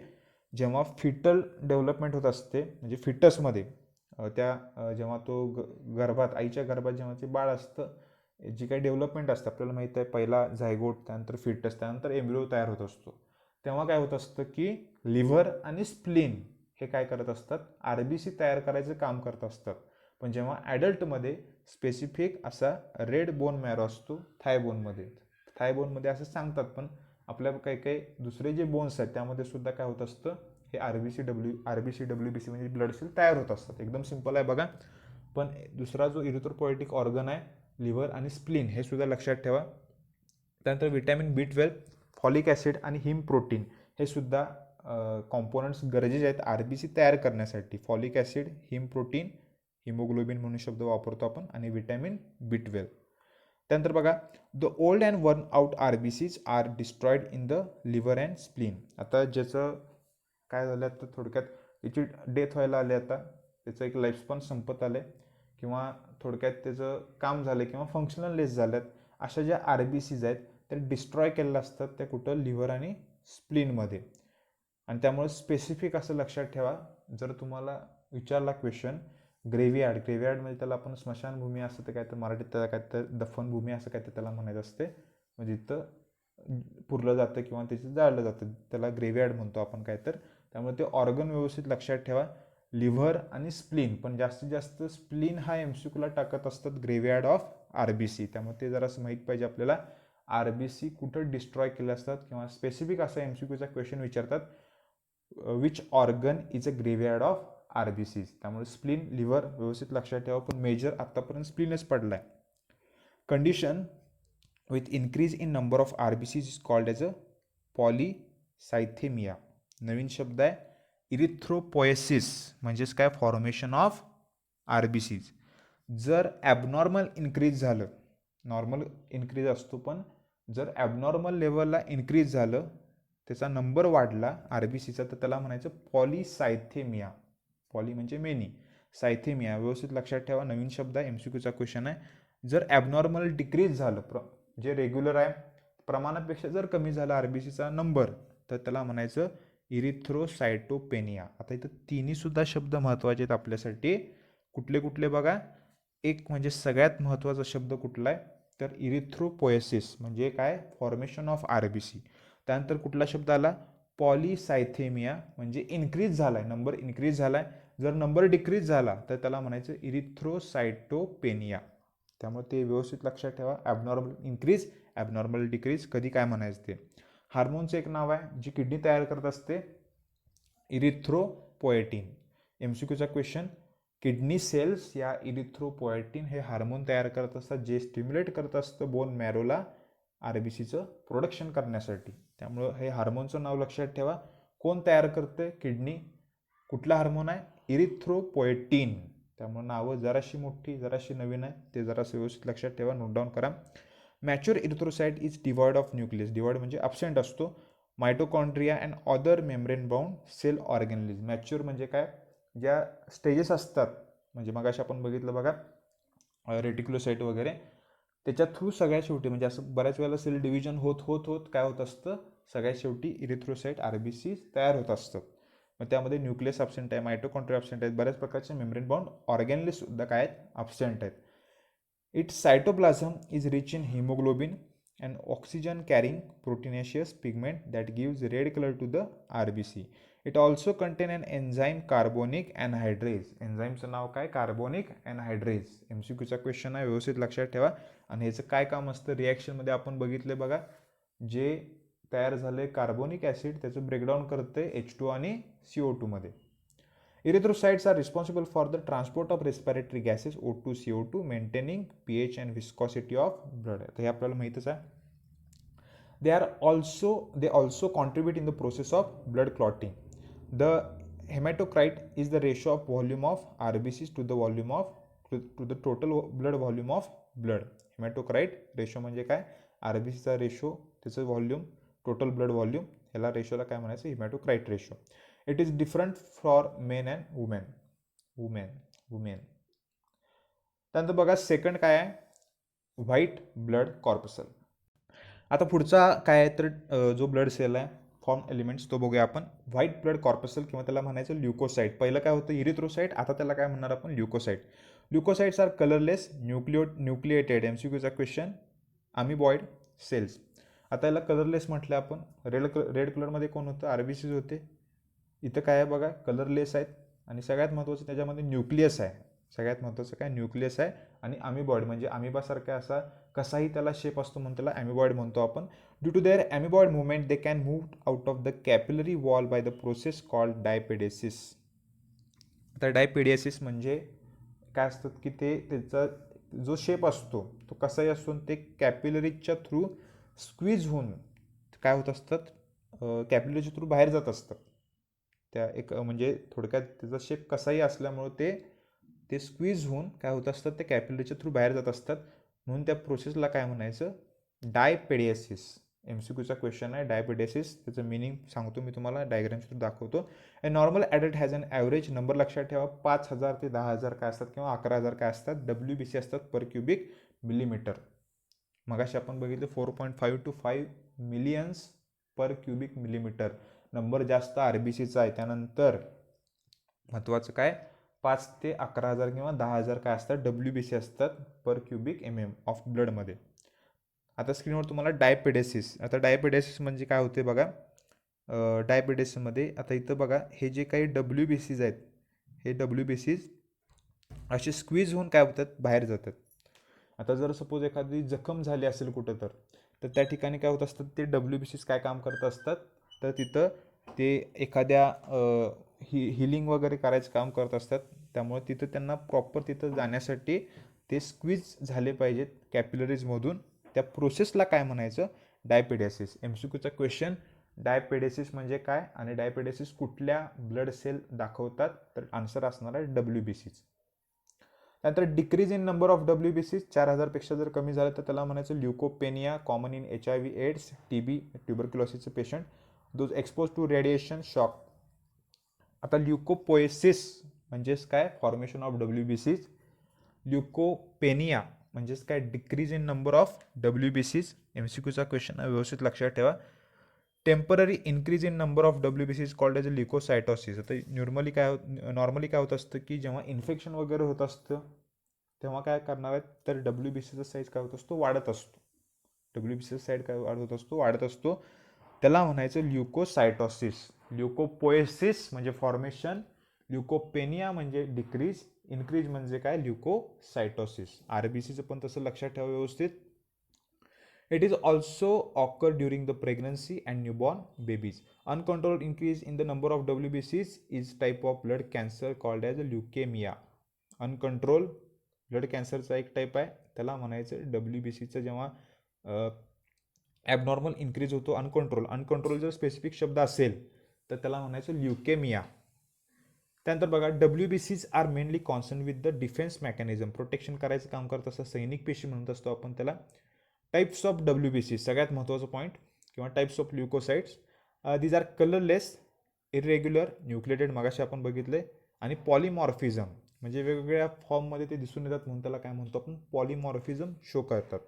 जेव्हा फिटल डेव्हलपमेंट होत असते, म्हणजे फिटसमध्ये त्या जेव्हा तो गर्भात, आईच्या गर्भात जेव्हा ते बाळ असतं, जी काही डेव्हलपमेंट असतं आपल्याला माहीत आहे, पहिला झायगोट, त्यानंतर फिटस, त्यानंतर एम्ब्रिओ तयार होत असतो. तेव्हा काय होत असतं की लिव्हर आणि स्प्लीन हे काय करत असतात, RBC तयार करायचं काम करत असतात. पण जेव्हा ॲडल्टमध्ये स्पेसिफिक असा रेड बोन मॅरो असतो थाय बोनमध्ये असं सांगतात, पण आपल्या काही काही दुसरे जे बोन्स आहेत त्यामध्ये सुद्धा काय होत असतं, हे RBC WBC म्हणजे ब्लड सेल तयार होत असतात. एकदम सिंपल आहे बघा. पण दुसरा जो इरिथ्रोपोएटिक ऑर्गन आहे, लिव्हर आणि स्प्लीन, हे सुद्धा लक्षात ठेवा. त्यानंतर व्हिटॅमिन B12, फॉलिक ॲसिड आणि हिम प्रोटीन हे सुद्धा कॉम्पोनंट्स गरजेचे आहेत RBC तयार करण्यासाठी. Folic acid, haem protein, haemoglobin म्हणून शब्द वापरतो आपण, आणि व्हिटॅमिन B12. त्यानंतर बघा, the old and worn out RBCs are destroyed in the liver and spleen. आता ज्याचं काय झालं, तर थोडक्यात याची डेथ व्हायला आली, आता त्याचं एक लाईफस्पॅन संपत आलं आहे, किंवा थोडक्यात त्याचं काम झालं किंवा फंक्शनल लेस झाल्यात, अशा ज्या RBCs आहेत त्या डिस्ट्रॉय केलेल्या असतात, त्या कुठं, लिव्हर आणि स्प्लीनमध्ये. आणि त्यामुळे स्पेसिफिक असं लक्षात ठेवा, जर तुम्हाला विचारला क्वेश्चन, ग्रेव्हयार्ड म्हणजे त्याला आपण स्मशानभूमी असं, तर काय तर मराठीत त्याला काय तर दफनभूमी असं काय तर त्याला म्हणायचं असते, म्हणजे तिथं पुरलं जातं किंवा त्याचं जाळलं जातं, त्याला ग्रेव्हयार्ड म्हणतो आपण काय तर. त्यामुळे ते ऑर्गन व्यवस्थित लक्षात ठेवा, लिव्हर आणि स्प्लीन. पण जास्तीत जास्त स्प्लीन हा MCQला टाकत असतात, ग्रेव्हयार्ड ऑफ RBC. त्यामुळे ते जरासं माहीत पाहिजे आपल्याला, RBC कुठं डिस्ट्रॉय केले असतात, किंवा स्पेसिफिक असा MCQचा क्वेश्चन विचारतात, which organ is a graveyard of RBCs. त्यामुळे स्प्लीन, लिव्हर व्यवस्थित लक्षात ठेवा, पण मेजर आत्तापर्यंत स्प्लीनच पडला आहे. Condition with increase in number of RBCs is called as a polycythaemia. नवीन शब्द आहे, इरिथ्रोपोएसिस म्हणजेच काय, फॉर्मेशन ऑफ RBCs. जर ॲबनॉर्मल इन्क्रीज झालं, नॉर्मल इन्क्रीज असतो, पण जर ॲबनॉर्मल लेवलला इन्क्रीज झालं, त्याचा नंबर वाढला RBCचा, तर त्याला म्हणायचं पॉलीसायथेमिया. पॉली म्हणजे मेनी, सायथेमिया. व्यवस्थित लक्षात ठेवा, नवीन शब्द आहे, MCQचा क्वेश्चन आहे. जर ॲबनॉर्मल डिक्रीज झालं, जे रेग्युलर आहे प्रमाणापेक्षा जर कमी झाला RBCचा नंबर, तर त्याला म्हणायचं इरिथ्रोसायटोपेनिया. आता इथं तिन्हीसुद्धा शब्द महत्त्वाचे आहेत आपल्यासाठी. कुठले कुठले बघा, एक म्हणजे सगळ्यात महत्त्वाचा शब्द कुठला आहे, तर इरिथ्रोपोएसिस म्हणजे काय, फॉर्मेशन ऑफ RBC. त्यानंतर कुठला शब्द आला, पॉलीसायथेमिया म्हणजे इन्क्रीज झाला आहे, नंबर इन्क्रीज झाला आहे. जर नंबर डिक्रीज झाला तर त्याला म्हणायचं इरिथ्रोसाइटोपेनिया. त्यामुळे ते व्यवस्थित लक्षात ठेवा. ॲबनॉर्मल इन्क्रीज, ॲबनॉर्मल डिक्रीज, कधी काय म्हणायचं ते. हार्मोनचं एक नाव आहे जी किडनी तयार करत असते, इरिथ्रोपोएटिन. MCQचा क्वेश्चन, किडनी सेल्स या इरिथ्रोपोएटिन हे हार्मोन तयार करत असतात जे स्टिम्युलेट करत असतं बोन मॅरोला RBCचं प्रोडक्शन करण्यासाठी. त्यामुळं हे हार्मोनचं नाव लक्षात ठेवा. कोण तयार करते? किडनी. कुठला हार्मोन आहे? इरिथ्रोपोएटिन. त्यामुळे नावं जराशी मोठी जराशी नवीन आहे, ते जरासं व्यवस्थित लक्षात ठेवा, नोट डाऊन करा. Mature erythrocyte is devoid of nucleus. Devoid म्हणजे अब्सेंट असतो. Mitochondria and other membrane bound cell organelles. Mature म्हणजे काय? ज्या स्टेजेस असतात, म्हणजे मगाशी आपण बघितलं बघा रेटिक्युलोसाइट वगैरे, त्याच्या थ्रू सगळ्यात शेवटी म्हणजे असं बऱ्याच वेळेला सेल डिव्हिजन होत होत होत काय होत असतं, सगळ्यात शेवटी इरिथ्रोसाइट RBC तयार होत असतं. मग त्यामध्ये न्यूक्लियस अब्सेंट आहे, मायटोकॉन्ड्रिया अब्सेंट आहेत, बऱ्याच प्रकारचे मेम्ब्रेन बाउंड ऑर्गॅनिज सुद्धा काय आहेत? अब्सेंट आहेत. It's cytoplasm is rich in haemoglobin and oxygen carrying proteinaceous pigment that gives red color to the RBC. It also contain an enzyme carbonic anhydrase. एन्झाईमचं नाव काय? Carbonic अनहायड्रेज. MCQचा question आहे, व्यवस्थित लक्षात ठेवा. आणि ह्याचं काय काम असतं? रिॲक्शनमध्ये आपण बघितले बघा, जे तयार झाले कार्बोनिक ॲसिड त्याचं ब्रेकडाऊन करते H2 आणि CO2 मध्ये. Erythrocytes are responsible for the transport of respiratory gases O2, CO2, maintaining pH and viscosity of blood. तर हे आपल्याला माहीतच आहे. They also contribute in the process of blood clotting. The hematocrit is the ratio of volume of RBCs to the total blood volume of blood. Haematocrit ratio म्हणजे काय? RBCचा ratio, त्याचं volume, total blood volume, ह्याला रेशोला काय म्हणायचं? Haematocrit ratio. It is different for men and women. त्यानंतर बघा सेकंड काय आहे? White blood corpuscle. आता पुढचा काय आहे तर जो ब्लड सेल आहे, फॉर्म एलिमेंट्स, तो बघूया आपण. व्हाईट ब्लड कॉर्पसल किंवा त्याला म्हणायचं ल्युकोसाइट. पहिलं काय होतं? इरिथ्रोसाइट. आता त्याला काय म्हणणार आपण? Leucocyte. Leucocytes are colourless nucleated. MCQचा क्वेश्चन, अमिबॉइड सेल्स. आता याला कलरलेस म्हटलं आपण. रेड कलरमध्ये कोण होतं? RBCs होते. इथं काय आहे बघा? कलरलेस आहेत. आणि सगळ्यात महत्त्वाचं त्याच्यामध्ये न्यूक्लियस आहे. सगळ्यात महत्त्वाचं काय? न्यूक्लियस आहे. आणि अमिबॉइड म्हणजे अमिबासारखा असा कसाही त्याला शेप असतो म्हणून त्याला अमिबॉइड म्हणतो आपण. Due to their amoeboid movement they can move out of the capillary wall by the process called diapedesis. आता डायपेडेसिस म्हणजे काय असतं की ते त्याचा जो शेप असतो तो कसाही असतो, ते कॅपिलरीच्या थ्रू स्क्वीज होऊन काय होत असतात? कॅपिलरीच्या थ्रू बाहेर जात असतात. त्या एक म्हणजे थोडक्यात त्याचा शेप कसाही असल्यामुळं ते स्क्वीज होऊन काय होत असतात? ते कॅपिलरीच्या थ्रू बाहेर जात असतात. म्हणून त्या प्रोसेसला काय म्हणायचं? डायपेडियासिस. MCQचा क्वेश्चन आहे, डायपेडियासिस. त्याचं मिनिंग सांगतो मी तुम्हाला, डायग्रामच्या थ्रू दाखवतो. A normal adult has an average, number लक्षात ठेवा, 5,000 ते 10,000 काय असतात किंवा 11,000 काय असतात? WBC असतात पर क्युबिक मिलीमीटर. मगाशी आपण बघितलं 4.5 to 5 millions per cubic millimetre. Number जास्त RBCचा आहे. त्यानंतर महत्त्वाचं काय? 5 ते 11,000 किंवा 10,000 काय असतात? WBC असतात पर क्युबिक MM ऑफ ब्लडमध्ये. आता स्क्रीनवर तुम्हाला डायपेडेसिस. आता डायपेडेसिस म्हणजे काय होते बघा? डायपेडेसिसमध्ये आता इथं बघा, हे जे काही WBCs आहेत, हे WBCs असे स्क्वीज होऊन काय होतात? बाहेर जातात. आता जर सपोज एखादी जखम झाली असेल कुठं तर त्या ठिकाणी काय होत असतात? ते WBCs काय काम करत असतात? तर तिथं ते एखाद्या हिलिंग वगैरे करायचं काम करत असतात. त्यामुळे तिथं त्यांना प्रॉपर तिथं जाण्यासाठी ते स्क्वीज झाले पाहिजेत कॅपिलरीजमधून. त्या प्रोसेसला काय म्हणायचं? डायपेडेसिस. MCQचा क्वेश्चन, डायपेडेसिस म्हणजे काय आणि डायपेडेसिस कुठल्या ब्लड सेल दाखवतात? तर आन्सर असणार आहे WBCs. त्यानंतर decrease in number of WBCs, 4,000पेक्षा जर कमी झालं तर त्याला म्हणायचं leukopenia, common in HIV, AIDS, TB, ट्युबरक्युलोसिसचे patient, those expose to radiation shock. आता ल्युकोपोएसिस म्हणजेच काय? Formation of WBCs. ल्युकोपेनिया म्हणजेच काय? Decrease in number of WBCs. MCQचा क्वेश्चन आहे, व्यवस्थित लक्षात ठेवा. Temporary increase in number of WBCs called as a leukocytosis. आता नॉर्मली काय होत असतं की जेव्हा इन्फेक्शन वगैरे होत असतं तेव्हा काय करणार आहेत? तर WBCचा साईज काय होत असतो? वाढत असतो. WBCचा साईज काय वाढत असतो. त्याला म्हणायचं ल्युकोसायटोसिस. ल्युकोपोएसिस म्हणजे फॉर्मेशन, ल्युकोपेनिया म्हणजे डिक्रीज, इन्क्रीज म्हणजे काय ल्युकोसायटोसिस. आरबीसीचं पण तसं लक्षात ठेवा व्यवस्थित. It is also occur during the pregnancy and newborn babies. Uncontrolled increase in the number of WBCs is type of blood cancer called as leukemia. Uncontrolled blood कॅन्सरचा एक टाईप आहे, त्याला म्हणायचं WBCचं जेव्हा ॲबनॉर्मल इन्क्रीज होतो अनकंट्रोल जर specific शब्द असेल तर त्याला म्हणायचं ल्युकेमिया. त्यानंतर बघा WBCs are mainly concern with the defence mechanism, protection करायचं काम करत असतं, सैनिक पेशी म्हणत असतो आपण त्याला. टाईप्स ऑफ WBC सगळ्यात महत्त्वाचं पॉईंट किंवा types of leucocytes. These are colourless, irregular, nucleated मगाशी आपण बघितले, आणि पॉलिमॉर्फिझम म्हणजे वेगवेगळ्या फॉर्ममध्ये ते दिसून येतात म्हणून त्याला काय म्हणतो आपण पॉलिमॉर्फिझम शो करतात.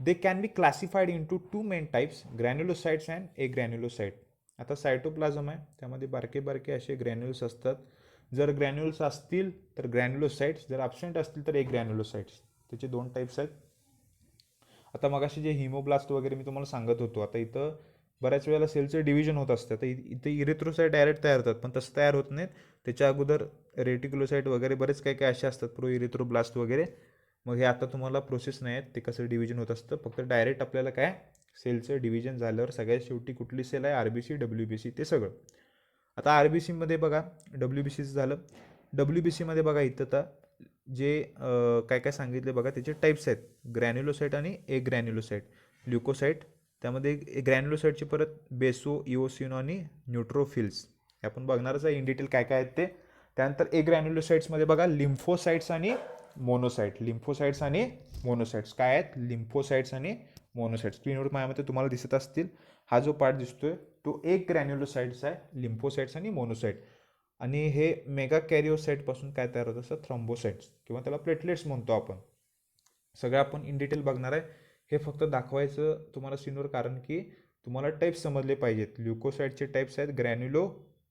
They can be classified into 2 main types, granulocytes and agranulocyte. आता सायटोप्लाझम आहे त्यामध्ये बारके बारके असे ग्रॅन्युल्स असतात. जर ग्रॅन्युल्स असतील तर ग्रॅन्युलोसाइट्स, जर ॲब्सेंट असतील तर एग्रॅन्युलोसाइट्स. त्याचे 2 टाईप्स आहेत. आता मगाशी जे हिमोब्लास्ट वगैरे मी तुम्हाला सांगत होतो, आता इथं बऱ्याच वेळेला सेलचं डिव्हिजन होत असतं. तर इथे इरिथ्रोसाइट डायरेक्ट तयार होतात, पण तसं तयार होत नाहीत. त्याच्या अगोदर रेटिक्युलोसाइट वगैरे बरेच काही काही असे असतात, प्रो इरिथ्रोब्लास्ट वगैरे. मग हे आता तुम्हाला प्रोसेस नाही आहेत ते कसं डिव्हिजन होत असतं, फक्त डायरेक्ट आपल्याला काय सेलचं डिव्हिजन झाल्यावर सगळ्यात शेवटी कुठली सेल आहे RBC WBC ते सगळं. आता RBCमध्ये बघा WBCचं झालं. WBCमध्ये बघा इथं तर जे काय काय सांगितले बघा त्याचे टाईप्स आहेत, ग्रॅन्युलोसाइट आणि एग्रॅन्युलोसाइट. ल्युकोसाइट त्यामध्ये ग्रॅन्युलोसाइटचे परत बेसो, इओसिनो आणि न्यूट्रोफिल्स हे आपण बघणारच आहे इन डिटेल काय काय आहेत ते. त्यानंतर एग्रॅन्युलोसाइट्समध्ये बघा लिम्फोसाइट्स आणि मोनोसाइट. लिम्फोसाइट्स आणि मोनोसाइट्स काय आहेत, लिम्फोसाइट्स आणि मोनोसाइट्स स्क्रीनवर माझ्यामध्ये तुम्हाला दिसत असतील. हा जो पार्ट दिसतोय तो एक ग्रॅन्युलोसाइट्स आहे, लिम्फोसाइट्स आणि मोनोसाइट. आणि हे मेगा कॅरिओसाइटपासून काय तयार होतं असं थ्रॉम्बोसाइट्स किंवा त्याला प्लेटलेट्स म्हणतो आपण. सगळं आपण इन डिटेल बघणार आहे. हे फक्त दाखवायचं तुम्हाला स्क्रीनवर कारण की तुम्हाला टाईप्स समजले पाहिजेत. ल्युकोसाइटचे टाईप्स आहेत ग्रॅन्युलो,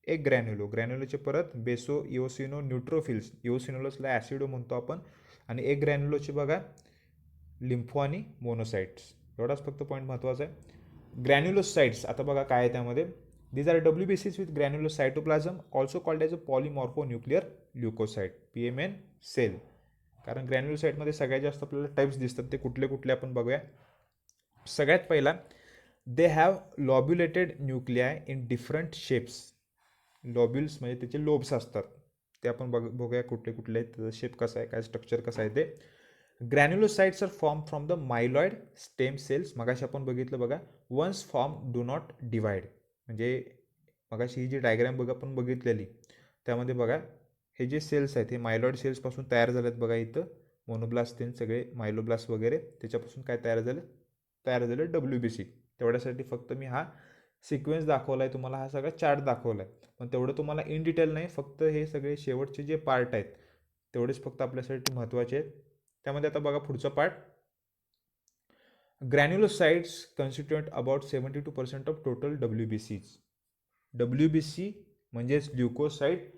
एक ग्रॅन्युलो, ग्रॅन्युलोचे परत बेसो, इओसिनो, न्यूट्रोफिल्स, इओसिनोलसला ॲसिडो म्हणतो आपण, आणि एक ग्रॅन्युलोचे बघा लिम्फो आणि मोनोसाइट्स. एवढाच फक्त पॉईंट महत्त्वाचा आहे. ग्रॅन्युलोसाइट्स आता बघा काय आहे त्यामध्ये. These are WBCs with granulocytoplasm, also called as a polymorphonuclear leukocyte, PMN cell. कारण ग्रॅन्युलोसाइटमध्ये सगळ्यात जास्त आपल्याला टाईप्स दिसतात, ते कुठले कुठले आपण बघूया. सगळ्यात पहिला, they have lobulated nuclei in different shapes. Lobules म्हणजे त्याचे लोब्स असतात, ते आपण बघूया कुठले कुठले आहेत, त्याचा शेप कसा आहे, काय स्ट्रक्चर कसं आहे ते. Granulocytes are form from the myeloid stem cells. मगाशी आपण बघितलं बघा, once form do not divide. म्हणजे मगाशी ही जी डायग्राम बघा आपण बघितलेली त्यामध्ये बघा हे जे सेल्स आहेत हे मायलॉइड सेल्सपासून तयार झालेत बघा. इथं मोनोब्लास्ट ते सगळे मायलोब्लास्ट वगैरे त्याच्यापासून काय तयार झालं WBC. तेवढ्यासाठी फक्त मी हा सिक्वेन्स दाखवला आहे तुम्हाला, हा सगळा चार्ट दाखवला आहे, पण तेवढं तुम्हाला इन डिटेल नाही, फक्त हे सगळे शेवटचे जे पार्ट आहेत तेवढेच फक्त आपल्यासाठी महत्त्वाचे आहेत. त्यामध्ये आता बघा पुढचा part. Granulocytes constitute about 72% of total WBCs. WBC म्हणजेच ल्युकोसाइट.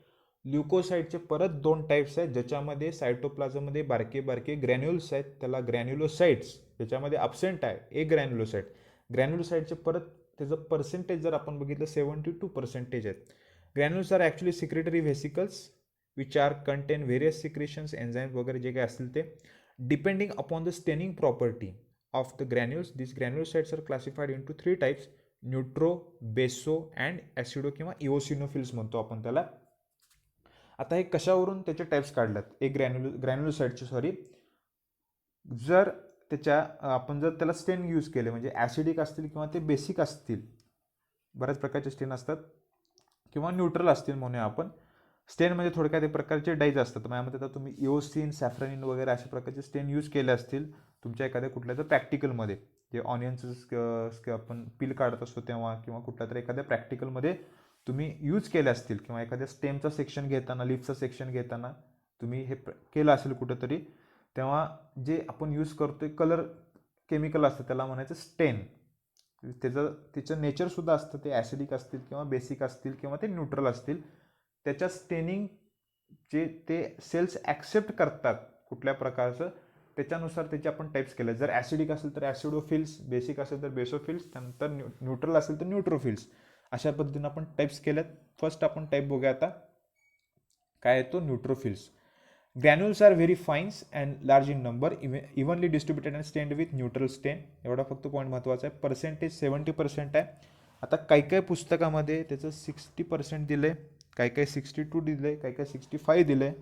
ल्युकोसाइटचे परत 2 टाईप्स आहेत, ज्याच्यामध्ये सायटोप्लाझममध्ये बारके बारके ग्रॅन्युल्स आहेत, त्याला ग्रॅन्युलोसाइट्स. ज्याच्यामध्ये अब्सेंट आहे एक ग्रॅन्युलोसाइट. ग्रॅन्युलोसाइटचे परत त्याचं पर्सेंटेज जर आपण बघितलं 72% आहेत. Granules are actually secretory vesicles which are contain various secretions, enzymes वगैरे जे काही असतील ते. Depending upon the staining property of the granules, these granulocytes are classified into 3 types, न्यूट्रो, बेसो अँड ॲसिडो किंवा इओसिनोफिल्स म्हणतो आपण त्याला. आता हे कशावरून त्याचे टाईप्स काढल्यात, एक ग्रॅन्युलोसाइटचे सॉरी. जर आपण जर त्याला स्टेन यूज केले म्हणजे ॲसिडिक असतील किंवा ते बेसिक असतील, बऱ्याच प्रकारचे स्टेन असतात, किंवा न्यूट्रल असतील म्हणूया आपण. स्टेन म्हणजे थोडक्यात एक प्रकारचे डाईज असतात. माझ्यामध्ये आता तुम्ही इओसिन, सॅफ्रनिन वगैरे अशा प्रकारचे स्टेन यूज केले असतील तुमच्या एखाद्या कुठल्या तर प्रॅक्टिकलमध्ये, जे ऑनियनचं आपण पील काढत असतो तेव्हा, किंवा कुठल्या तरी एखाद्या प्रॅक्टिकलमध्ये तुम्ही यूज केले असतील, किंवा एखाद्या स्टेमचा सेक्शन घेताना, लिफचा सेक्शन घेताना तुम्ही हे केलं असेल कुठंतरी, तेव्हा जे आपण यूज करतोय कलर केमिकल असतं त्याला म्हणायचं स्टेन. त्याचं नेचरसुद्धा असतं, ते ॲसिडिक असतील किंवा बेसिक असतील किंवा ते न्यूट्रल असतील. त्याच्या स्टेनिंग जे ते सेल्स ॲक्सेप्ट करतात कुठल्या प्रकारचं, त्याच्यानुसार त्याचे आपण टाईप्स केले. जर ॲसिडिक असेल तर ॲसिडोफिल्स, बेसिक असेल तर बेसोफिल्स, त्यानंतर न्यूट्रल असेल तर न्यूट्रोफिल्स. अशा पद्धतीनं आपण टाईप्स केल्यात. फर्स्ट आपण टाईप बघूया आता. काय येतो neutrophils. Granules are very fines and large in number, evenly distributed and stained with neutral stain. एवढा फक्त पॉईंट महत्त्वाचा आहे. पर्सेंटेज 70% आहे. आता काही काही पुस्तकामध्ये त्याचं 60% दिलं आहे, काही काही 62 दिलं आहे, काही काही 65 दिलं आहे.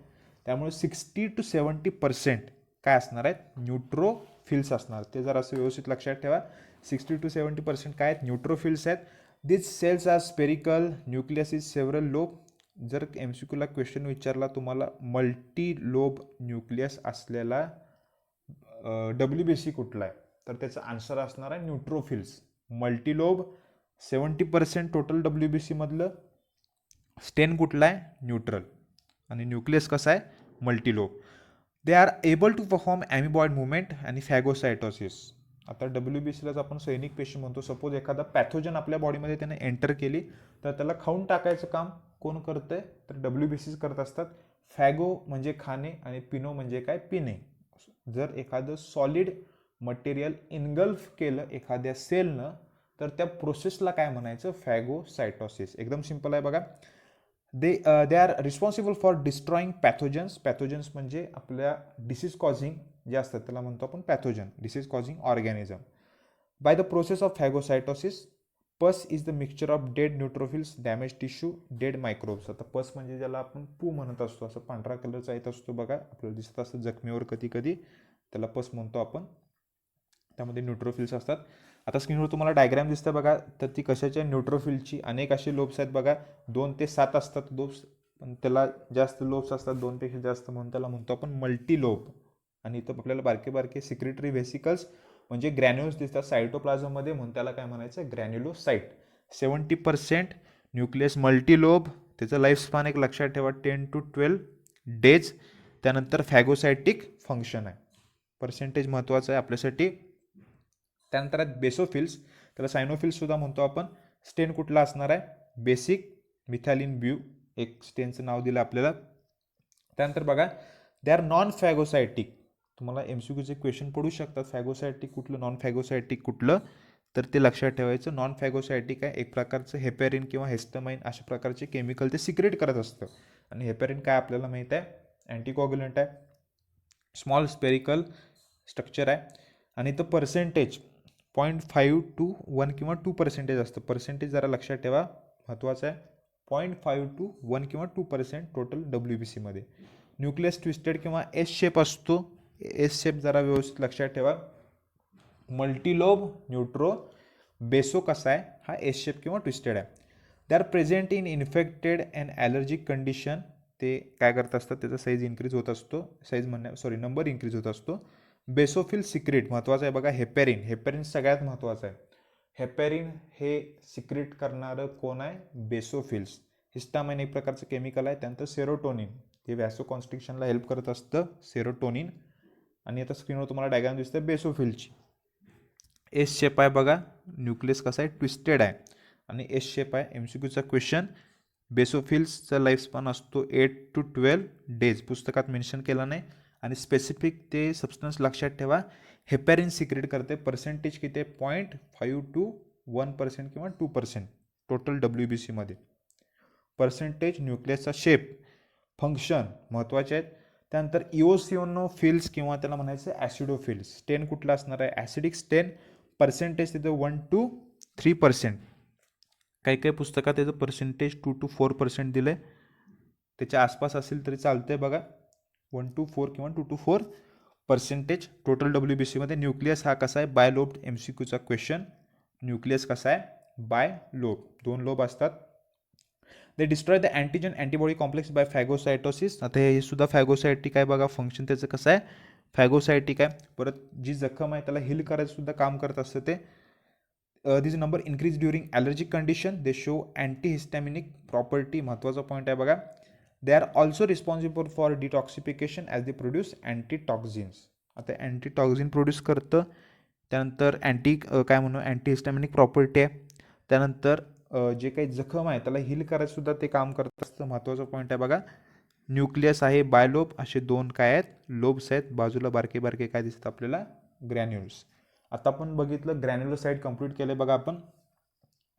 त्यामुळे 60 to 70% काय असणार आहेत न्यूट्रोफिल्स असणार. ते जर असं व्यवस्थित लक्षात ठेवा. 60 to 70% काय आहेत न्यूट्रोफिल्स आहेत. This cells are spherical, nucleus is several lobe. जर MCQला क्वेश्चन विचारला तुम्हाला मल्टी लोब न्यूक्लियस असलेला WBC कुठला आहे, तर त्याचा आन्सर असणार आहे neutrophils. Multi lobe 70% total WBC मधलं. स्टेन कुठला आहे न्यूट्रल. आणि न्यूक्लियस कसा आहे multi lobe. They are able to perform amoeboid movement आणि फॅगोसायटोसिस. आता WBCलाच आपण सैनिक पेशी म्हणतो. सपोज एखादा पॅथोजन आपल्या बॉडीमध्ये त्याने एंटर केली तर त्याला खाऊन टाकायचं काम कोण करतंय तर WBCच करत असतात. फॅगो म्हणजे खाणे आणि पिनो म्हणजे काय पिणे. जर एखादं सॉलिड मटेरियल इनगल्फ केलं एखाद्या सेलनं तर त्या प्रोसेसला काय म्हणायचं फॅगोसायटोसिस. एकदम सिंपल आहे बघा. They are responsible for destroying pathogens. Pathogens म्हणजे आपल्या डिसीज कॉझिंग जे असतात त्याला म्हणतो आपण pathogen, disease causing organism. By the process of phagocytosis, pus is the mixture of dead neutrophils, damage tissue, dead microbes. आता पस म्हणजे ज्याला आपण पू म्हणत असतो, असं पांढरा कलरचा येत असतो बघा, आपल्याला दिसत असतं जखमीवर कधी कधी, त्याला पस म्हणतो आपण. त्यामध्ये न्यूट्रोफिल्स असतात. आता स्क्रीनवर तुम्हाला डायग्राम दिसतं बघा, तर ती कशाच्या न्यूट्रोफिलची अनेक असे लोब्स आहेत बघा. 2 ते 7 असतात लोब्स, पण त्याला जास्त लोब्स असतात 2 पेक्षा जास्त, म्हणून त्याला म्हणतो आपण मल्टी लोब. आणि इथं आपल्याला बारके बारके सिक्रेटरी व्हेसिकल्स म्हणजे ग्रॅन्युल्स दिसतात सायटोप्लाझममध्ये, म्हणून त्याला काय म्हणायचं ग्रॅन्युलोसाइट. 70% न्यूक्लियस मल्टी लोब. त्याचं लाईफ स्पॅन एक लक्षात ठेवा 10 to 12 days. त्यानंतर फॅगोसायटिक फंक्शन आहे. पर्सेंटेज महत्त्वाचं आहे आपल्यासाठी. त्यानंतर आहेत बेसोफिल्स, त्याला सायनोफिल्स सुद्धा म्हणतो आपण. स्टेन कुठला असणार आहे बेसिक मिथॅलिन ब्यू, एक स्टेनचं नाव दिलं आपल्याला. त्यानंतर बघा दे आर नॉन फॅगोसायटिक. तुम्हाला MCQचे क्वेश्चन पडू शकतात, फॅगोसायटिक कुठलं नॉन फॅगोसायटिक कुठलं, तर ते लक्षात ठेवायचं. नॉन फॅगोसायटिक आहे एक प्रकारचं हेपॅरिन किंवा हिस्टामाइन अशा प्रकारचे केमिकल ते सिक्रेट करत असतं. आणि हेपॅरिन काय आपल्याला माहीत आहे अँटीकॉग्युलंट आहे, स्मॉल स्पेरिकल स्ट्रक्चर आहे. आणि तो पर्सेंटेज 0.5 to 1 किंवा 2% असतं. पर्सेंटेज जरा लक्षात ठेवा महत्त्वाचं आहे. 0.5 to 1 किंवा 2% टोटल WBCमध्ये. न्यूक्लियस ट्विस्टेड किंवा एस शेप असतो. एस शेप जरा व्यवस्थित लक्षात ठेवा. मल्टीलोब न्यूट्रो. बेसो कसा आहे हा एस शेप किंवा ट्विस्टेड आहे. They are present in infected and allergic condition. ते काय करत असतात त्याचा साईज इन्क्रीज होत असतो, नंबर इन्क्रीज होत असतो. बेसोफिल सिक्रेट महत्त्वाचं आहे बघा. हेपॅरिन, हेपॅरिन सगळ्यात महत्त्वाचं आहे. हेपॅरिन हे सिक्रेट करणारं कोण आहे बेसोफिल्स. हिस्टामाइन एक प्रकारचं केमिकल आहे. त्यानंतर सेरोटोनिन, हे व्हॅसो कॉन्स्ट्रिक्शनला हेल्प करत असतं सेरोटोनिन. आणि आता स्क्रीनवर तुम्हाला डायग्राम दिसतं बेसोफिलची. एस शेप आहे बघा. न्यूक्लियस कसा आहे ट्विस्टेड आहे आणि एस शेप आहे. MCQचा क्वेश्चन. बेसोफिल्सचा लाईफ स्पॅन असतो 8 to 12 days. पुस्तकात मेन्शन केला नाही. आणि स्पेसिफिक ते सबस्टन्स लक्षात ठेवा. हेपॅरिन सिक्रेट करते. पर्सेंटेज किती आहे 0.5 to 1% किंवा 2% टोटल WBCमध्ये. पर्सेंटेज, न्यूक्लियसचा शेप, फंक्शन महत्त्वाचे आहेत. त्यानंतर इओसिओनोफिल्स किंवा त्याला म्हणायचं ॲसिडोफिल्स. स्टेन कुठला असणार आहे ॲसिडिक स्टेन. पर्सेंटेज तिथं 1 to 3%. काही काही पुस्तकात त्याचं पर्सेंटेज 2 to 4% दिलं आहे. त्याच्या आसपास असेल तरी चालतंय बघा. 1 to 4 किंवा 2 to 4% टोटल WBCमध्ये. न्यूक्लियस हा कसा आहे बाय लोब. MCQचा क्वेश्चन. न्यूक्लियस कसा आहे बाय लोब, 2 लोब असतात. They destroy the antigen antibody complex by phagocytosis. आता हे सुद्धा फॅगोसायटिक आहे बघा. फंक्शन त्याचं कसं आहे फॅगोसायटिक आहे. परत जी जखम आहे त्याला हिल करायचं सुद्धा काम करत असतं ते. This number increase during allergic condition. They show antihistaminic property. महत्त्वाचा पॉईंट आहे बघा. They are also responsible for detoxification as they produce antitoxins. आता अँटीटॉक्झिन प्रोड्यूस करतं. त्यानंतर काय म्हणू अँटीहिस्टॅमिनिक प्रॉपर्टी आहे. त्यानंतर जे काही जखम आहे त्याला हिल करायचं सुद्धा ते काम करत असतं. महत्त्वाचा पॉईंट आहे बघा. न्यूक्लियस आहे बायलोब. असे 2 काय आहेत लोब्स आहेत. बाजूला बारके बारके काय दिसतात आपल्याला ग्रॅन्युल्स. आता आपण बघितलं ग्रॅन्युलोसाइट कंप्लीट केले बघा आपण.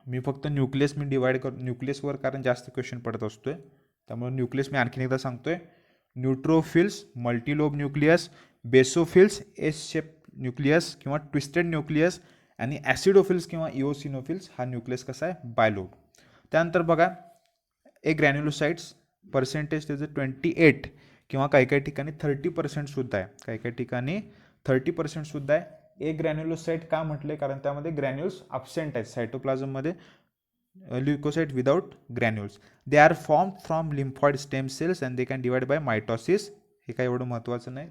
मी फक्त न्यूक्लियस डिवाइड न्यूक्लियसवर कारण जास्त क्वेश्चन पडत असतोय. त्यामुळे न्यूक्लियस मी आणखीन एकदा सांगतोय, neutrophils, multilobe nucleus, basophils, S shape nucleus किंवा ट्विस्टेड न्यूक्लियस, आणि ॲसिडोफिल्स किंवा इओसिनोफिल्स हा न्यूक्लियस कसा आहे, बायलोब. त्यानंतर बघा ए ग्रॅन्युलोसाइट्स पर्सेंटेज त्याचं 28 किंवा काही काही ठिकाणी 30% सुद्धा आहे, काही काही ठिकाणी 30% सुद्धा आहे. ए ग्रॅन्युलोसाइट का म्हटले, कारण त्यामध्ये ग्रॅन्युल्स अब्सेंट आहेत सायटोप्लाझममध्ये, leukocyte without granules. They are form from lymphoid stem cells and they can divide by mitosis. हे काय एवढं महत्त्वाचं नाही,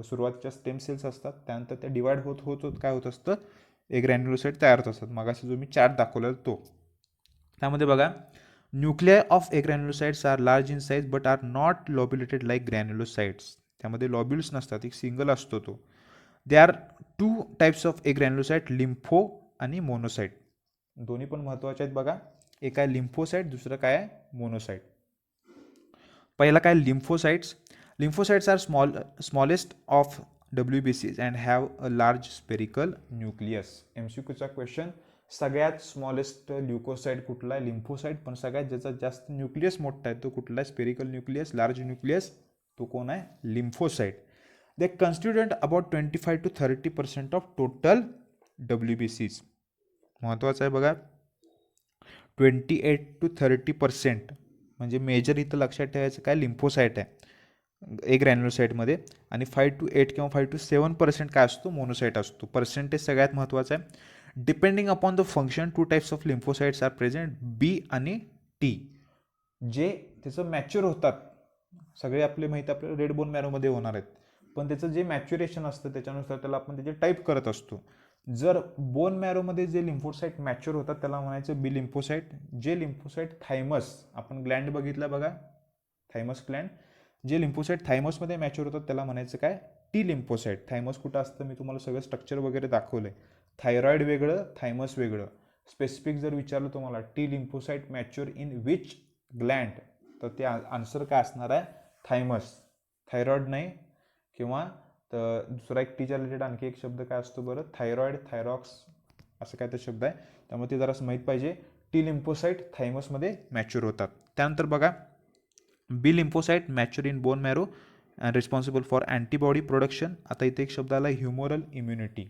सुरुवातीच्या स्टेम सेल्स असतात, त्यानंतर ते डिवाइड होत होत होत काय होत असतं, ए ग्रॅन्युलोसाइट तयार होत असतात. मगाशी जो मी चार्ट दाखवलेला तो. त्यामध्ये बघा nuclei of agranulocytes are large in size but are not lobulated like granulocytes. त्यामध्ये लॉब्युल्स नसतात, एक सिंगल असतो तो. They are 2 types of agranulocyte, lympho आणि मोनोसाइट. दोन्ही पण महत्त्वाचे आहेत बघा. एक आहे लिम्फोसाइट, दुसरं काय आहे, मोनोसाइट. पहिला काय, lymphocytes. Lymphocytes are smallest of WBCs and have a large spherical nucleus. MCQचा क्वेश्चन, सगळ्यात स्मॉलेस्ट ल्युकोसाइट कुठला आहे, लिम्फोसाइट, पण सगळ्यात ज्याचा जास्त न्यूक्लियस मोठा आहे तो कुठला आहे, स्पेरिकल न्यूक्लियस, लार्ज न्यूक्लियस, तो कोण आहे, lymphocyte. They constitute about 25 to 30% of total WBCs. महत्त्वाचं आहे बघा, 28 to 30%, म्हणजे मेजर इथं लक्षात ठेवायचं काय, लिम्फोसाइट आहे ए ग्रॅन्युलोसाइटमध्ये, आणि 5 to 8 किंवा 5 to 7% काय असतो, मोनोसाइट असतो. पर्सेंटेज सगळ्यात महत्त्वाचं आहे. Depending upon the function 2 types of lymphocytes are present, B आणि टी. जे त्याचं मॅच्युअर होतात, सगळे आपले माहीत आपल्याला रेड बोन मॅरोमध्ये होणार आहेत, पण त्याचं जे मॅच्युरेशन असतं त्याच्यानुसार त्याला आपण त्याचे टाईप करत असतो. जर बोन मॅरोमध्ये जे लिम्फोसाइट मॅच्युअर होतात त्याला म्हणायचं बी लिम्फोसाइट. जे लिम्फोसाइट थायमस, आपण ग्लँड बघितला बघा, थायमस ग्लँड, जे लिम्फोसाइट थायमसमध्ये मॅच्युअर होतात त्याला म्हणायचं काय, टी लिम्फोसाइट. थायमस कुठं असतं मी तुम्हाला सगळं स्ट्रक्चर वगैरे दाखवलं आहे. थायरॉइड वेगळं, थायमस वेगळं. स्पेसिफिक जर विचारलं तुम्हाला T lymphocyte mature in which Gland, तर ते आन्सर काय असणार आहे, थायमस, थायरॉइड नाही. किंवा तर दुसरा एक टीच्या रिलेटेड आणखी एक शब्द काय असतो बरं, थायरॉइड, थायरॉक्स, असं काय तर शब्द आहे, त्यामुळे ते जरासं माहीत पाहिजे. टी लिम्फोसाइट थायमसमध्ये मॅच्युअर होतात. त्यानंतर बघा B lymphocyte mature in bone marrow and responsible for antibody production. आता इथे एक शब्द आला ह्युमोरल इम्युनिटी,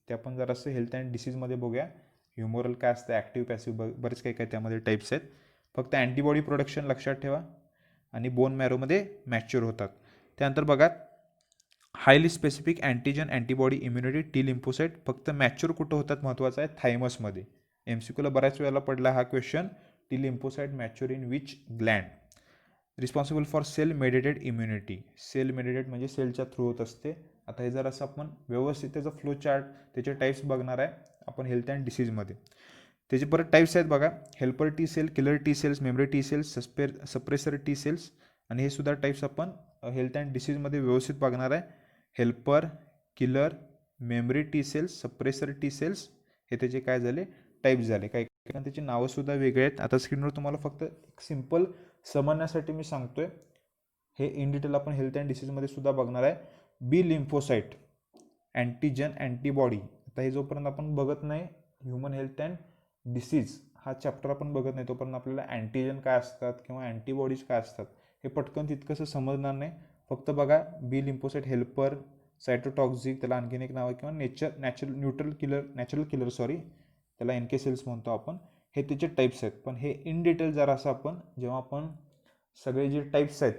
ते आपण जरासं हेल्थ अँड डिसीजमध्ये बघूया. ह्युमोरल काय असतं, ॲक्टिव्ह पॅसिव्ह, बरेच काही काय त्यामध्ये टाईप्स आहेत. फक्त अँटीबॉडी प्रोडक्शन लक्षात ठेवा, आणि बोन मॅरोमध्ये मॅच्युअर होतात. त्यानंतर बघा highly specific antigen antibody immunity T lymphocyte, फक्त मॅच्युअर कुठं होतात महत्त्वाचं आहे, थायमसमध्ये. MCQला बऱ्याच वेळेला पडला हा question, T lymphocyte mature in which gland. Responsible for cell mediated immunity, cell mediated म्हणजे सेलच्या थ्रू होत असते. आता हे जर असं आपण व्यवस्थित त्याचा फ्लो चार्ट, त्याचे टाईप्स बघणार आहे आपण हेल्थ अँड डिसीजमध्ये. त्याचे परत टाईप्स आहेत बघा, helper T cell, killer T cells, memory T cells, suppressor T cells, आणि हे सुद्धा टाईप्स आपण हेल्थ अँड डिसीजमध्ये व्यवस्थित बघणार आहे. Helper, killer, memory T cells, suppressor T cells, हे त्याचे काय झाले, टाईप्स झाले. काही त्याची नावंसुद्धा वेगळे आहेत. आता स्क्रीनवर तुम्हाला फक्त एक सिम्पल समजण्यासाठी मी सांगतोय, हे इन डिटेल आपण हेल्थ अँड डिसीजमध्ये सुद्धा बघणार आहे. बी लिम्फोसाइट, अँटीजन अँटीबॉडी. आता हे जोपर्यंत आपण बघत नाही ह्युमन हेल्थ अँड डिसीज हा चॅप्टर आपण बघत नाही तोपर्यंत आपल्याला अँटीजन काय असतात किंवा अँटीबॉडीज काय असतात हे पटकन तितकंसं समजणार नाही. फक्त बघा बी लिम्फोसाइट, हेल्पर, सायटोटॉक्सिक, त्याला आणखीन एक नाव आहे, किंवा नॅचरल किलर त्याला NK सेल्स म्हणतो आपण. हे त्याचे टाईप्स आहेत, पण हे इन डिटेल जरा असं आपण जेव्हा आपण सगळे जे टाईप्स आहेत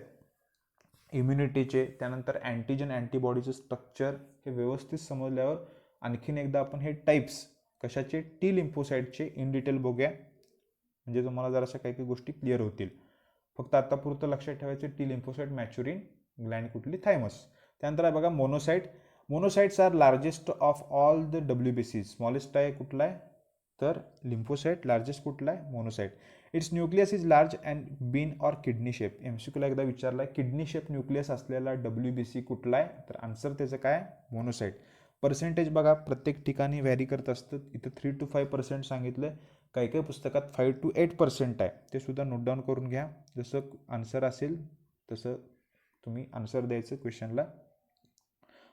इम्युनिटीचे, त्यानंतर अँटीजन अँटीबॉडीचं स्ट्रक्चर हे व्यवस्थित समजल्यावर आणखीन एकदा आपण हे टाईप्स कशाचे, टी लिम्फोसाइटचे इन डिटेल बघूया, म्हणजे तुम्हाला जराशा काही काही गोष्टी क्लिअर होतील. फक्त आतापुरतं लक्षात ठेवायचे टी लिम्फोसाइट मॅच्युअर ग्लँड कुठली, थायमस. त्यानंतर आहे बघा monocyte. Monocytes are largest of all the WBCs. Smallest आहे कुठला आहे तर लिम्फोसाइट, लार्जेस्ट कुठला आहे, monocyte. Its nucleus is large and bean or kidney shape. MCQला एकदा विचारला आहे किडनी शेप न्यूक्लियस असलेला WBC कुठला आहे, तर आन्सर त्याचं काय, मोनोसाइट. पर्सेंटेज बघा प्रत्येक ठिकाणी व्हॅरी करत असतं, इथं 3 to 5% सांगितलं, काही काही पुस्तकात 5 to 8% आहे, ते सुद्धा नोट डाऊन करून घ्या. जसं आन्सर असेल तसं तुम्ही आन्सर द्यायचं क्वेश्चनला.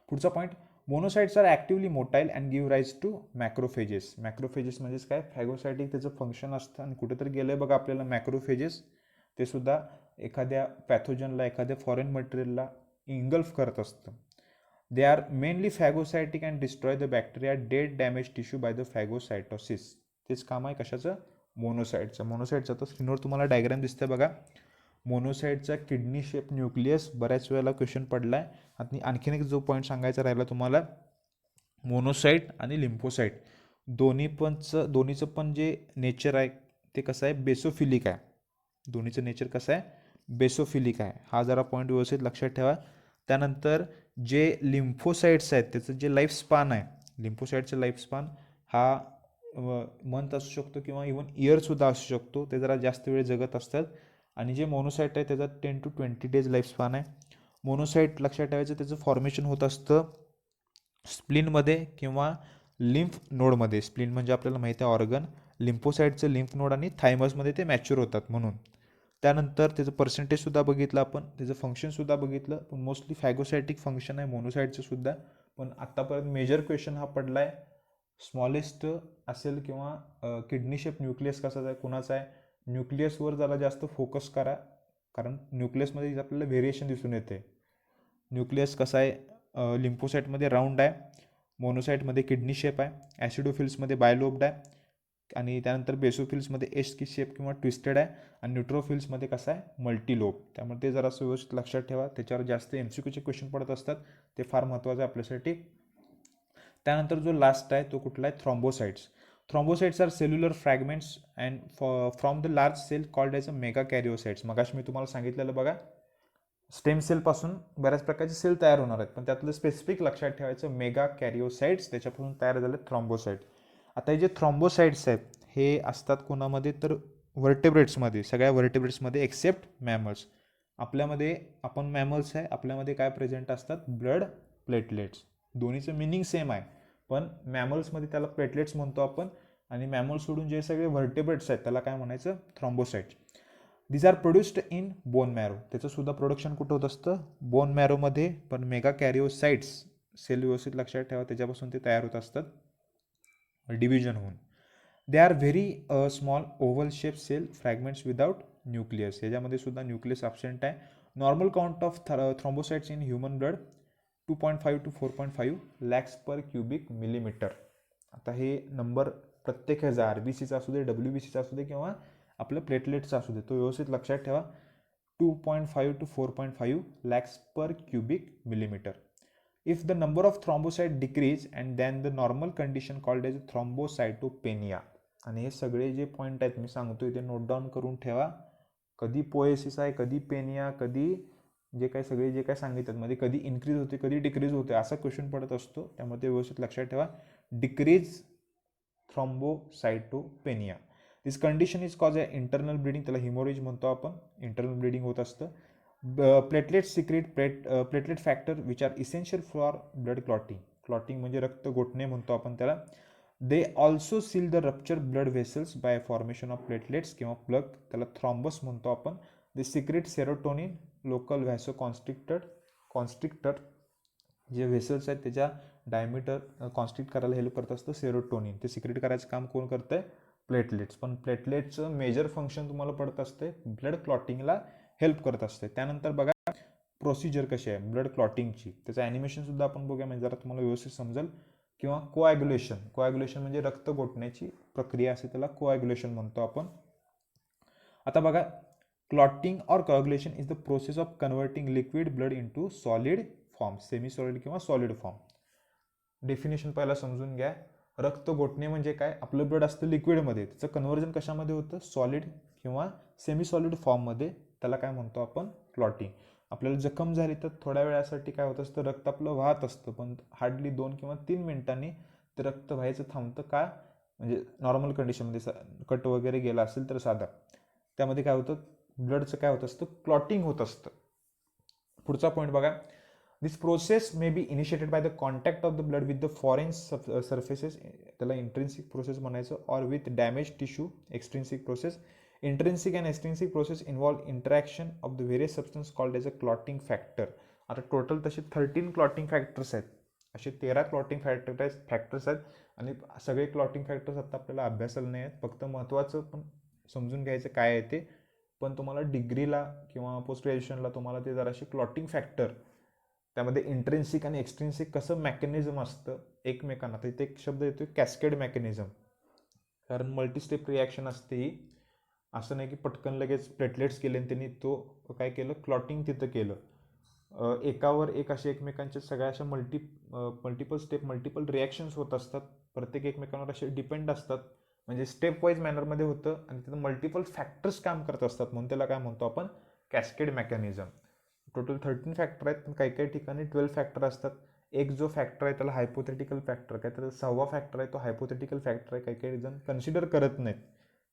पुढचा point, monocytes are actively motile and give rise to macrophages. Macrophages म्हणजेच काय, फॅगोसायटिक त्याचं फंक्शन असतं, आणि कुठेतरी गेलं बघा आपल्याला मॅक्रोफेजेस, ते सुद्धा एखाद्या पॅथोजनला, एखाद्या फॉरेन मटेरियलला इंगल्फ करत असतं. They are mainly phagocytic and destroy the bacteria dead damage tissue by the phagocytosis. तेच काम आहे कशाचं? मोनोसाईटचं. मोनोसाईटचं तर स्क्रीनवर तुम्हाला डायग्राम दिसते बघा. मोनोसाईटचा किडनी शेप न्यूक्लियस बऱ्याच वेळेला क्वेश्चन पडला आहे. आणि आणखीन एक जो पॉईंट सांगायचा राहिला तुम्हाला, मोनोसाईट आणि लिम्फोसाईट दोन्हीचं पण जे नेचर आहे ते कसं आहे? बेसोफिलिक आहे. दोन्हीचं नेचर कसं आहे? बेसोफिलिक आहे. हा जरा पॉईंट व्यवस्थित लक्षात ठेवा. त्यानंतर जे लिम्फोसाईट्स आहेत त्याचं जे लाईफ स्पान आहे, लिम्फोसाईटचं लाईफ स्पान हा मंथ असू शकतो किंवा इवन इयरसुद्धा असू शकतो. ते जरा जास्त वेळ जगत असतात. आणि जे मोनोसाईट आहे त्याचा 10 to 20 days लाईफ स्पान आहे. मोनोसाईट लक्षात ठेवायचं, त्याचं फॉर्मेशन होत असतं स्प्लिनमध्ये किंवा लिम्फ नोडमध्ये. स्प्लिन म्हणजे आपल्याला माहिती आहे ऑर्गन. लिम्फोसाईटचं लिम्फ नोड आणि थायमसमध्ये ते मॅच्युअर होतात म्हणून. त्यानंतर त्याचं पर्सेंटेजसुद्धा बघितलं आपण, त्याचं फंक्शनसुद्धा बघितलं. पण मोस्टली फॅगोसायटिक फंक्शन आहे मोनोसाईटचं सुद्धा. पण आत्तापर्यंत मेजर क्वेश्चन हा पडला आहे स्मॉलेस्ट असेल किंवा किडनी शेप न्यूक्लियस कसाचा आहे, कुणाचा आहे. न्यूक्लियसवर जरा जास्त फोकस करा, कारण न्यूक्लियसमध्ये आपल्याला व्हेरिएशन दिसून येते. न्यूक्लियस कसा आहे? लिम्फोसाईटमध्ये राऊंड आहे, मोनोसाईटमध्ये किडनी शेप आहे, ॲसिडोफिल्समध्ये बायलोब्ड आहे, आणि त्यानंतर बेसोफिल्समध्ये एस की शेप किंवा ट्विस्टेड आहे, आणि न्यूट्रोफिल्समध्ये कसं आहे? मल्टीलोब. त्यामुळे ते जरा व्यवस्थित लक्षात ठेवा. त्याच्यावर जास्त MCQचे क्वेश्चन पडत असतात, ते फार महत्त्वाचं आहे आपल्यासाठी. त्यानंतर जो लास्ट आहे तो कुठला आहे? Thrombocytes. Thrombocytes are cellular fragments and from the large cell called as a megakaryocytes. मगाशी मी तुम्हाला सांगितलेलं बघा, स्टेम सेलपासून बऱ्याच प्रकारचे सेल तयार होणार आहेत, पण त्यातलं स्पेसिफिक लक्षात ठेवायचं मेगा कॅरिओसाइट्स, त्याच्यापासून तयार झाले थ्रॉम्बोसाइट. आता हे जे थ्रॉम्बोसाइट्स आहेत हे असतात कोणामध्ये? तर व्हर्टेब्रेट्समध्ये, सगळ्या व्हर्टेब्रेट्समध्ये एक्सेप्ट मॅमल्स. आपल्यामध्ये आपण मॅमल्स आहे, आपल्यामध्ये काय प्रेझेंट असतात? Blood platelets. दोन्हीचं मिनिंग सेम आहे, पण मॅमल्समध्ये त्याला प्लेटलेट्स म्हणतो आपण, आणि मॅमल्स सोडून जे सगळे व्हर्टेब्रेट्स आहेत त्याला काय म्हणायचं? Thrombocytes. These are produced in bone marrow. त्याचं सुद्धा प्रोडक्शन कुठं होत असतं? बोन मॅरोमध्ये. पण मेगा कॅरिओसाइट्स सेल व्यवस्थित लक्षात ठेवा, त्याच्यापासून ते तयार होत असतात डिव्हिजन होऊन. They are very small oval shape cell fragments without nucleus. ह्याच्यामध्ये सुद्धा न्यूक्लियस ॲब्सेंट आहे. Normal count of thrombocytes in human blood 2.5 to 4.5 lakhs per cubic millimeter. आता हे नंबर प्रत्येक ह्याचा RBCचा असू दे, WBCचा असू दे किंवा आपलं प्लेटलेट्सचा असू दे, तो व्यवस्थित लक्षात ठेवा. 2.5 to 4.5 lakhs per cubic millimeter. If the number of thrombocyte decrease and then the normal condition called as thrombocytopenia. आणि हे सगळे जे पॉईंट आहेत मी सांगतोय ते नोट डाऊन करून ठेवा. कधी पोएसिस आहे, कधी पेनिया, कधी जे काय सगळे जे काय सांगितलं मध्ये कधी इन्क्रीज होते, कधी डिक्रीज होते, असा क्वेश्चन पडत असतो. त्यामुळे ते व्यवस्थित लक्षात ठेवा. Decrease thrombocytopenia. This condition is cause internal bleeding, त्याला हिमोरेज म्हणतो आपण. इंटरनल ब्लिडिंग होत असतं. Platelet secrete platelet factor which are essential for blood clotting. Clotting म्हणजे रक्त गोठणे म्हणतो आपण त्याला. They also seal the rupture blood vessels by formation of platelets किंवा प्लग, त्याला थ्रॉम्बस म्हणतो आपण. They secrete serotonin local vasoconstrictor. जे व्हेसल्स आहेत त्याच्या डायमीटर कॉन्स्ट्रिक्ट करायला हेल्प करत असतं सेरोटोनिन. ते सिक्रेट करायचं काम कोण करतं आहे? प्लेटलेट्स. पण प्लेटलेट्सचं मेजर फंक्शन तुम्हाला पडत असते ब्लड क्लॉटिंगला हेल्प करत असते. त्यानंतर बघा प्रोसिजर कशी आहे ब्लड क्लॉटिंगची, त्याचं ॲनिमेशनसुद्धा आपण बघूया म्हणजे जरा तुम्हाला व्यवस्थित समजेल. किंवा कोॲग्युलेशन म्हणजे रक्त गोठण्याची प्रक्रिया असते, त्याला कोॲग्युलेशन म्हणतो आपण. आता बघा, clotting or coagulation is the process of converting liquid blood into solid form, semi solid किंवा सॉलिड फॉर्म. डेफिनेशन पहिला समजून घ्या. रक्त गोठणे म्हणजे काय? आपलं ब्लड असतं लिक्विडमध्ये, त्याचं कन्व्हर्जन कशामध्ये होतं? सॉलिड किंवा सेमी सॉलिड फॉर्ममध्ये. त्याला काय म्हणतो आपण? क्लॉटिंग. आपल्याला जखम झाली तर थोड्या वेळासाठी काय होत असतं? रक्त आपलं वाहत असतं, पण हार्डली 2 किंवा 3 मिनिटांनी ते रक्त व्हायचं थांबतं. का? म्हणजे नॉर्मल कंडिशनमध्ये कट वगैरे गेला असेल तर साधा, त्यामध्ये काय होतं? ब्लडचं काय होत असतं? क्लॉटिंग होत असतं. पुढचा पॉईंट बघा. This process may be initiated by the contact of the blood with the foreign surfaces, त्याला इंट्रिन्सिक प्रोसेस म्हणायचं, or with damage tissue, extrinsic process. Intrinsic and extrinsic process involve interaction of the various substance called as a clotting factor. आता total तसे 13 clotting factors आहेत. असे 13 clotting factors आहेत, आणि सगळे clotting factors आता आपल्याला अभ्यासाला नाही आहेत. फक्त महत्त्वाचं पण समजून घ्यायचं काय आहे ते. पण तुम्हाला डिग्रीला किंवा पोस्ट ग्रॅज्युएशनला तुम्हाला ते जराशी क्लॉटिंग फॅक्टर, त्यामध्ये इंट्रेन्सिक आणि एक्सट्रिन्सिक कसं मेकॅनिझम असतं एकमेकांना, तर इथे एक शब्द येतो कॅस्केड मेकॅनिझम. कारण मल्टीस्टेप रिॲक्शन असते ही, असं नाही की पटकन लगेच प्लेटलेट्स केले आणि त्यांनी तो काय केलं, क्लॉटिंग तिथं केलं. एकावर एक असे एकमेकांच्या सगळ्या अशा मल्टिपल स्टेप मल्टिपल रिॲक्शन्स होत असतात, प्रत्येक एकमेकांवर असे डिपेंड असतात, म्हणजे स्टेप वाईज मॅनरमध्ये होतं आणि तिथं मल्टिपल फॅक्टर्स काम करत असतात, म्हणून त्याला काय म्हणतो आपण, कॅस्केड मेकॅनिझम. टोटल 13 फॅक्टर आहेत, पण काही काही ठिकाणी 12 फॅक्टर असतात. एक जो फॅक्टर आहे त्याला हायपोथेटिकल फॅक्टर, काय तर 6वा फॅक्टर आहे तो हायपोथेटिकल फॅक्टर आहे, काही काही जण कन्सिडर करत नाहीत.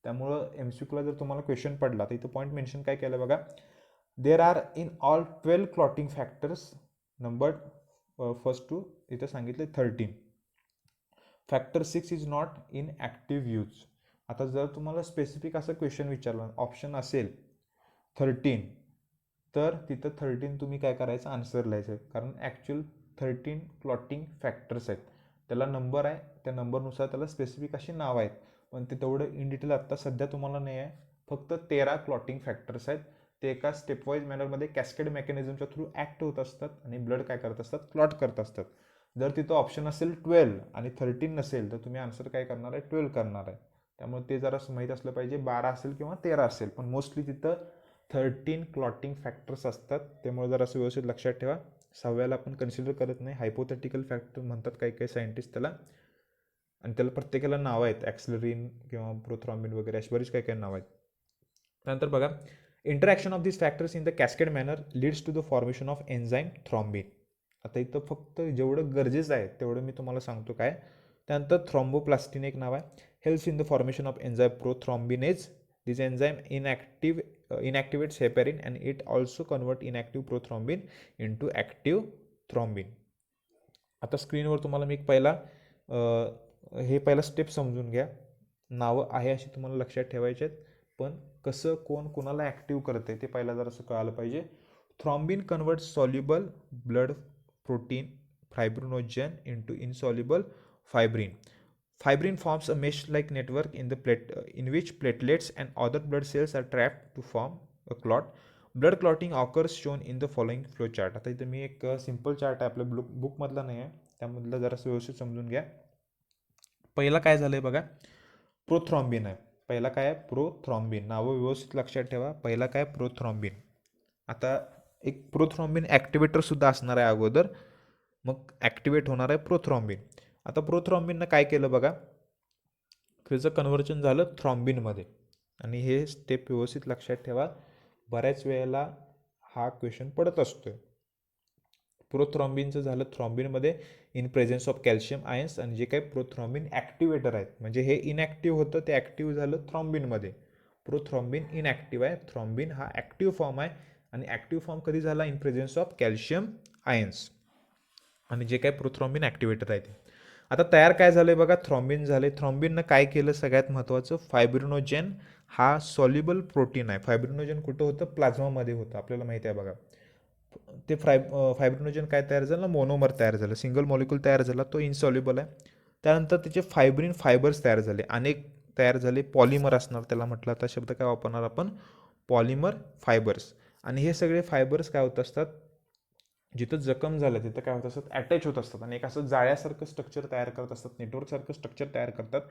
त्यामुळं MCQला जर तुम्हाला क्वेश्चन पडला तर इथं पॉईंट मेन्शन काय केलं बघा, there are in all 12 clotting factors numbered first to, इथं सांगितले 13. Factor 6 is not in active use. आता जर तुम्हाला स्पेसिफिक असं क्वेश्चन विचारलं, ऑप्शन असेल 13, तर तिथं 13 तुम्ही काय करायचं, आन्सर लिहायचं, कारण ॲक्च्युअल 13 क्लॉटिंग फॅक्टर्स आहेत, त्याला नंबर आहे, त्या नंबरनुसार त्याला स्पेसिफिक अशी नाव आहेत, पण ते तेवढं इन डिटेल आत्ता सध्या तुम्हाला नाही आहे. फक्त 13 क्लॉटिंग फॅक्टर्स आहेत, ते एका स्टेपवाईज मॅनरमध्ये कॅस्केड मेकॅनिझमच्या थ्रू ॲक्ट होत असतात आणि ब्लड काय करत असतात, क्लॉट करत असतात. जर तिथं ऑप्शन असेल 12 आणि 13 नसेल तर तुम्ही आन्सर काय करणार आहे, 12 करणार आहे. त्यामुळे ते जरा माहीत असलं पाहिजे, 12 असेल किंवा 13 असेल, पण मोस्टली तिथं 13 क्लॉटिंग फॅक्टर्स असतात. त्यामुळे जरा असं व्यवस्थित लक्षात ठेवा. 6व्याला आपण कन्सिडर करत नाही, हायपोथेटिकल फॅक्टर म्हणतात काही काही सायंटिस्ट त्याला, आणि त्याला प्रत्येकाला नावं आहेत, ॲक्सिलरीन किंवा प्रोथ्रॉम्बिन वगैरे अशी बरीच काही काही नावं आहेत. त्यानंतर बघा, interaction of this factors in the cascade manner leads to the formation of enzyme thrombin. आता इथं फक्त जेवढं गरजेचं आहे तेवढं मी तुम्हाला सांगतो काय. त्यानंतर थ्रॉम्बोप्लास्टिन एक नाव आहे, helps in the formation of enzyme prothrombinase. This enzyme inactivates heparin and it also convert inactive prothrombin into active thrombin. आता स्क्रीनवर तुम्हाला मी पहिला स्टेप समजून घ्या. नावं आहे अशी तुम्हाला लक्षात ठेवायचे आहेत, पण कसं कोण कोणाला ॲक्टिव्ह करते ते पहिला जरासं कळालं पाहिजे. Thrombin convert soluble blood protein fibrinogen into insoluble fibrin. Fibrin forms a mesh-like network in which platelets and other blood cells are trapped to form a clot. Blood clotting occurs shown in the following flow chart. आता इथं मी एक simple chart आहे, आपल्या बुकमधला नाही आहे, त्यामधलं जरासं व्यवस्थित समजून घ्या. पहिला काय झालंय बघा, प्रोथ्रॉम्बिन आहे. पहिला काय आहे, प्रोथ्रॉम्बिन. नावं व्यवस्थित लक्षात ठेवा. पहिला काय, प्रोथ्रॉम्बिन. आता एक प्रोथ्रॉम्बिन ॲक्टिवेटर सुद्धा असणार आहे अगोदर, मग ॲक्टिवेट होणार आहे प्रोथ्रॉम्बिन. आता प्रोथ्रॉम्बिननं काय केलं बघा, त्याचं कन्व्हर्जन झालं थ्रॉम्बिनमध्ये. आणि हे स्टेप व्यवस्थित लक्षात ठेवा, बऱ्याच वेळेला हा क्वेश्चन पडत असतोय. प्रोथ्रॉम्बिनचं झालं थ्रॉम्बिनमध्ये in presence of calcium ions, आणि जे काही प्रोथ्रॉम्बिन ॲक्टिवेटर आहेत, म्हणजे हे इनॅक्टिव्ह होतं ते ॲक्टिव्ह झालं थ्रॉम्बिनमध्ये. प्रोथ्रॉम्बिन इनॅक्टिव्ह आहे, थ्रॉम्बिन हा ॲक्टिव्ह फॉर्म आहे, आणि ॲक्टिव्ह फॉर्म कधी झाला, in presence of calcium ions, आणि जे काही प्रोथ्रॉम्बिन ॲक्टिवेटर आहे ते. आता तयार काय झालं आहे बघा, थ्रॉम्बिन झाले. थ्रॉम्बिननं काय केलं, सगळ्यात महत्त्वाचं, फायब्रिनोजेन हा सॉल्युबल प्रोटीन आहे. फायब्रिनोजेन कुठं होतं, प्लाझ्मामध्ये होतं, आपल्याला माहिती आहे बघा. ते फायब्रिनोजेन काय तयार झालं, मोनोमर तयार झालं, सिंगल मॉलिक्यूल तयार झाला, तो इनसॉल्युबल आहे. त्यानंतर त्याचे फायब्रिन फायबर्स तयार झाले, अनेक तयार झाले, पॉलिमर असणार त्याला, म्हटलं आता शब्द काय वापरणार आपण, पॉलिमर फायबर्स. आणि हे सगळे फायबर्स काय होत असतात, जिथं जखम झालं तिथं काय होत असतात, अटॅच होत असतात, आणि एक असं जाळ्यासारखं स्ट्रक्चर तयार करत असतात, नेटवर्कसारखं स्ट्रक्चर तयार करतात,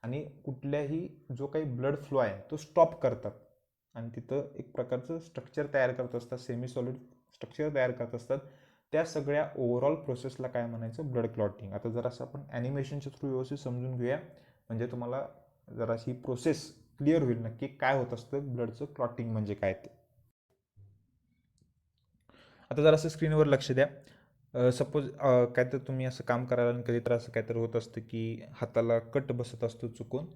आणि कुठल्याही जो काही ब्लड फ्लो आहे तो स्टॉप करतात, आणि तिथं एक प्रकारचं स्ट्रक्चर तयार करत असतात, सेमी सॉलिड स्ट्रक्चर तयार करत असतात. त्या सगळ्या ओव्हरऑल प्रोसेसला काय म्हणायचं, ब्लड क्लॉटिंग. आता जरासं आपण ॲनिमेशनच्या थ्रू व्यवस्थित समजून घेऊया, म्हणजे तुम्हाला जराशी प्रोसेस क्लिअर होईल नक्की काय होत असतं, ब्लडचं क्लॉटिंग म्हणजे काय ते. आता जरासं स्क्रीनवर लक्ष द्या. सपोज काय तर तुम्ही असं काम करायला आणि कधी तर असं काय तर होत असतं की हाताला कट बसत असतो चुकून.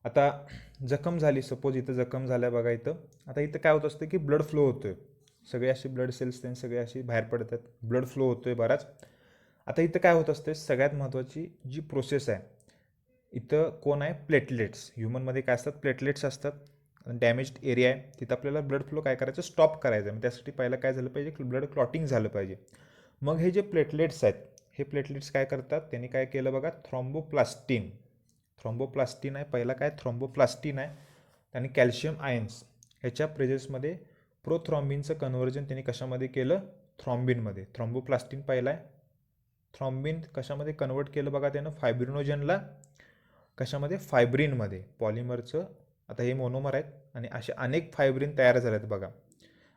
आता जखम झाली, सपोज इथं जखम झाल्या बघा इथं. आता इथं काय होत असतं की ब्लड फ्लो होतोय, सगळे असे ब्लड सेल्स त्यांनी सगळे असे बाहेर पडतात, ब्लड फ्लो होतोय बराच. आता इथं काय होत असते, सगळ्यात महत्त्वाची जी प्रोसेस आहे, इथं कोण आहे, प्लेटलेट्स. ह्युमनमध्ये काय असतात, प्लेटलेट्स असतात. डॅमेज्ड एरिया आहे तिथं आपल्याला ब्लड फ्लो काय करायचं, स्टॉप करायचं आहे. त्यासाठी पहिलं काय झालं पाहिजे, ब्लड क्लॉटिंग झालं पाहिजे. मग हे जे प्लेटलेट्स आहेत, हे प्लेटलेट्स काय करतात, त्यांनी काय केलं बघा, थ्रॉम्बोप्लास्टिन आहे, पहिला काय थ्रॉम्बोप्लास्टिन आहे, आणि कॅल्शियम आयन्स. ह्याच्या प्रेझेन्समध्ये प्रोथ्रॉम्बिनचं कन्व्हर्जन त्यांनी कशामध्ये केलं, थ्रॉम्बिनमध्ये. थ्रॉम्बोप्लास्टिन पाहिला आहे. थ्रॉम्बिन कशामध्ये कन्वर्ट केलं बघा त्यानं, फायब्रिनोजनला. कशामध्ये, फायब्रिनमध्ये. पॉलिमरचं आता हे मोनोमर आहेत आणि असे अनेक फायब्रिन तयार झाले आहेत बघा.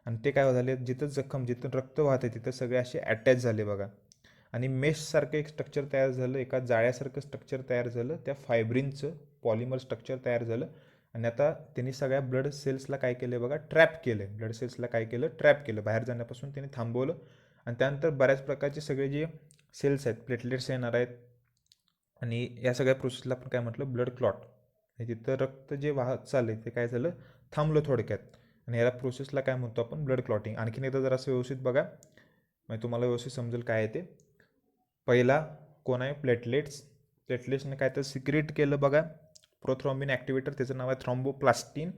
आणि ते काय झाले, जिथं जखम, जिथं रक्त वाहते तिथं सगळे असे अटॅच झाले बघा. आणि मेशसारखं एक स्ट्रक्चर तयार झालं, एका जाळ्यासारखं स्ट्रक्चर तयार झालं, त्या फायब्रिनचं पॉलिमर स्ट्रक्चर तयार झालं. आणि आता त्यांनी सगळ्या ब्लड सेल्सला काय केलं बघा, ट्रॅप केलं. ब्लड सेल्सला काय केलं, ट्रॅप केलं, बाहेर जाण्यापासून त्यांनी थांबवलं. आणि त्यानंतर बऱ्याच प्रकारचे सगळे जे सेल्स आहेत, प्लेटलेट्स येणार आहेत. आणि या सगळ्या प्रोसेसला आपण काय म्हटलं, ब्लड क्लॉट. तिथं रक्त जे वाहत चाललंय ते काय झालं, थांबलं थोडक्यात. आणि याला प्रोसेसला काय म्हणतो आपण, ब्लड क्लॉटिंग. आणखीन एकदा जरा असं व्यवस्थित बघा, म्हणजे तुम्हाला व्यवस्थित समजेल काय आहे ते. पहिला कोण आहे, प्लेटलेट्स. प्लेटलेट्सने काय तर सिक्रेट केलं बघा प्रोथ्रॉम्बिन ॲक्टिवेटर, त्याचं नाव आहे थ्रॉम्बोप्लास्टिन.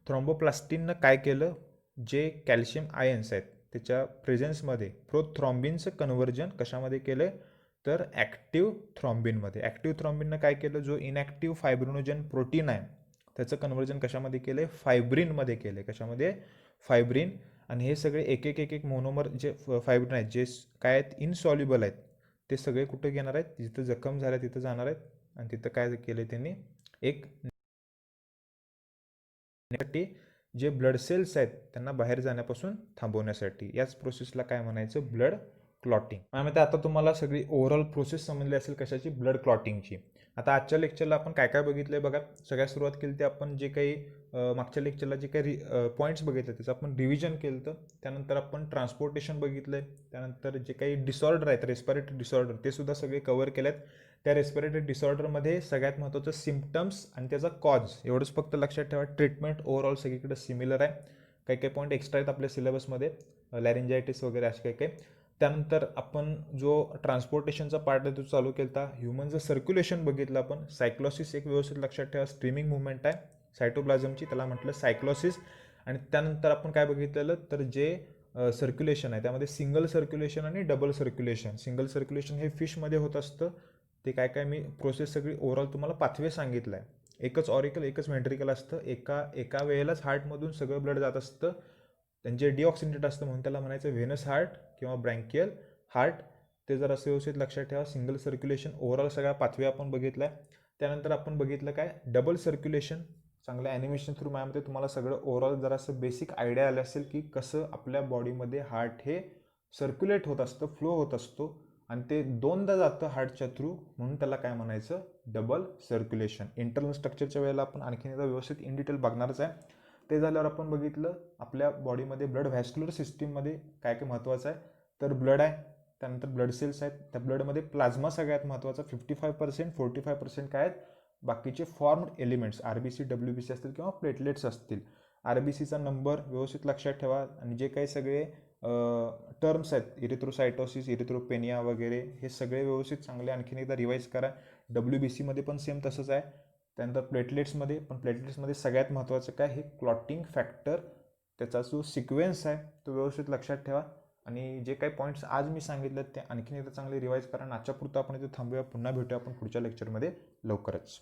थ्रॉम्बोप्लास्टिननं काय केलं, जे कॅल्शियम आयन्स आहेत त्याच्या प्रेझेन्समध्ये प्रोथ्रॉम्बिनचं कन्व्हर्जन कशामध्ये केलं, तर ॲक्टिव्ह थ्रॉम्बिनमध्ये. ॲक्टिव्ह थ्रॉम्बिननं काय केलं, जो इनॅक्टिव्ह फायब्रिनोजन प्रोटीन आहे त्याचं कन्व्हर्जन कशामध्ये केलं आहे, फायब्रिनमध्ये केलं आहे. कशामध्ये, फायब्रिन. आणि हे सगळे एक एक एक एक मोनोमर जे फायब्रिन आहेत, जे काय आहेत, इनसॉल्युबल आहेत, ते सगळे कुठे घेणार आहेत, जिथं जखम झाल्या तिथं जाणार आहेत. आणि तिथं काय केलं त्यांनी, एक जे ब्लड सेल्स आहेत त्यांना बाहेर जाण्यापासून थांबवण्यासाठी. याच प्रोसेसला काय म्हणायचं, ब्लड क्लॉटिंग. त्यामुळे आता तुम्हाला सगळी ओव्हरऑल प्रोसेस समजली असेल कशाची, ब्लड क्लॉटिंगची. आता आजच्या लेक्चरला आपण काय काय बघितलंय बघा. सगळ्यात सुरुवात केली ते आपण जे काही मागच्या लेक्चरला जे काही पॉईंट्स बघितले त्याचं आपण रिव्हिजन केलं. तर त्यानंतर आपण ट्रान्सपोर्टेशन बघितलंय. त्यानंतर जे काही डिसऑर्डर आहेत, रेस्पिरेटरी डिसऑर्डर, ते सुद्धा सगळे कव्हर केलेत. त्या रेस्पिरेटरी डिसऑर्डरमध्ये सगळ्यात महत्त्वाचं सिम्पटम्स आणि त्याचा कॉज, एवढंच फक्त लक्षात ठेवा. ट्रीटमेंट ओव्हरऑल सगळीकडे सिमिलर आहे. काही काही पॉईंट एक्स्ट्रा आहेत आपल्या सिलेबसमध्ये, लॅरिंजायटिस वगैरे असे काही काही. त्यानंतर आपण जो ट्रान्सपोर्टेशनचा पार्ट आहे तो चालू केला. ह्युमनचं सर्क्युलेशन बघितलं आपण. सायक्लोसिस एक व्यवस्थित लक्षात ठेवा, स्ट्रीमिंग मुवमेंट आहे सायटोप्लाझमची, त्याला म्हटलं सायक्लोसिस. आणि त्यानंतर आपण काय बघितलेलं, तर जे सर्क्युलेशन आहे त्यामध्ये सिंगल सर्क्युलेशन आणि डबल सर्क्युलेशन. सिंगल सर्क्युलेशन हे फिशमध्ये होत असतं. ते काय काय मी प्रोसेस सगळी ओव्हरऑल तुम्हाला पाथवे सांगितलं आहे. एकच ऑरिकल, एकच व्हेंट्रिकल असतं. एका वेळेलाच हार्टमधून सगळं ब्लड जात असतं. त्यांचे डिऑक्सिनेटेड असतं म्हणून त्याला म्हणायचं व्हेनस हार्ट किंवा ब्रँकियल हार्ट. ते जर असं व्यवस्थित लक्षात ठेवा. सिंगल सर्क्युलेशन ओव्हरऑल सगळा पाथवे आपण बघितला आहे. त्यानंतर आपण बघितलं काय, डबल सर्क्युलेशन. चांगलं ॲनिमेशन थ्रू माझ्यामध्ये तुम्हाला सगळं ओव्हरऑल जरा असं बेसिक आयडिया आलं असेल की कसं आपल्या बॉडीमध्ये हार्ट हे सर्क्युलेट होत असतं, फ्लो होत असतो. आणि ते दोनदा जातं हार्टच्या थ्रू, म्हणून त्याला काय म्हणायचं, डबल सर्क्युलेशन. इंटरनल स्ट्रक्चरच्या वेळेला आपण आणखीन एकदा व्यवस्थित इन डिटेल बघणारच आहे. ते झाल्यावर आपण बघितलं आपल्या बॉडीमध्ये ब्लड व्हॅस्क्युलर सिस्टीममध्ये काय काय महत्त्वाचं आहे, तर ब्लड आहे. त्यानंतर ब्लड सेल्स आहेत. त्या ब्लडमध्ये प्लाझ्मा सगळ्यात महत्त्वाचा 55%, 45% काय आहेत, बाकीचे फॉर्म्ड एलिमेंट्स RBC, WBC असतील किंवा प्लेटलेट्स असतील. RBCचा नंबर व्यवस्थित लक्षात ठेवा. आणि जे काही सगळे टर्म्स आहेत, इरिथ्रोसायटोसिस, इरिथ्रोपेनिया वगैरे, हे सगळे व्यवस्थित चांगले आणखीन एकदा रिवाईज करा. WBCमध्ये पण सेम तसंच आहे. त्यानंतर प्लेटलेट्समध्ये सगळ्यात महत्त्वाचं काय, हे क्लॉटिंग फॅक्टर, त्याचा जो सिक्वेन्स आहे तो व्यवस्थित लक्षात ठेवा. आणि जे काही पॉईंट्स आज मी सांगितलं ते आणखीन एकदा चांगले रिवाईज करा. आजच्या पुरतं आपण इथे थांबूया. पुन्हा भेटूया आपण पुढच्या लेक्चरमध्ये लवकरच.